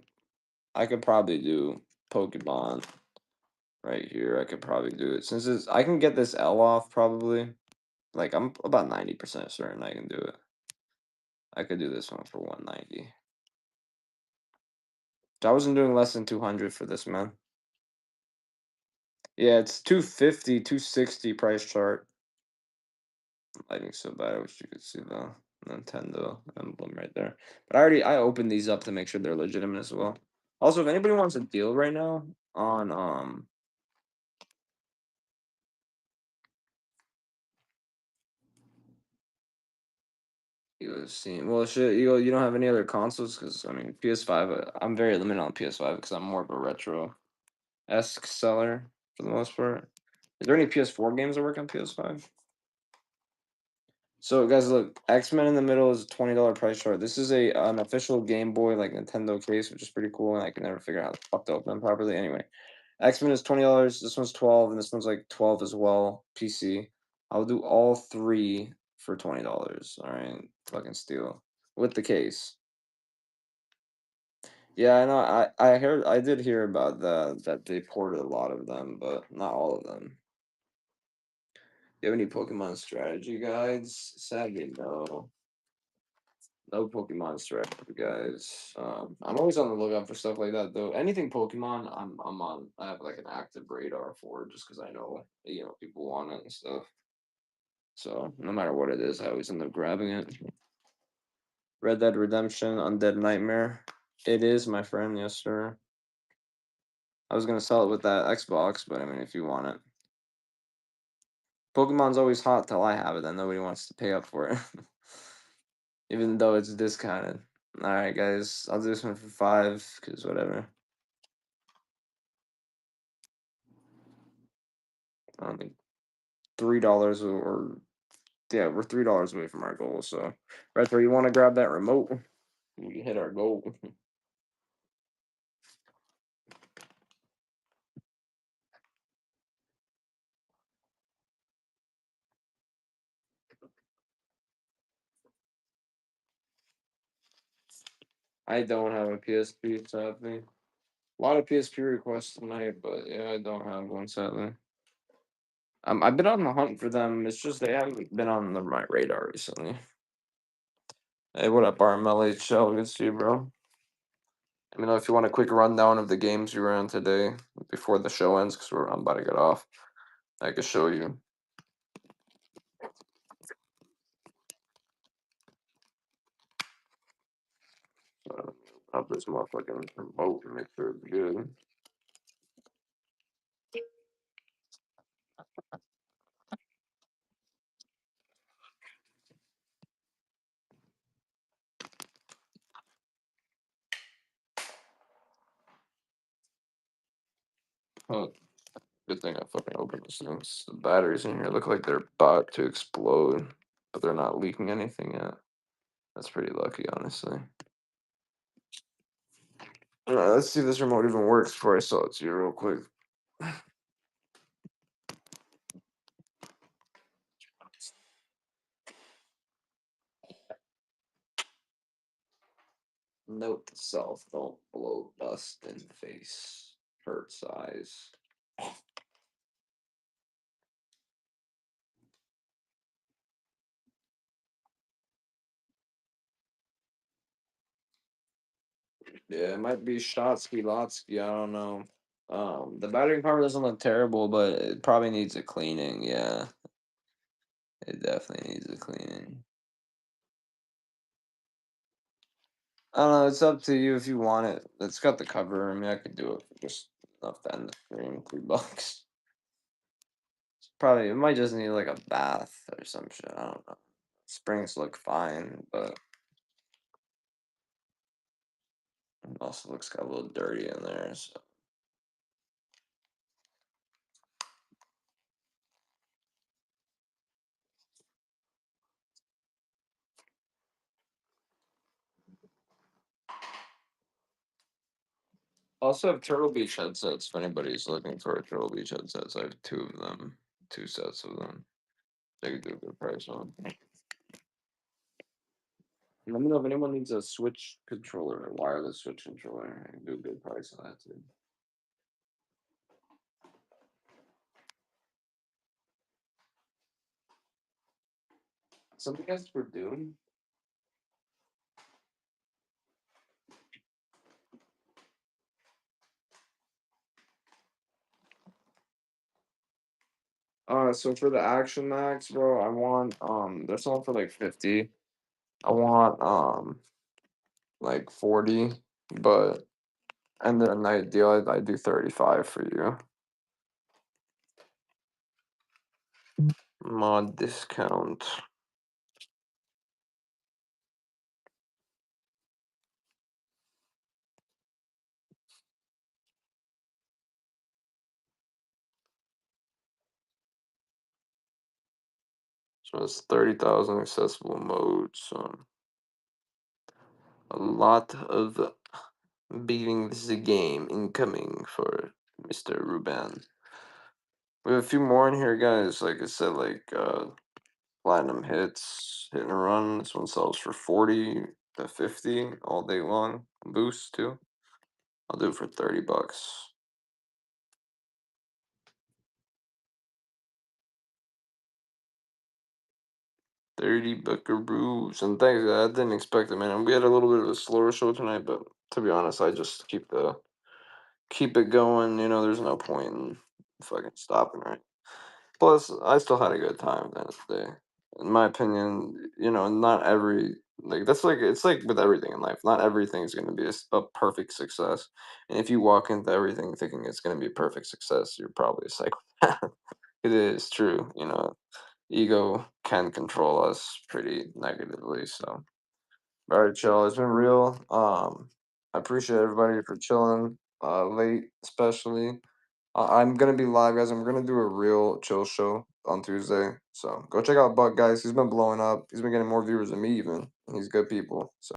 I could probably do Pokemon right here. I could probably do it since I can get this L off probably. Like I'm about 90% certain I can do it. I could do this one for 190. I wasn't doing less than 200 for this, man. Yeah, it's 250, 260 price chart. Lighting so bad. I wish you could see the Nintendo emblem right there. But I opened these up to make sure they're legitimate as well. Also, if anybody wants a deal right now on you was seeing well shit, you don't have any other consoles because I mean PS5. I'm very limited on PS5 because I'm more of a retro esque seller for the most part. Is there any PS4 games that work on PS5? So guys, look, X-Men in the middle is a $20 price chart. This is an official Game Boy like Nintendo case, which is pretty cool, and I can never figure out how the fuck to open them properly. Anyway, X-Men is $20. This one's 12, and this one's like 12 as well. PC. I'll do all three for $20. All right, fucking steal with the case. Yeah, I know. I did hear about that they ported a lot of them, but not all of them. Do you have any Pokemon strategy guides? Sadly, no. No Pokemon strategy guys. I'm always on the lookout for stuff like that though. Anything Pokemon, I'm on. I have like an active radar for just because I know people want it and stuff. So no matter what it is, I always end up grabbing it. Red Dead Redemption, Undead Nightmare. It is, my friend. Yes, sir. I was gonna sell it with that Xbox, but I mean, if you want it, Pokemon's always hot till I have it. Then nobody wants to pay up for it, even though it's discounted. All right, guys, I'll do this one for 5 because whatever. I don't think $3 or yeah, we're $3 away from our goal. So, Retro, you want to grab that remote? We can hit our goal. I don't have a PSP, sadly. A lot of PSP requests tonight, but yeah, I don't have one, sadly. I've been on the hunt for them. It's just they haven't been on my radar recently. Hey, what up, RMLHL? Good to see you, bro. Let me know if you want a quick rundown of the games you ran today before the show ends, because I'm about to get off. I could show you. Up this motherfucking remote and make sure it's good. Oh, good thing I fucking opened this thing. The batteries in here look like they're about to explode, but they're not leaking anything yet. That's pretty lucky, honestly. Alright, let's see if this remote even works before I sell it to you real quick. Note to self, don't blow dust in the face. Hurts eyes. Yeah, it might be Shotsky Lotsky, I don't know. The battery power doesn't look terrible, but it probably needs a cleaning, yeah. It definitely needs a cleaning. I don't know, it's up to you if you want it. It's got the cover. I mean, I could do it for just enough to end the stream, $3. Probably, it might just need like a bath or some shit. I don't know. Springs look fine, but it also looks got a little dirty in there. So. Also have Turtle Beach headsets if anybody's looking for a Turtle Beach headsets. I have two of them, two sets of them. They could do a good price on. Let me know if anyone needs a Switch controller, a wireless Switch controller. I can do a good price on that too. Something else for Doom? So for the Action Max, bro, I want there's one for like 50. I want like 40, but and then a night deal, I do 35 for you. Mod discount. So it's 30,000 accessible modes. A lot of beating the game incoming for Mr. Ruben. We have a few more in here, guys. Like I said, like platinum hits, hit and run. This one sells for 40 to 50 all day long. Boost too. I'll do it for $30. 30 buckaroos. And thanks, I didn't expect it, man. We had a little bit of a slower show tonight, but to be honest, I just keep it going. You know, there's no point in fucking stopping, right? Plus, I still had a good time at the end of the day. In my opinion, you know, not every like that's like it's like with everything in life. Not everything's gonna be a perfect success. And if you walk into everything thinking it's gonna be a perfect success, you're probably a psychopath. It is true, you know. Ego can control us pretty negatively. So, all right, chill. It's been real. I appreciate everybody for chilling. Late, especially. I'm gonna be live, guys. I'm gonna do a real chill show on Tuesday. So go check out Buck, guys. He's been blowing up. He's been getting more viewers than me, even. And he's good people. So.